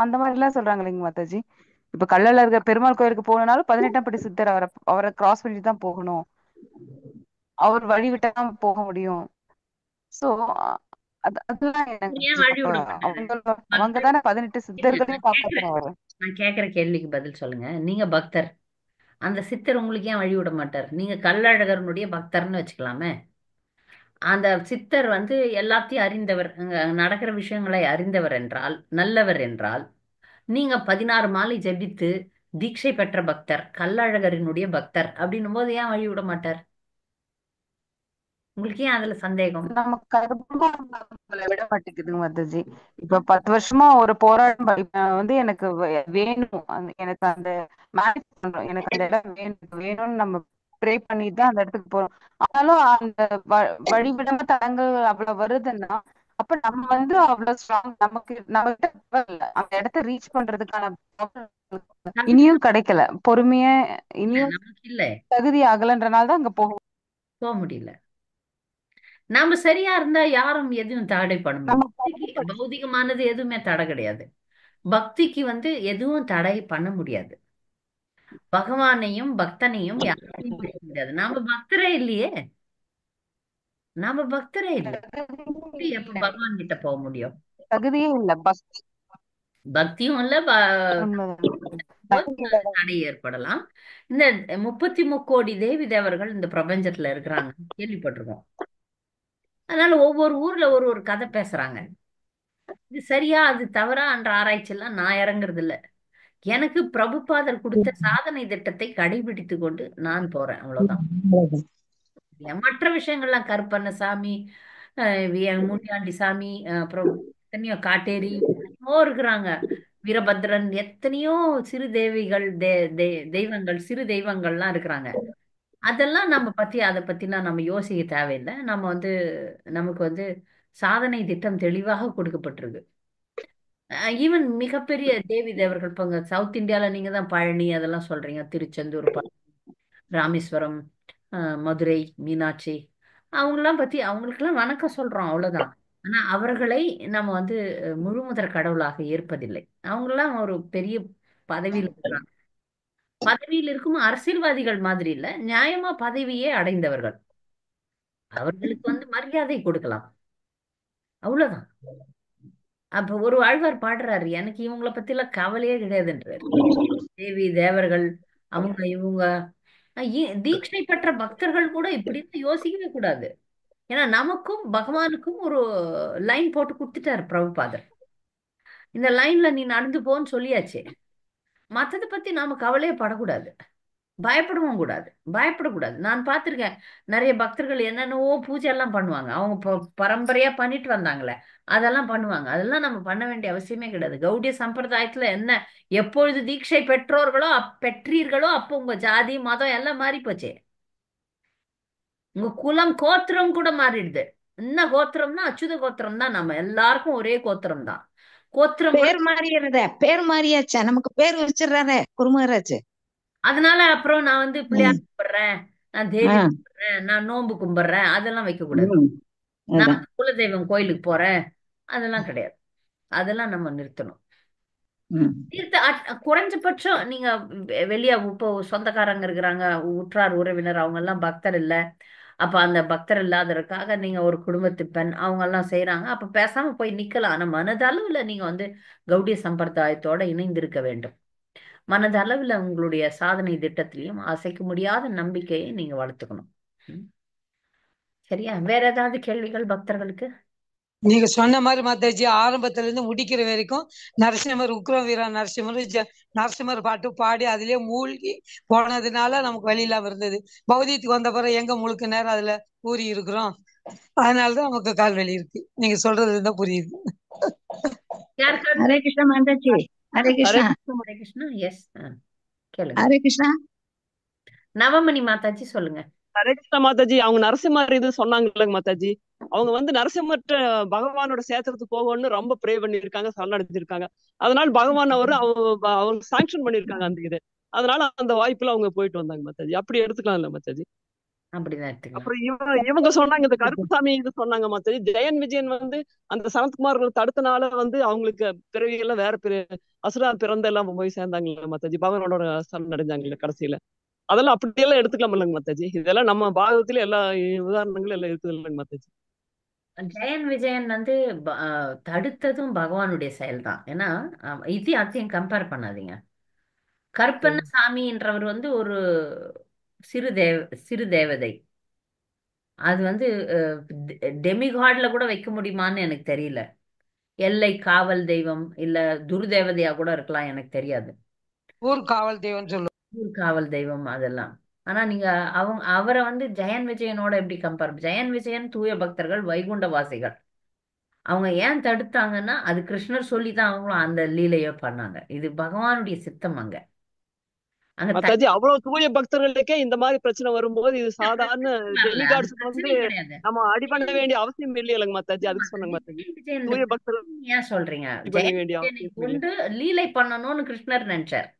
அந்த மாதிரி எல்லாம் சொல்றாங்க இல்லைங்க மாதாஜி. இப்ப கள்ளழகர் பெருமாள் கோயிலுக்கு போகணும்னாலும் 18ஆம் படி சித்தர் அவரை கிராஸ் பண்ணிட்டு தான் போகணும், அவர் வழி விட்டாதான் போக முடியும். சோ அதெல்லாம் எனக்கு ஏன் வழி விட மாட்டாரு? அவங்க பக்தர் தானே 18 இல்ல, சித்தர்களையும் காப்பாத்துறவர். நான் கேக்குற கேள்விக்கு பதில் சொல்லுங்க. நீங்க பக்தர், அந்த சித்தர் உங்களுக்கு ஏன் வழி விட மாட்டார்? நீங்க கள்ளழகருடைய பக்தர்னு வச்சுக்கலாமே. அந்த சித்தர் வந்து எல்லாத்தையும் அறிந்தவர், அங்க நடக்கிற விஷயங்களை அறிந்தவர் என்றால், நல்லவர் என்றால், நீங்க 16 மாலை ஜெபித்து தீட்சை பெற்ற பக்தர், கள்ளழகரினுடைய பக்தர் அப்படின்னும் போது ஏன் வழி விட மாட்டார்? உங்களுக்கு ஏன் அதுல சந்தேகம்? நம்ம கர்ப்பம் நம்மளை விட மாட்டேங்குதுங்க மாதாஜி. இப்ப 10 வருஷமா ஒரு போராட்டம் வந்து எனக்கு வேணும், எனக்கு அந்த manifest பண்றோம், எனக்கு அந்த இடம் வேணும்னு நம்ம ப்ரே பண்ணிட்டு தான் அந்த இடத்துக்கு போறோம். ஆனாலும் அந்த வழிவிடாம தடங்கள் அவ்வளவு வருதுன்னா அப்ப நம்ம வந்து அவ்வளவு ஸ்ட்ராங், நம்ம கிட்ட power இல்ல. அந்த இடத்த ரீச் பண்றதுக்கான power இனியும் கிடைக்கல, பொறுமையா இனியும் நமக்கு இல்ல, தகுதி ஆகலன்றனால தான் அங்க போக போக முடியல. நாம சரியா இருந்தா யாரும் எதுவும் தடை பண்ண முடியும். பக்திக்கு பௌதிகமானது எதுவுமே தடை கிடையாது. பக்திக்கு வந்து எதுவும் தடை பண்ண முடியாது. பகவானையும் பக்தனையும் யாராலையும் பிரிக்க முடியாது. நாம பக்தரே இல்லையே, நாம பக்தரே இல்லை. எப்படி அப்ப பகவான் கிட்ட போக முடியும்? தகுதியே இல்ல. பக்தியும் இல்ல, உண்மைதான். தடை ஏற்படலாம். இந்த 33 கோடி தேவி தேவர்கள் இந்த பிரபஞ்சத்துல இருக்கிறாங்க, கேள்விப்பட்டிருக்கோம். அதனால ஒவ்வொரு ஊர்ல ஒரு ஒரு கதை பேசுறாங்க. இது சரியா அது தவறா என்ற ஆராய்ச்சி எல்லாம் நான் இறங்குறது இல்ல. எனக்கு பிரபுபாதர் கொடுத்த சாதனை திட்டத்தை கடைபிடித்து கொண்டு நான் போறேன், அவ்வளவுதான். மற்ற விஷயங்கள்லாம் கருப்பண்ணசாமி, முனியாண்டி சாமி, அப்புறம் எத்தனையோ காட்டேரி எத்தனையோ இருக்கிறாங்க, வீரபத்ரன், எத்தனையோ சிறு தேவிகள், தெய்வங்கள், சிறு தெய்வங்கள்லாம் இருக்கிறாங்க. அதெல்லாம் நம்ம பத்தி அதை பத்திலாம் நம்ம யோசிக்க தேவையில்லை. நம்ம வந்து நமக்கு வந்து சாதனை திட்டம் தெளிவாக கொடுக்கப்பட்டிருக்கு. ஈவன் மிகப்பெரிய தேவி தேவர்கள் இப்ப சவுத் இந்தியால நீங்க தான் பழனி அதெல்லாம் சொல்றீங்க, திருச்செந்தூர், ராமேஸ்வரம், மதுரை மீனாட்சி, அவங்கெல்லாம் பத்தி அவங்களுக்கெல்லாம் வணக்கம் சொல்றோம், அவ்வளவுதான். ஆனா அவர்களை நம்ம வந்து முழுமுதற் கடவுளாக ஏற்பதில்லை. அவங்கெல்லாம் ஒரு பெரிய பதவியில் இருக்கிறாங்க. பதவியில் இருக்கும் அரசியல்வாதிகள் மாதிரி இல்ல, நியாயமா பதவியே அடைந்தவர்கள். அவர்களுக்கு வந்து மரியாதை கொடுக்கலாம், அவ்வளவுதான். அப்ப ஒரு ஆழ்வார் பாடுறாரு, எனக்கு இவங்கள பத்தி எல்லாம் கவலையே கிடையாதுன்றாரு. தேவி தேவர்கள் அவங்க இவங்க தீட்சை பெற்ற பக்தர்கள் கூட இப்படி யோசிக்கவே கூடாது. ஏன்னா நமக்கும் பகவானுக்கும் ஒரு லைன் போட்டு கொடுத்துட்டாரு பிரபுபாதர். இந்த லைன்ல நீ நடந்து போன்னு சொல்லியாச்சு. மத்ததை பத்தி நாம கவலையே படக்கூடாது, பயப்படவும் கூடாது, பயப்படக்கூடாது. நான் பார்த்திருக்கேன், நிறைய பக்தர்கள் என்னென்னவோ பூஜை எல்லாம் பண்ணுவாங்க, அவங்க பரம்பரையா பண்ணிட்டு வந்தாங்களே அதெல்லாம் பண்ணுவாங்க. அதெல்லாம் நம்ம பண்ண வேண்டிய அவசியமே கிடையாது. கௌடிய சம்பிரதாயத்துல என்ன, எப்பொழுது தீட்சை பெற்றோர்களோ பெற்றீர்களோ அப்போ உங்க ஜாதி மதம் எல்லாம் மாறி போச்சு. உங்க குலம் கோத்திரம் கூட மாறிடுது. என்ன கோத்திரம்னா அச்சுத கோத்திரம் தான், நம்ம எல்லாருக்கும் ஒரே கோத்திரம் தான். கோத்திரம் பேர் மாறிடுற, பேர் மாறியாச்சா, நமக்கு பேர் வச்சிடறாரு குருமகாராஜ். அதனால அப்புறம் நான் வந்து பிள்ளையார் கும்பிடுறேன், நான் தேவி கும்பிடுறேன், நான் நோன்பு கும்பிடுறேன், அதெல்லாம் வைக்க கூடாது. நான் குலதெய்வம் கோயிலுக்கு போறேன், அதெல்லாம் கிடையாது. அதெல்லாம் நம்ம நிறுத்தணும். குறைஞ்சபட்சம் நீங்க வெளியே இப்போ சொந்தக்காரங்க இருக்கிறாங்க, உற்றார் உறவினர், அவங்க எல்லாம் பக்தர் இல்ல, அப்ப அந்த பக்தர் இல்லாததுக்காக நீங்க ஒரு குடும்பத்து பெண் அவங்க எல்லாம் செய்யறாங்க, அப்ப பேசாம போய் நிக்கலாம். ஆனா மனதளவுல நீங்க வந்து கௌடிய சம்பிரதாயத்தோட இணைந்திருக்க வேண்டும். மனதளவுல உங்களுடைய சாதனை திட்டத்திலையும் அசைக்க முடியாத நம்பிக்கையை நீங்க வளர்த்துக்கணும். சரியா? வேற ஏதாவது கேள்விகள் பக்தர்களுக்கு? நீங்க சொன்ன மாதிரி மாதாஜி ஆரம்பத்துல இருந்து முடிக்கிற வரைக்கும் நரசிம்மர் உக்ரம் வீரா நரசிம்மர் நரசிம்மர் பாட்டு பாடி அதுலயே மூழ்கி போனதுனால நமக்கு வழி இல்லாம இருந்தது. பௌதியத்துக்கு வந்த பிறகு எங்க முழுக்க நேரம் அதுல ஊறி இருக்கிறோம். அதனாலதான் நமக்கு கால் வலி இருக்கு. நீங்க சொல்றது தான் புரியுது. யாருக்காவது ஹரே கிருஷ்ணா மாதாஜி. ஹரே ஹரே கிருஷ்ணா. கிருஷ்ண ஹரே கிருஷ்ணா. எஸ், கேளுங்க. ஹரே கிருஷ்ணா. நவமணி மாதாஜி சொல்லுங்க. ஹரே கிருஷ்ண மாதாஜி. அவங்க நரசிம்மர் இது சொன்னாங்கல்ல மாதாஜி, அவங்க வந்து நரசிம்மர்ட்ட பகவானோட சேத்திரத்துக்கு போகணும்னு ரொம்ப ப்ரே பண்ணிருக்காங்க, சரணடைஞ்சிருக்காங்க. அதனால பகவான் அவர் சாங்ஷன் பண்ணிருக்காங்க அந்த இது. அதனால அந்த வாய்ப்புல அவங்க போயிட்டு வந்தாங்க மாதாஜி. அப்படி எடுத்துக்கலாம்ல மாதாஜி. அப்படிதான் எடுத்துக்கலாம். அப்புறம் இவங்க சொன்னாங்க, இந்த கருப்புசாமி இது சொன்னாங்க மாதாஜி. ஜெயன் விஜயன் வந்து அந்த சனத்குமார் தடுத்தனால வந்து அவங்களுக்கு பிறவியெல்லாம் வேற அசுரா பிறந்த எல்லாம் போய் சேர்ந்தாங்கல்ல மாதாஜி, பகவானோட சரணடைஞ்சாங்கல்ல கடைசியில. அதெல்லாம் அப்படியெல்லாம் எடுத்துக்கலாம் இல்லைங்க மாதாஜி. இதெல்லாம் நம்ம பாகவத்துல எல்லா உதாரணங்களும் எல்லாம் இருக்குது இல்லைங்க மாதாஜி. ஜெயன் விஜயன் வந்து தடுத்ததும் பகவானுடைய செயல் தான். ஏன்னா இது அதையும் கம்பேர் பண்ணாதீங்க. கருப்பண்ண சாமின்றவர் வந்து ஒரு சிறு தேவதை. அது வந்து டெமிகாட்ல கூட வைக்க முடியுமான்னு எனக்கு தெரியல. எல்லை காவல் தெய்வம் இல்ல துர்தேவதையா கூட இருக்கலாம், எனக்கு தெரியாது. ஊர் காவல் தெய்வம் சொல்லுவோம். ஊர் காவல் தெய்வம் அதெல்லாம். ஆனா நீங்க அவரை வந்து ஜெயன் விஜயனோட எப்படி கம்பேர்? ஜெயன் விஜயன் தூய பக்தர்கள், வைகுண்டவாசிகள். அவங்க ஏன் தடுத்தாங்கன்னா அது கிருஷ்ணர் சொல்லிதான் அவங்களும் அந்த லீலைய பண்ணாங்க. இது பகவானுடைய சித்தம். அங்க மாதாஜி அவ்வளவு தூய பக்தர்களுக்கே இந்த மாதிரி பிரச்சனை வரும்போது இது சாதாரண டெமிகாட்ஸ் வந்து கிடையாது. நம்ம அடி பண்ண வேண்டிய அவசியம் இல்லைங்க மாதாஜி. அதுக்கு சொன்னாங்க மாதாஜி, தூய பக்தர்கள் ஏன் சொல்றீங்க? அடி பண்ண வேண்டிய அவசியம் இல்லை. கொண்டு லீலை பண்ணணும்னு கிருஷ்ணர் நினைச்சார்.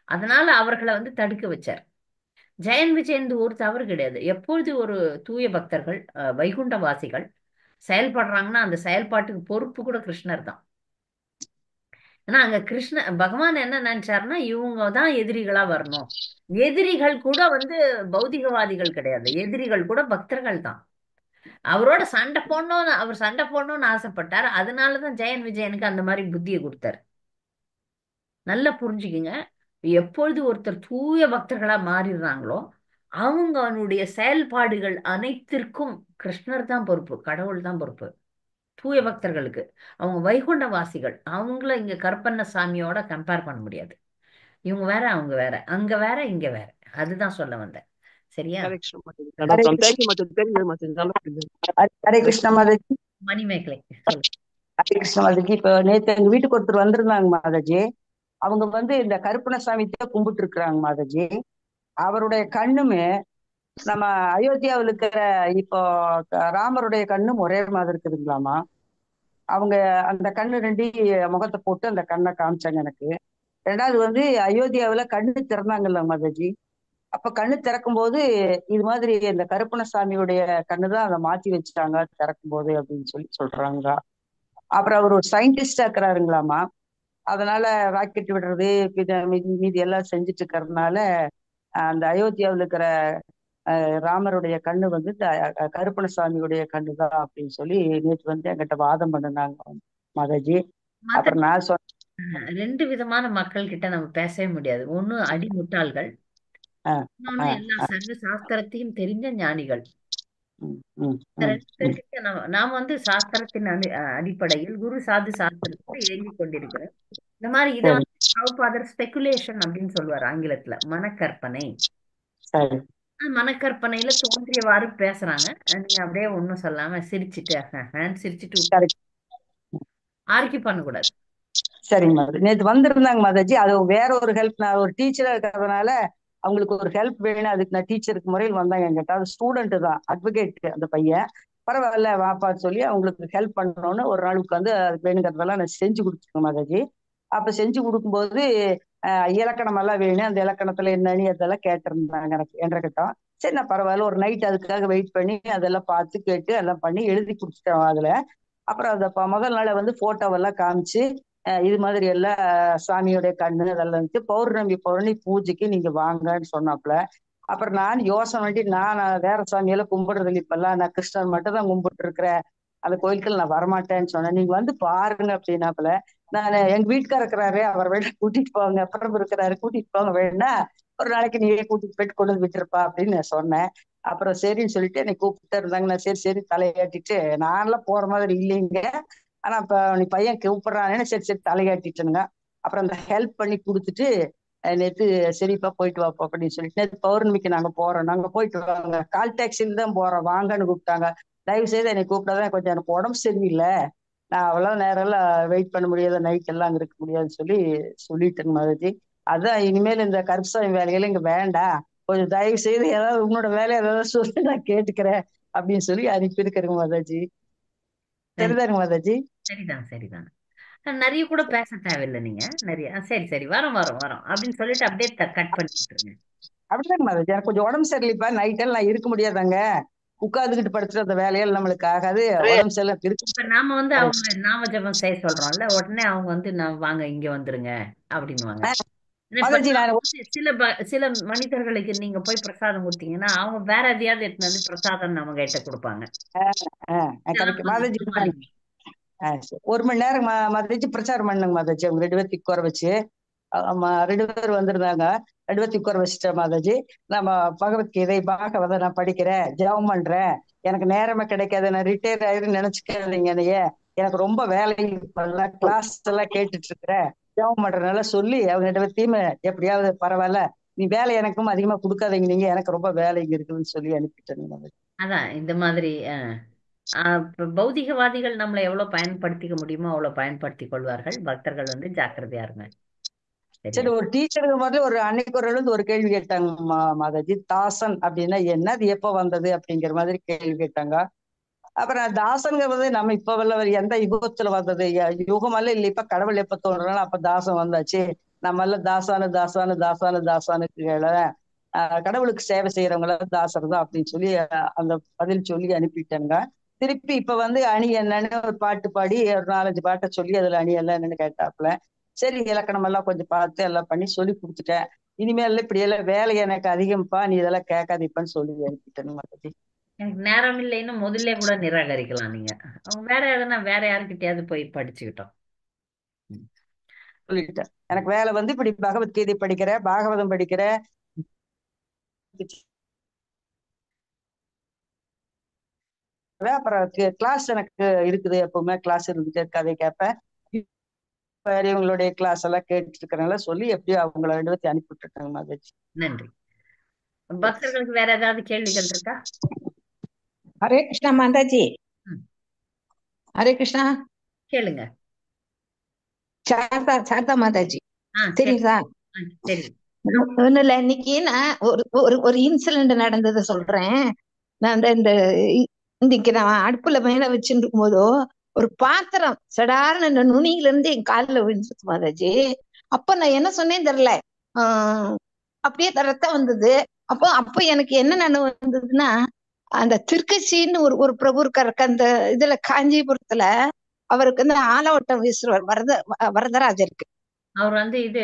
அதனால அவர்களை வந்து தடுக்க வச்சார். ஜெயன் விஜயன் ஒரு தவறு கிடையாது. எப்பொழுது ஒரு தூய பக்தர்கள் வைகுண்டவாசிகள் செயல்படுறாங்கன்னா அந்த செயல்பாட்டுக்கு பொறுப்பு கூட கிருஷ்ணர் தான். ஏன்னா அங்க பகவான் என்ன நினைச்சாருன்னா இவங்க தான் எதிரிகளா வரணும். எதிரிகள் கூட வந்து பௌதிகவாதிகள் கிடையாது, எதிரிகள் கூட பக்தர்கள் தான். அவரோட அவர் சண்டை போடணும்னு ஆசைப்பட்டார். அதனாலதான் ஜெயன் விஜயனுக்கு அந்த மாதிரி புத்தியை கொடுத்தாரு. நல்லா புரிஞ்சுக்குங்க. எப்பொழுது ஒருத்தர் தூய பக்தர்களா மாறிடுறாங்களோ அவங்களுடைய செயல்பாடுகள் அனைத்திற்கும் கிருஷ்ணர் தான் பொறுப்பு, கடவுள் தான் பொறுப்பு. தூய பக்தர்களுக்கு அவங்க வைகுண்டவாசிகள், அவங்கள இங்க கருப்பண்ண சாமியோட கம்பேர் பண்ண முடியாது. இவங்க வேற, அவங்க வேற, அங்க வேற, இங்க வேற. அதுதான் சொல்ல வந்தேன். சரியா? ஹரே கிருஷ்ண மாதாஜி. மணிமேகலை சொல்லு. ஹரே கிருஷ்ண மாதாஜி. இப்ப நேத்து எங்க வீட்டுக்கு ஒருத்தர் வந்திருந்தாங்க மாதாஜி. அவங்க வந்து இந்த கருப்பணசாமி கும்பிட்டு இருக்கிறாங்க மாதாஜி. அவருடைய கண்ணுமே நம்ம அயோத்தியாவில் இருக்கிற இப்போ ராமருடைய கண்ணும் ஒரே மாதிரி இருக்குதுங்களாமா. அவங்க அந்த கண்ணு ரெண்டு முகத்தை போட்டு அந்த கண்ணை காமிச்சாங்க எனக்கு. ரெண்டாவது வந்து அயோத்தியாவுல கண்ணு திறந்தாங்கல்ல மாதாஜி. அப்ப கண்ணு திறக்கும் போது இது மாதிரி இந்த கருப்பணசாமியுடைய கண்ணுதான் அதை மாத்தி வச்சுட்டாங்க திறக்கும் போது அப்படின்னு சொல்றாங்க. அப்புறம் அவர் ஒரு சயின்டிஸ்டா இருக்கிறாருங்களாமா. அதனால ராக்கெட் விடுறது மீதி எல்லாம் செஞ்சுட்டு இருக்கிறதுனால அந்த அயோத்தியாவில் இருக்கிற ராமருடைய கண்ணு வந்து கருப்பணசாமியுடைய கண்ணு தான் அப்படின்னு சொல்லி நேற்று வந்து என்கிட்ட வாதம் பண்ணினாங்க மாதாஜி. அப்புறம் நான் சொன்னேன், ரெண்டு விதமான மக்கள் கிட்ட நம்ம பேசவே முடியாது. ஒண்ணு அடிமுட்டாள்கள், இன்னொன்னு எல்லா சர்வ சாஸ்திரத்தையும் தெரிஞ்ச ஞானிகள். ரெண்டு பேர்கிட்ட நாம வந்து சாஸ்திரத்தின் அடிப்படையில் குரு சாது சாஸ்திரத்தை இயங்கிக் கொண்டிருக்கிறோம். இந்த மாதிரி இதை வந்து பிரபுபாதர் ஸ்பெகுலேஷன் அப்படின்னு சொல்லுவார் ஆங்கிலத்துல, மனக்கற்பனை. மனக்கற்பனையில தோன்றியவாறு பேசுறாங்க. நீங்க அப்படியே ஒண்ணும் சொல்லாம சிரிச்சுட்டு ஆர்கியூ பண்ணக்கூடாது. சரிங்க மாதாஜி. நேற்று வந்திருந்தாங்க மாதாஜி. அது வேற ஒரு ஹெல்ப். நான் ஒரு டீச்சரா இருக்கிறதுனால அவங்களுக்கு ஒரு ஹெல்ப் வேணும். அதுக்கு நான் டீச்சருக்கு முறையில் வந்தாங்க என்கிட்ட. அது ஸ்டூடெண்ட் தான், அட்வொகேட் அந்த பையன். பரவாயில்ல வாப்பான்னு சொல்லி அவங்களுக்கு ஹெல்ப் பண்ணணும்னு ஒரு நாள் உட்காந்து அதுக்கு வேணுங்கிறதெல்லாம் நான் செஞ்சு கொடுத்துருக்கேன் மாதாஜி. அப்ப செஞ்சு கொடுக்கும்போது இலக்கணம் எல்லாம் வேணும், அந்த இலக்கணத்துல என்னன்னு அதெல்லாம் கேட்டிருந்தாங்க எனக்கு என்கிட்ட. சரி நான் பரவாயில்ல ஒரு நைட் அதுக்காக வெயிட் பண்ணி அதெல்லாம் பார்த்து கேட்டு எல்லாம் பண்ணி எழுதி கொடுத்துட்டேன் அதுல. அப்புறம் அந்த முதல் நாளை வந்து போட்டோவெல்லாம் காமிச்சு இது மாதிரி எல்லாம் சாமியோடைய கண்ணு அதெல்லாம் வந்துட்டு பௌர்ணமி பூஜைக்கு நீங்க வாங்கன்னு சொன்னாப்புல. அப்புறம் நான் யோசனை பண்ணி நான் வேற சாமியெல்லாம் கும்பிடுறது இப்பெல்லாம் நான் கிருஷ்ணன் மட்டும் தான் கும்பிட்டு இருக்கிறேன், அந்த கோயிலுக்கு நான் வரமாட்டேன்னு சொன்னேன். நீங்க வந்து பாருங்க அப்படின்னாப்புல. நான் எங்க வீட்டுக்கார இருக்கிறாரு, அவர் வேணா கூட்டிட்டு போவாங்க, அப்புறம் இருக்கிறாரு கூட்டிட்டு போங்க, வேணா ஒரு நாளைக்கு நீயே கூட்டிட்டு போயிட்டு கொண்டு வந்து விட்டுருப்பா அப்படின்னு நான் சொன்னேன். அப்புறம் சரின்னு சொல்லிட்டு என்னை கூப்பிட்டு இருந்தாங்க. நான் சரி சரி தலையாட்டிட்டு, நான்லாம் போற மாதிரி இல்லைங்க, ஆனா இப்ப நீ பையன் கூப்பிடுறானேன்னு சரி சரி தலையாட்டிட்டுங்க. அப்புறம் அந்த ஹெல்ப் பண்ணி கொடுத்துட்டு நேத்து சரிப்பா போயிட்டு வாப்பா அப்படின்னு சொல்லிட்டு நேற்று பௌர்ணமிக்கு நாங்க போறோம், நாங்க போயிட்டு வாங்க, கால் டாக்ஸில தான் போறோம் வாங்கன்னு கூப்பிட்டாங்க. தயவு செய்து என்னை கூப்பிட்டாதான் கொஞ்சம் எனக்கு உடம்பு சரியில்லை, நான் அவ்வளவு நேரம் எல்லாம் வெயிட் பண்ண முடியாது, நைட் எல்லாம் அங்க இருக்க முடியாதுன்னு சொல்லிட்டேங்க மாதாஜி. அதான் இனிமேல் இந்த கருப்சாமி வேலைகளை இங்க வேண்டாம், கொஞ்சம் தயவு செய்து ஏதாவது உன்னோட வேலையை ஏதாவது சொல்லி நான் கேட்டுக்கிறேன் அப்படின்னு சொல்லி அனுப்பியிருக்கிறேங்க மாதாஜி. சரிதானுங்க மாதாஜி? சரிதான் சரிதான். நிறைய கூட பேச தேவையில்லை நீங்க நிறைய. சரி சரி வரோம் வரோம் வரோம் அப்படின்னு சொல்லிட்டு அப்படியே கட் பண்ணி விட்டுருங்க. அப்படிதாங்க மாதாஜி, எனக்கு கொஞ்சம் உடம்பு சரியில்லைப்பா, நைட்டெல்லாம் நான் இருக்க முடியாதாங்க, உட்காந்துக்கிட்டு படிச்சுட்டு அந்த வேலையெல்லாம் நம்மளுக்கு ஆகாது, உடம்பு சரியில்லை இப்ப இருக்கு. நாம வந்து அவங்க நாம ஜெபம் செய்ய சொல்றோம்ல, உடனே அவங்க வந்து நான் வாங்க இங்க வந்துருங்க அப்படின்னுவாங்க. இப்ப மாதாஜி நாம நான் வந்து சில மனிதர்களுக்கு நீங்க போய் பிரசாதம் கொடுத்தீங்கன்னா அவங்க வேற எதையாவது எடுத்துட்டு வந்து பிரசாதம் நம்ம கிட்ட கொடுப்பாங்க. இதெல்லாம் கரெக்ட் கொஞ்சம் மாதாஜி. சமாளிக்கணும். சரி. 1 மணி நேரம் மாதாஜி பிரச்சாரம் பண்ணுங்க மாதாஜி, அவங்க 2 பேர்த்து உட்கார வச்சு. ஆமா 2 பேர் வந்திருந்தாங்க, 2 பேர்த்து உட்கார வச்சுட்டேன் மாதாஜி. நம்ம பகவத்கீதை பாகவதை நான் படிக்கிறேன், ஜெபம் பண்றேன், எனக்கு நேரமே கிடைக்காது, நான் ரிட்டையர் ஆயிரும் நினைச்சுக்காதீங்க என்னைய, எனக்கு ரொம்ப வேலை கிளாஸ் எல்லாம் கேட்டுட்டு இருக்கிறேன், ஜெபம் பண்றதுனால சொல்லி அவங்க 2 பேர்த்தையும் எப்படியாவது பரவாயில்ல, நீ வேலை எனக்கும் அதிகமா கொடுக்காதீங்க, நீங்க எனக்கு ரொம்ப வேலை இங்க இருக்குதுன்னு சொல்லி அனுப்பிட்டேன் மாதாஜி. அதான் இந்த மாதிரி பௌதிகவாதிகள் நம்மளை எவ்வளவு பயன்படுத்திக்க முடியுமோ அவ்வளவு பயன்படுத்திக் கொள்வார்கள். பக்தர்கள் வந்து ஜாக்கிரதையா இருங்க. சரி, சரியா? ஒரு டீச்சருக்கு மாதிரி அன்னைக்கு ஒரு இருந்து ஒரு கேள்வி கேட்டாங்க மாதாஜி, தாசன் அப்படின்னா என்ன, அது எப்ப வந்தது அப்படிங்கிற மாதிரி கேள்வி கேட்டாங்க. அப்புறம் தாசன்ங்கிறது நம்ம இப்ப எந்த யுகத்துல வந்தது, யுகமெல்லாம் இல்லை, இப்ப கடவுள் எப்ப தோன்றாலும் அப்ப தாசன் வந்தாச்சு, நம்ம எல்லாம் தாசானு தாசானு தாசானு தாசானுக்கு கடவுளுக்கு சேவை செய்யறவங்க எல்லாம் தாசர் தான் அப்படின்னு சொல்லி அந்த பதில் சொல்லி அனுப்பிட்டாங்க. திருப்பி இப்ப அணி என்னன்னு ஒரு பாட்டு பாடி ஒரு 4-5 பாட்டை சொல்லி அதுல அணி எல்லாம் என்னன்னு கேட்டாப்புல. சரி, இலக்கணம் எல்லாம் கொஞ்சம் பார்த்து எல்லாம் பண்ணி சொல்லி கொடுத்துட்டேன். இனிமேல் இப்படி எல்லாம் வேலை எனக்கு அதிகம்ப்பா, நீ இதெல்லாம் கேட்காதிப்பான்னு சொல்லி அனுப்பிட்டேன் மாதாஜி. எனக்கு நேரம் இல்லைன்னு முதல்ல கூட நிராகரிக்கலாம் நீங்க. அவங்க வேற எதுனா வேற யாருக்கிட்டயாவது போய் படிச்சுக்கிட்டோம். சொல்லிட்டேன், எனக்கு வேலை இப்படி பகவத்கீதை படிக்கிறேன், பாகவதம் படிக்கிறேன், அப்புறம் கிளாஸ் எனக்கு இருக்குது, எப்பவுமே கிளாஸ் இருந்துட்டு கதை கேட்பேன், இவங்களுடைய கிளாஸ் எல்லாம் கேட்டு இருக்கிறனால சொல்லி எப்படியோ அவங்கள 2 பேர்த்தையும் அனுப்பி விட்டுட்டாங்க மாதாஜி. நன்றி. பக்தர்களுக்கு வேற ஏதாவது கேள்விகள் இருக்கா? ஹரே கிருஷ்ணா மாதாஜி. ஹரே கிருஷ்ணா. கேளுங்க. சாரதா மாதாஜி சரி தெரியுதா? சரி. ஒண்ணு இல்ல, இன்னைக்கு நான் ஒரு இன்சிடென்ட் நடந்ததை சொல்றேன். நான் இன்னைக்கு நான் அடுப்புல மேல வச்சுட்டு இருக்கும் போதோ ஒரு பாத்திரம் சடார்னு இந்த நுனியில இருந்து என் காலில் விழுந்துச்சு மாதாஜி. அப்ப நான் என்ன சொன்னேன்னு தெரியல, அப்படியே ரத்தம் வந்தது. அப்போ எனக்கு என்ன நினைவு வந்ததுன்னா, அந்த திருக்கட்சின்னு ஒரு பிரபு இருக்காரு அந்த இதுல காஞ்சிபுரத்துல, அவருக்கு ஆலவட்டம் வீசுவார் வரதராஜருக்கு. அவர் இது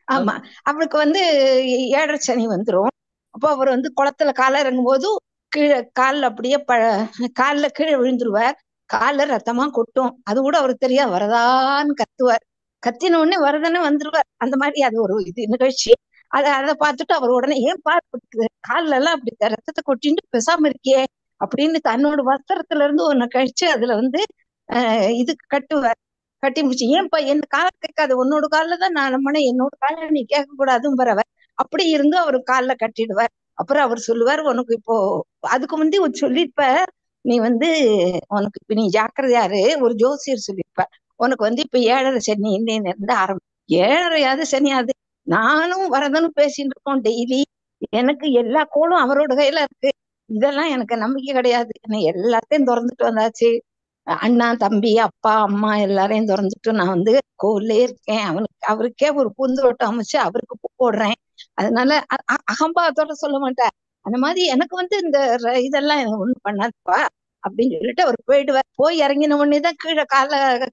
ஆமா, அவருக்கு 7.5 சனி வந்துரும். அப்போ அவர் குளத்துல காலை இறங்கும் போது கீழே காலில் அப்படியே காலில் கீழே விழுந்துருவார், காலில் ரத்தமா கொட்டும். அது கூட அவருக்கு தெரியா, வரதான்னு கத்துவார், கத்தின உடனே வரதானே வந்துருவார். அந்த மாதிரி அது ஒரு நிகழ்ச்சி. அதை பார்த்துட்டு அவர் உடனே ஏன் பார்த்து காலில் எல்லாம் அப்படி ரத்தத்தை கொட்டிட்டு பேசாம இருக்கியே அப்படின்னு தன்னோட வஸ்திரத்துல இருந்து ஒன்னு கழிச்சு அதுல இதுக்கு கட்டுவார். கட்டி முடிச்சு, ஏன்பா என் கால கேட்காது, உன்னோட காலில் தான் நான் நம்பினேன், என்னோட காலில் நீ கேட்க கூடாதும் பரவர். அப்படி இருந்து அவரு காலில் கட்டிடுவார். அப்புறம் அவர் சொல்லுவார், உனக்கு இப்போ அதுக்கு முந்தி சொல்லிருப்ப, நீ உனக்கு இப்ப நீ ஜாக்கிரதையாரு, ஒரு ஜோசியர் சொல்லியிருப்ப, உனக்கு இப்ப 7.5 சனி இன்னையில இருந்து ஆரம்பம். 7.5 சனியாது, நானும் வரதனும் பேசிட்டு இருக்கோம் டெய்லி, எனக்கு எல்லா கோளும் அவரோட கையில இருக்கு, இதெல்லாம் எனக்கு நம்பிக்கை கிடையாது, எல்லாத்தையும் திறந்துட்டு வந்தாச்சு, அண்ணா தம்பி அப்பா அம்மா எல்லாரையும் திறந்துட்டு நான் கோவிலே இருக்கேன், அவருக்கே ஒரு பூந்தோட்டம் அமைச்சு அவருக்கு பூ போடுறேன், அதனால அகம்பாவத்தோட சொல்ல மாட்டேன். அந்த மாதிரி எனக்கு இந்த இதெல்லாம் எனக்கு ஒண்ணும் பண்ணாதுப்பா அப்படின்னு சொல்லிட்டு அவர் போயிடுவார். போய் இறங்கின உடனேதான் கீழே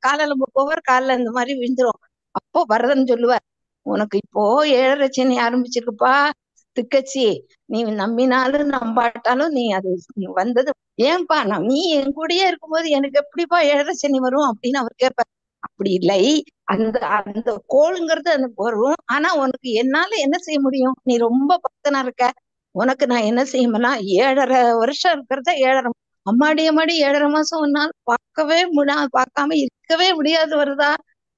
காலில் போவார், காலில் இந்த மாதிரி விழுந்துரும். அப்போ வரதன் சொல்லுவார், உனக்கு இப்போ 7.5 சனி ஆரம்பிச்சிருக்குப்பா திக்கச்சி, நீ நம்பினாலும் நம்பாட்டாலும் நீ அது வந்தது ஏன்பா, நீ என் கூடயே இருக்கும்போது எனக்கு எப்படிப்பா 7.5 சனி வரும் அப்படின்னு அவர் கேட்பார். அப்படி இல்லை, அந்த கோளுங்கிறது வரும், ஆனா உனக்கு என்னால என்ன செய்ய முடியும், நீ ரொம்ப பக்தனா இருக்க, உனக்கு நான் என்ன செய்யுமனா 7.5 வருஷம் இருக்கிறத 7.5 உன்னால பார்க்கவே முடியாது, பார்க்காம இருக்கவே முடியாது வருதா?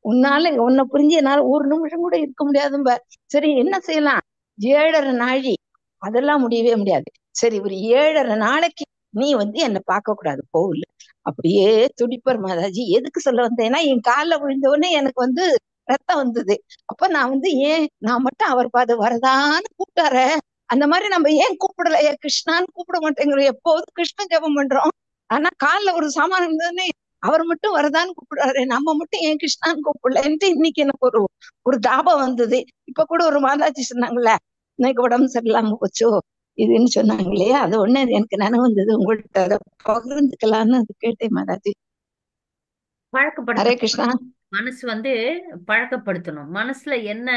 உன்னால உன்னை புரிஞ்சு என்னால ஒரு நிமிஷம் கூட இருக்க முடியாதும்ப. சரி என்ன செய்யலாம்? 7.5 நாழி அதெல்லாம் முடியவே முடியாது. சரி ஒரு 7.5 நாளைக்கு நீ என்னை பார்க்க கூடாது கோவில். அப்படியே துடிப்பர் மாதாஜி. எதுக்கு சொல்ல வந்தேன்னா, என் காலில் விழுந்த உடனே எனக்கு ரத்தம் வந்தது. அப்ப நான் ஏன் நான் மட்டும் அவர் பார்த்து வரதான்னு கூப்பிட்டார, அந்த மாதிரி நம்ம ஏன் கூப்பிடல? ஏன் கிருஷ்ணான்னு கூப்பிட மாட்டேங்கிறோம்? எப்போதும் கிருஷ்ண ஜெபம் பண்றோம். ஆனா காலில் ஒரு சாமான் இருந்ததுன்னு அவர் மட்டும் வரதான்னு கூப்பிடுறாரு, நம்ம மட்டும் ஏன் கிருஷ்ணான்னு கூப்பிடலன்ட்டு இன்னைக்கு எனக்கு ஒரு தாபம் வந்தது. இப்ப கூட ஒரு மாதாஜி சொன்னாங்கல்ல, இன்னைக்கு உடம்பு சரியில்லாம போச்சோ இதுன்னு சொன்னாங்க இல்லையா, அது ஒண்ணு எனக்கு நினைவு வந்தது. உங்கள்கிட்ட அதை பகிர்ந்துக்கலான்னு அது கேட்டேன் மாதாஜி. ஹரே பழக்கப்படுத்தணும். கிருஷ்ணா. மனசு பழக்கப்படுத்தணும். மனசுல என்ன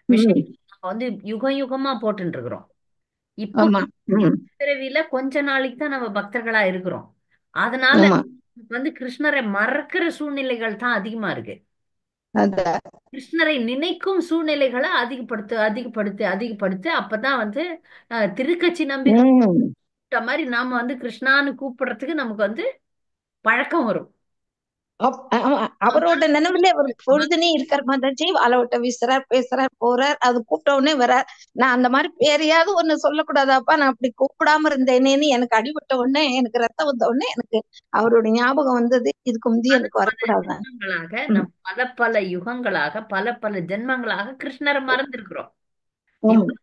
விஷயம் நம்ம யுகம் யுகமா போட்டுட்டு இருக்கிறோம். இப்போ ஆமா. பிறவியில கொஞ்ச நாளைக்கு தான் நம்ம பக்தர்களா இருக்கிறோம். அதனால ஆமா. கிருஷ்ணரை மறக்கிற சூழ்நிலைகள் தான் அதிகமா இருக்கு. அதான். கிருஷ்ணரை நினைக்கும் சூழ்நிலைகளை அதிகப்படுத்து அப்பதான் திருக்கச்சி நம்பி கூப்பிட்ட மாதிரி நாம கிருஷ்ணான்னு கூப்பிடுறதுக்கு நமக்கு பழக்கம் வரும். அவரோட நினைவுல அவர் பொழுதுனே இருக்கார் மாதாஜி. வாழவிட்ட வீசுறார், பேசுறார், போறார். அது கூப்பிட்ட உடனே வரார். நான் அந்த மாதிரி பேரையாவது ஒண்ணு சொல்லக்கூடாதாப்பா, நான் அப்படி கூப்பிடாம இருந்தேனேன்னு எனக்கு அடிபட்ட உடனே, எனக்கு ரத்தம் வந்த உடனே எனக்கு அவருடைய ஞாபகம் வந்தது. இதுக்கு முந்தி எனக்கு வரக்கூடாதான். பல பல யுகங்களாக பல ஜென்மங்களாக கிருஷ்ணரை மறந்திருக்கிறோம்.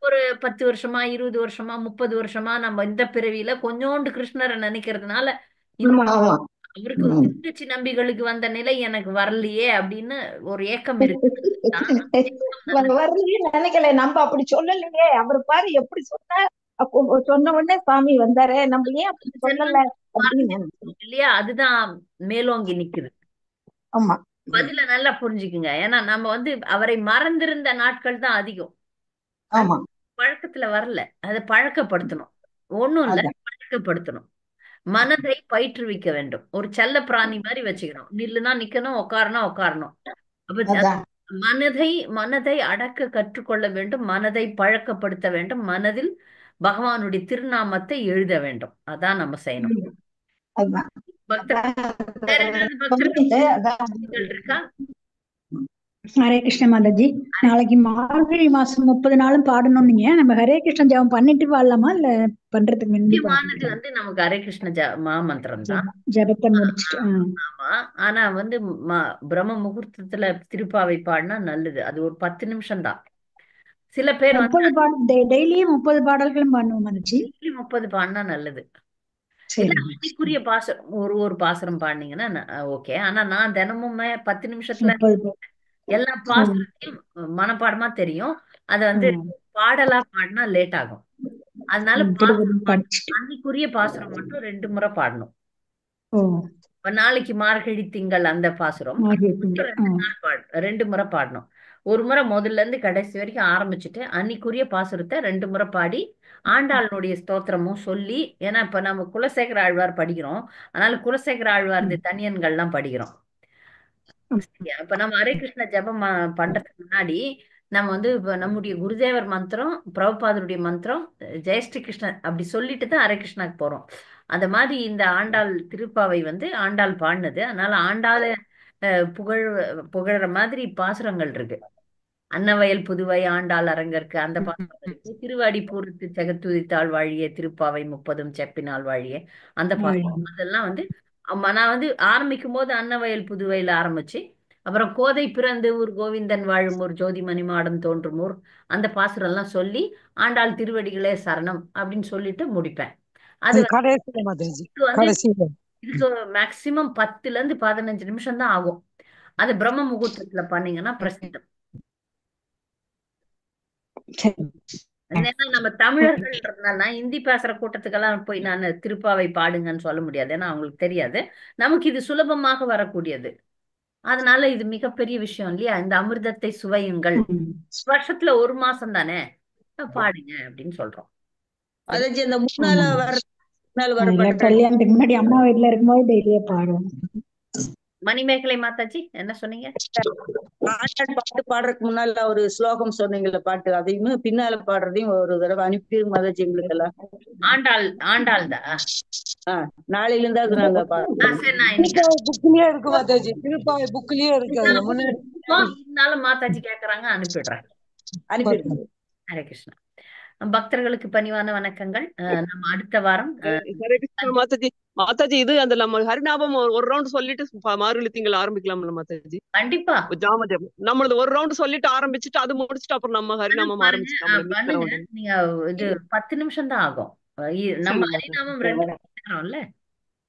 ஒரு 10 வருஷமா 20 வருஷமா 30 வருஷமா நம்ம இந்த பிறவியில கொஞ்சோண்டு கிருஷ்ணரை நினைக்கிறதுனால அவருக்கு திருச்சி நம்பிகளுக்கு வந்த நிலை எனக்கு வரலையே அப்படின்னு ஒரு ஏக்கம் இருக்கு. வரலையே நினைக்கல, நம்ம அப்படி சொல்லலையே. அவர் பாரு எப்படி சொன்னார், சொன்ன உடனே சாமி வந்தாரே, நம்ம ஏன் அப்படி சொல்லல அப்படின்னு இல்லையா? அதுதான் மேலோங்கி நிக்குது. ஆமா, பதில நல்லா புரிஞ்சுக்குங்க. ஏன்னா நம்ம அவரை மறந்திருந்த நாட்கள் தான் அதிகம். ஆமா, பழக்கத்துல வரல, அதை பழக்கப்படுத்தணும். ஒண்ணும் இல்ல, பழக்கப்படுத்தணும். மனதை பயிற்றுவிக்க வேண்டும். ஒரு செல்ல பிராணி மாதிரி வச்சுக்கணும். நில்லுனா நிக்கணும், உட்காரனா உட்காரணும். அப்ப மனதை அடக்க கற்றுக்கொள்ள வேண்டும். மனதை பழக்கப்படுத்த வேண்டும். மனதில் பகவானுடைய திருநாமத்தை எழுத வேண்டும். அதான் நம்ம செய்யணும். வேற ஏதாவது பக்தர்கள் இருக்கா? ஹரே கிருஷ்ண மாதாஜி. நாளைக்கு மார்கழி மாசம் 30 நாளும் பாடணும். நம்ம ஹரே கிருஷ்ண ஜபம் பண்ணிட்டு வாழலாமா இல்ல பண்றதுக்கு முக்கியமானது நமக்கு ஹரே கிருஷ்ண மந்திரம் தான். ஜபத்தை முடிச்சுட்டு. ஆமா. ஆனா பிரம்ம முகூர்த்தத்துல திருப்பாவை பாடினா நல்லது. அது ஒரு 10 நிமிஷம் தான். சில பேர் டெய்லியும் 30 பாடல்களும் பாடணும் மாதாஜி. 30 பாடினா நல்லது. அன்னைக்குரிய பாசுரம் ஒரு பாசுரம் பாடினீங்கன்னா ஓகே. ஆனா நான் தினமுமே 10 நிமிஷத்துல எல்லா பாசுரத்தையும் மனப்பாடமா தெரியும். அத பாடலா பாடினா லேட் ஆகும். அதனால அன்னைக்குரிய பாசுரம் மட்டும் 2 முறை பாடணும். நாளைக்கு மார்கழி திங்கள் அந்த பாசுரம் 2 முறை பாடணும். ஒரு முறை முதல்ல இருந்து கடைசி வரைக்கும் ஆரம்பிச்சுட்டு அன்னைக்குரிய பாசுரத்தை 2 முறை பாடி ஆண்டாளுடைய ஸ்தோத்திரமும் சொல்லி, ஏன்னா இப்ப நம்ம குலசேகர ஆழ்வார் படிக்கிறோம். அதனால குலசேகர ஆழ்வார் தனியன்கள்லாம் படிக்கிறோம். இப்ப நம்ம ஹரே கிருஷ்ண ஜபம் பண்றதுக்கு முன்னாடி நம்ம இப்ப நம்முடைய குருதேவர் மந்திரம், பிரபுபாதருடைய மந்திரம், ஜெயஸ்ரீ கிருஷ்ணன் அப்படி சொல்லிட்டு தான் ஹரே கிருஷ்ணாக்கு போறோம். அந்த மாதிரி இந்த ஆண்டாள் திருப்பாவை ஆண்டாள் பாடினது. அதனால ஆண்டாள புகழற மாதிரி பாசுரங்கள் இருக்கு. அன்னவயல் புதுவை ஆண்டாள் அரங்கற்கு அந்த பாசுரம் இருக்கு. திருவாடி பூரத்து ஜெகத்துதித்தாள் வாழிய திருப்பாவை 30 செப்பினால் வாழிய அந்த பாசுரம். அதெல்லாம் நான் ஆரம்பிக்கும் போது அன்னவயல் புதுவையில ஆரம்பிச்சு, அப்புறம் கோதை பிறந்து ஊர் கோவிந்தன் வாழும் ஊர் ஜோதிமணி மாடம் தோன்றும் ஊர் அந்த பாசுரம் எல்லாம் சொல்லி ஆண்டாள் திருவடிகளே சரணம் அப்படின்னு சொல்லிட்டு முடிப்பேன். அது இதுக்கு மேக்சிமம் 10ல இருந்து 15 நிமிஷம் தான் ஆகும். அது பிரம்ம முகூர்த்தத்துல பண்ணீங்கன்னா பிரசித்தம். நம்ம தமிழர்கள்ன்றதுனால இந்தி பேசுற கூட்டத்துக்கெல்லாம் போய் நான் திருப்பாவை பாடுங்கன்னு சொல்ல முடியாது. ஏன்னா அவங்களுக்கு தெரியாது. நமக்கு இது சுலபமாக வரக்கூடியது. அதனால இது மிகப்பெரிய விஷயம் இல்லையா? இந்த அமிர்தத்தை சுவையுங்கள். வருஷத்துல ஒரு மாசம் தானே பாடுங்க அப்படின்னு சொல்றோம். இந்த 3 நாள் கல்யாணத்துக்கு முன்னாடி அம்மா வீட்டுல இருக்கும்போது டெய்லியே பாடுவோம். மணிமேகலை மாதாஜி என்ன சொன்னீங்க? ஆண்டாள் பாட்டு பாடுறதுக்கு முன்னால ஒரு ஸ்லோகம் சொன்னீங்கல்ல பாட்டு, அதையும் பின்னால பாடுறதையும் ஒரு தடவை அனுப்பி மாதாஜி எங்களுக்கு எல்லாம். ஆண்டாள் தான். நாளையில இருந்து அது நாங்க பாடுறோம். சரி, நான் இன்னைக்கு திருப்பாவை புக்லயே இருக்கு மாதாஜி, திருப்பாவை புக்லயே இருக்கு. அதுல முன்னாடி இருந்தாலும் மாதாஜி கேக்குறாங்க, அனுப்பிடுறேன். அனுப்பிடுங்க. ஹரே கிருஷ்ணா. பக்தர்களுக்கு பணிவான வணக்கங்கள். நம்ம அடுத்த வாரம் ஹரே கிருஷ்ணா மாதாஜி. மாதாஜி இது அந்த நம்ம ஹரிநாமம் ஒரு ரவுண்ட் சொல்லிட்டு மார்கழி திங்கள் ஆரம்பிக்கலாம்ல மாதாஜி? கண்டிப்பா ஜாம ஜபம் நம்மளது ஒரு ரவுண்ட் சொல்லிட்டு ஆரம்பிச்சுட்டு அது முடிச்சுட்டு அப்புறம் நம்ம ஹரிநாமம் பண்ணுங்க. ஆரம்பிச்சுக்கலாம். நீங்க இது 10 நிமிஷம் தான் ஆகும். நம்ம ஹரிநாமம் 2 நேரம்ல.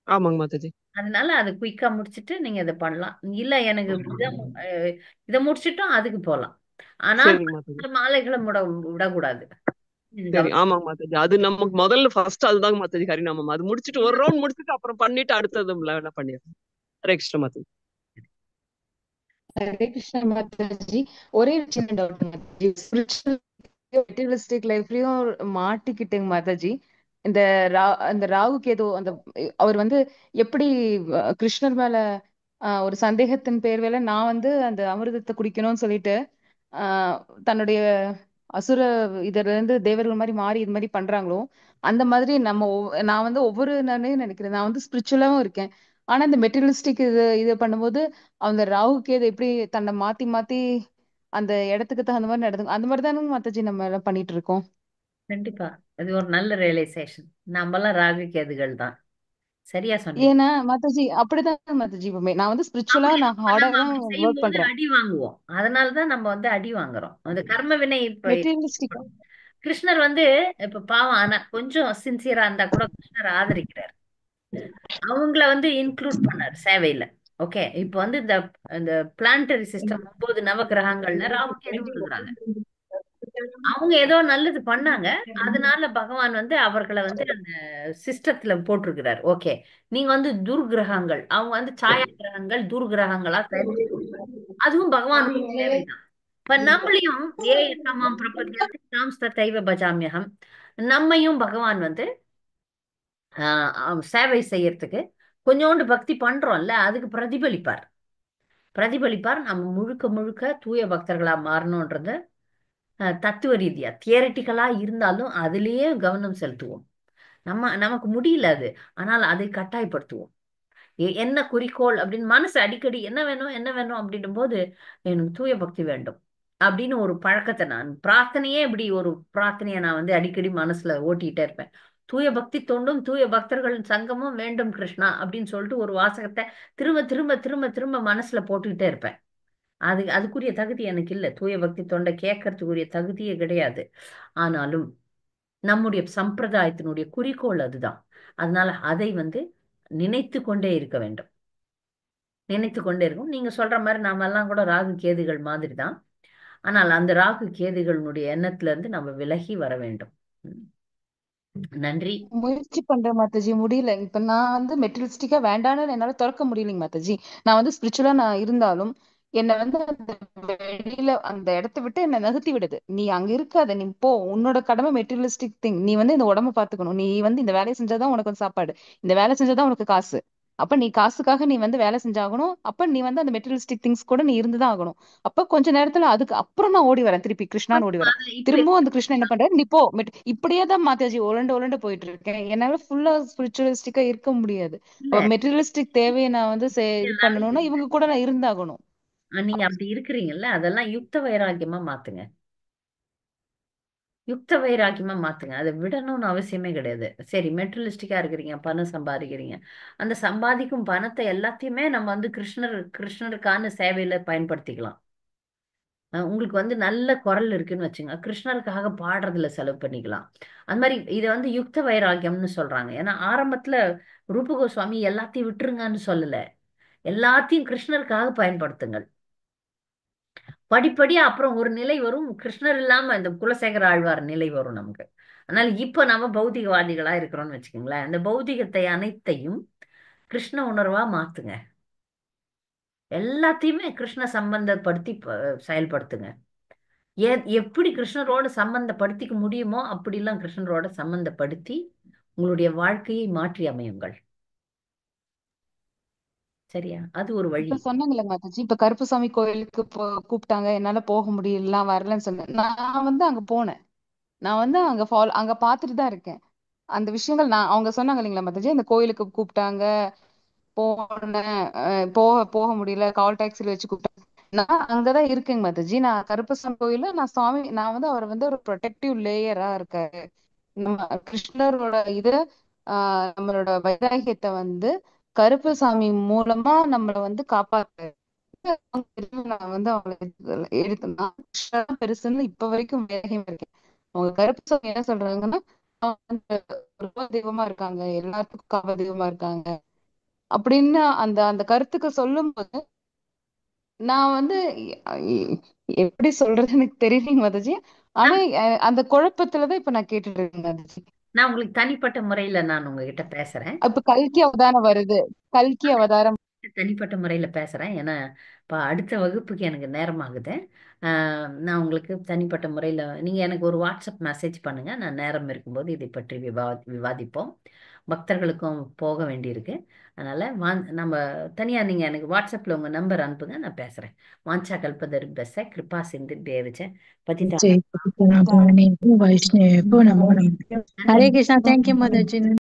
ஆமாங்க மாதாஜி. அதனால அது குயிக்கா முடிச்சிட்டு நீங்க இதை பண்ணலாம். இல்ல எனக்கு இதை முடிச்சிட்டோம் அதுக்கு போலாம். ஆனா மாலைகளை விடக்கூடாது. சரி, ஆமாங்க மாதாஜி. அது நமக்கு முதல்ல ஃபர்ஸ்ட் அதுதாங்க மாதாஜி ஹரிநாமம். அது முடிச்சிட்டு ஒரு ரவுண்ட் முடிச்சிட்டு அப்புறம் பண்ணிட்டு அடுத்தது பண்ணிடுறோம். ஹரே கிருஷ்ண மாதாஜி. ஹரே கிருஷ்ணா மாதாஜி. ஒரே சின்ன டவுட் மாதாஜி, ஸ்பிரிச்சுவல் மெட்டீரியலிஸ்டிக் லைஃப்லயும் மாட்டிக்கிட்டேங்க மாதாஜி. இந்த ராகு கேது அந்த அவர் வந்து எப்படி கிருஷ்ணர் மேல ஒரு சந்தேகத்தின் பேர்வேல நான் வந்து அந்த அமிர்தத்தை குடிக்கணும்னு சொல்லிட்டு தன்னுடைய அசுர இதுல இருந்து தேவர்கள் மாதிரி மாறி இது மாதிரி பண்றாங்களோ அந்த மாதிரி நான் வந்து ஒவ்வொரு நாளையும் நினைக்கிறேன். நான் வந்து ஸ்பிரிச்சுவலாவும் இருக்கேன். ஆனா இந்த மெட்டீரியலிஸ்டிக் இது பண்ணும்போது அந்த ராகு கேது எப்படி தன்னை மாத்தி மாத்தி அந்த இடத்துக்கு தகுந்த மாதிரி நடந்து அந்த மாதிரி தானே மாதாஜி நம்ம எல்லாம் பண்ணிட்டு இருக்கோம். கண்டிப்பா அது ஒரு நல்ல ரியலைசேஷன். நம்மலாம் ராகு கேதுகள் தான். சரியா சொன்னீங்க. ஏன்னா மாதாஜி அப்படிதான் மாதாஜி. நான் வந்து ஸ்பிரிச்சுவலா நான் ஹார்டா தான் ஒர்க் பண்றேன். அடி வாங்குவோம். அதனாலதான் நம்ம வந்து அடி வாங்குறோம். அந்த கர்ம வினை மெட்டீரியலிஸ்டிக் கிருஷ்ணர் வந்து இப்ப பாவம், ஆனா கொஞ்சம் சின்சியரா இருந்தா கூட கிருஷ்ணர் ஆதரிக்கிறார். அவங்கள வந்து இன்க்ளூட் பண்ணார் சேவையில. ஓகே, இப்ப வந்து இந்த பிளானட்டரி சிஸ்டம் 9 நவகிரகங்கள்ல ராகு கேது இருக்கிறாங்க. அவங்க ஏதோ நல்லது பண்ணாங்க, அதனால பகவான் வந்து அவர்களை வந்து அந்த சிஸ்டத்துல போட்டிருக்கிறார். ஓகே, நீங்க வந்து துர்கிரகங்கள், அவங்க வந்து சாயா கிரகங்கள் துர்கிரகங்களா செயல்பட்டு, அதுவும் பகவானுக்கு தேவைதான். இப்ப நம்மளையும் ஏ தமாம் பிரபத்தியத்தை தாம் தத்தைவ பஜாமியகம், நம்மையும் பகவான் வந்து சேவை செய்யறதுக்கு கொஞ்சோண்டு பக்தி பண்றோம்ல, அதுக்கு பிரதிபலிப்பார். நம்ம முழுக்க முழுக்க தூய பக்தர்களா மாறணும்ன்றது தத்துவ ரீதியா தியரட்டிக்கலா இருந்தாலும் அதிலேயே கவனம் செலுத்துவோம். நமக்கு முடியல அது, ஆனால் அதை கட்டாயப்படுத்துவோம். என்ன குறிக்கோள் அப்படின்னு மனசு அடிக்கடி என்ன வேணும் அப்படின்னும் போது எனக்கு தூய பக்தி வேண்டும் அப்படின்னு ஒரு பழக்கத்தை, நான் பிரார்த்தனையே இப்படி ஒரு பிரார்த்தனையை நான் வந்து அடிக்கடி மனசுல ஓட்டிகிட்டே இருப்பேன். தூய பக்தி தொண்டும் தூய பக்தர்களின் சங்கமும் வேண்டும் கிருஷ்ணா அப்படின்னு சொல்லிட்டு ஒரு வாசகத்தை திரும்ப திரும்ப திரும்ப திரும்ப மனசுல போட்டுக்கிட்டே இருப்பேன். அதுக்குரிய தகுதி எனக்கு இல்லை. தூய பக்தி தொண்டை கேட்கறதுக்குரிய தகுதியே கிடையாது. ஆனாலும் நம்முடைய சம்பிரதாயத்தினுடைய குறிக்கோள் அதுதான். அதனால அதை வந்து நினைத்து கொண்டே இருக்க வேண்டும். நினைத்து கொண்டே இருக்கும். நீங்க சொல்ற மாதிரி நாம எல்லாம் கூட ராகு கேதுகள் மாதிரி தான். ஆனால் அந்த ராகு கேதுகளுடைய எண்ணத்துல இருந்து நம்ம விலகி வர வேண்டும். நன்றி. முயற்சி பண்றேன் மாதாஜி, முடியல. இப்ப நான் வந்து மெட்டீரியலிஸ்டிக்கா வேண்டான்னு என்னால திறக்க முடியலைங்க மாதாஜி. நான் வந்து ஸ்பிரிச்சுவலா நான் இருந்தாலும் என்னை வந்து அந்த வெளியில அந்த இடத்த விட்டு என்னை நகர்த்தி விடுது. நீ அங்க இருக்காத, நீ போ, உன்னோட கடமை மெட்டீரியலிஸ்டிக் திங். நீ வந்து இந்த உடம்ப பாத்துக்கணும், நீ வந்து இந்த வேலையை செஞ்சாதான் உனக்கு வந்து சாப்பாடு, இந்த வேலை செஞ்சாதான் உனக்கு காசு. அப்ப நீ காசுக்காக நீ வந்து வேலை செஞ்சாகணும். அப்ப நீ வந்து அந்த மெட்டீரியலிஸ்டிக் திங்ஸ் கூட நீ இருந்துதான் ஆகணும். அப்ப கொஞ்ச நேரத்துல அதுக்கு அப்புறம் நான் ஓடி வரேன், திருப்பி கிருஷ்ணான்னு ஓடி வரேன். திரும்பவும் அந்த கிருஷ்ணன் என்ன பண்றாரு, நீ போ. இப்படியே தான் மாதாஜி உருண்டு போயிட்டு இருக்கேன். என்னால ஃபுல்லா ஸ்பிரிச்சுவலிஸ்டிக்கா இருக்க முடியாது. மெட்டீரியலிஸ்டிக் தேவையை நான் வந்து இது பண்ணணும்னா இவங்க கூட நான் இருந்தாகணும். நீங்க அப்படி இருக்கிறீங்கல்ல, அதெல்லாம் யுக்த வைராக்கியமா மாத்துங்க. யுக்த வைராக்கியமா மாத்துங்க. அதை விடணும்னு அவசியமே கிடையாது. சரி, மெட்டீரியலிஸ்டிக்கா இருக்கிறீங்க, பணம் சம்பாதிக்கிறீங்க, அந்த சம்பாதிக்கும் பணத்தை எல்லாத்தையுமே நம்ம வந்து கிருஷ்ணருக்கான சேவையில பயன்படுத்திக்கலாம். உங்களுக்கு வந்து நல்ல குரல் இருக்குன்னு வச்சுங்க, கிருஷ்ணருக்காக பாடுறதுல செலவு பண்ணிக்கலாம். அந்த மாதிரி இதை வந்து யுக்த வைராக்கியம்னு சொல்றாங்க. ஏன்னா ஆரம்பத்துல ரூப கோஸ்வாமி எல்லாத்தையும் விட்டுருங்கன்னு சொல்லல, எல்லாத்தையும் கிருஷ்ணருக்காக பயன்படுத்துங்கள். படிப்படியா அப்புறம் ஒரு நிலை வரும், கிருஷ்ணர் இல்லாம இந்த குலசேகர ஆழ்வார் நிலை வரும் நமக்கு. அதனால இப்ப நம்ம பௌதிகவாதிகளா இருக்கிறோம்னு வச்சுக்கோங்களேன். அந்த பௌதிகத்தை அனைத்தையும் கிருஷ்ண உணர்வா மாத்துங்க. எல்லாத்தையுமே கிருஷ்ண சம்பந்தப்படுத்தி செயல்படுத்துங்க. எப்படி கிருஷ்ணரோட சம்பந்தப்படுத்திக்க முடியுமோ அப்படிலாம் கிருஷ்ணரோட சம்பந்தப்படுத்தி உங்களுடைய வாழ்க்கையை மாற்றி அமையுங்கள். சரியா? அது ஒரு வழி. இப்ப சொன்னாங்கல்ல மாதாஜி, இப்ப கருப்புசாமி கோயிலுக்கு கூப்பிட்டாங்க, என்னால போக முடியல, வரலன்னு சொன்னேன். நான் வந்து அங்க போனேன். நான் வந்து அங்க பாத்துட்டு தான் இருக்கேன். அந்த விஷயங்கள் அவங்க சொன்னாங்க இல்லைங்களா மாதாஜி, இந்த கோயிலுக்கு கூப்பிட்டாங்க, போனேன், போக போக முடியல, கால் டாக்ஸில வச்சு கூப்பிட்டாங்க. நான் அங்கதான் இருக்கேங்க மாதாஜி. நான் கருப்பசாமி கோயில்ல நான் வந்து அவர் வந்து ஒரு ப்ரொடெக்டிவ் லேயரா இருக்காரு. நம்ம கிருஷ்ணரோட நம்மளோட வைராகியத்தை வந்து கருப்பசாமி மூலமா நம்மள வந்து காப்பாத்து. நான் வந்து அவங்களை எடுத்தேன்னா கிருஷ்ணர் பெருசுன்னு இப்ப வரைக்கும் வைராகியம் இருக்கேன். அவங்க கருப்பசாமி என்ன சொல்றாங்கன்னா, அவங்க வந்து ஒரு தெய்வமா இருக்காங்க, எல்லாத்துக்கும் காவல் தெய்வமா இருக்காங்க அப்படின்னு அந்த அந்த கருத்துக்கு சொல்லும் போது நான் வந்து எப்படி சொல்றது எனக்கு தெரியலங்க மாதாஜி. ஆனா அந்த குழப்பத்துலதான் இப்ப நான் கேட்டுட்டு இருக்கேன் மாதாஜி. நான் உங்களுக்கு தனிப்பட்ட முறையில நான் உங்ககிட்ட பேசுறேன். இப்ப கல்கி அவதாரம் வருது. கல்கி அவதாரம் தனிப்பட்ட முறையில பேசுறேன். ஏன்னா இப்ப அடுத்த வகுப்புக்கு எனக்கு நேரம் ஆகுது. நான் உங்களுக்கு தனிப்பட்ட முறையில நீங்க எனக்கு ஒரு வாட்ஸ்அப் மெசேஜ் பண்ணுங்க. நான் நேரம் இருக்கும்போது இதை பற்றி விவாதிப்போம். பக்தர்களுக்கும் போக வேண்டியிருக்கு. அதனால நம்ம தனியா நீங்க எனக்கு வாட்ஸ்அப்ல உங்க நம்பர் அனுப்புங்க, நான் பேசுறேன். வாஞ்சா கல்பதருபெஸ்ஸ கிருபா சிந்து பேவிச்ச பதிதா जय पतितनाभावने वैष्णवे नमो नमः। हरे कृष्णा। थैंक यू माताजी।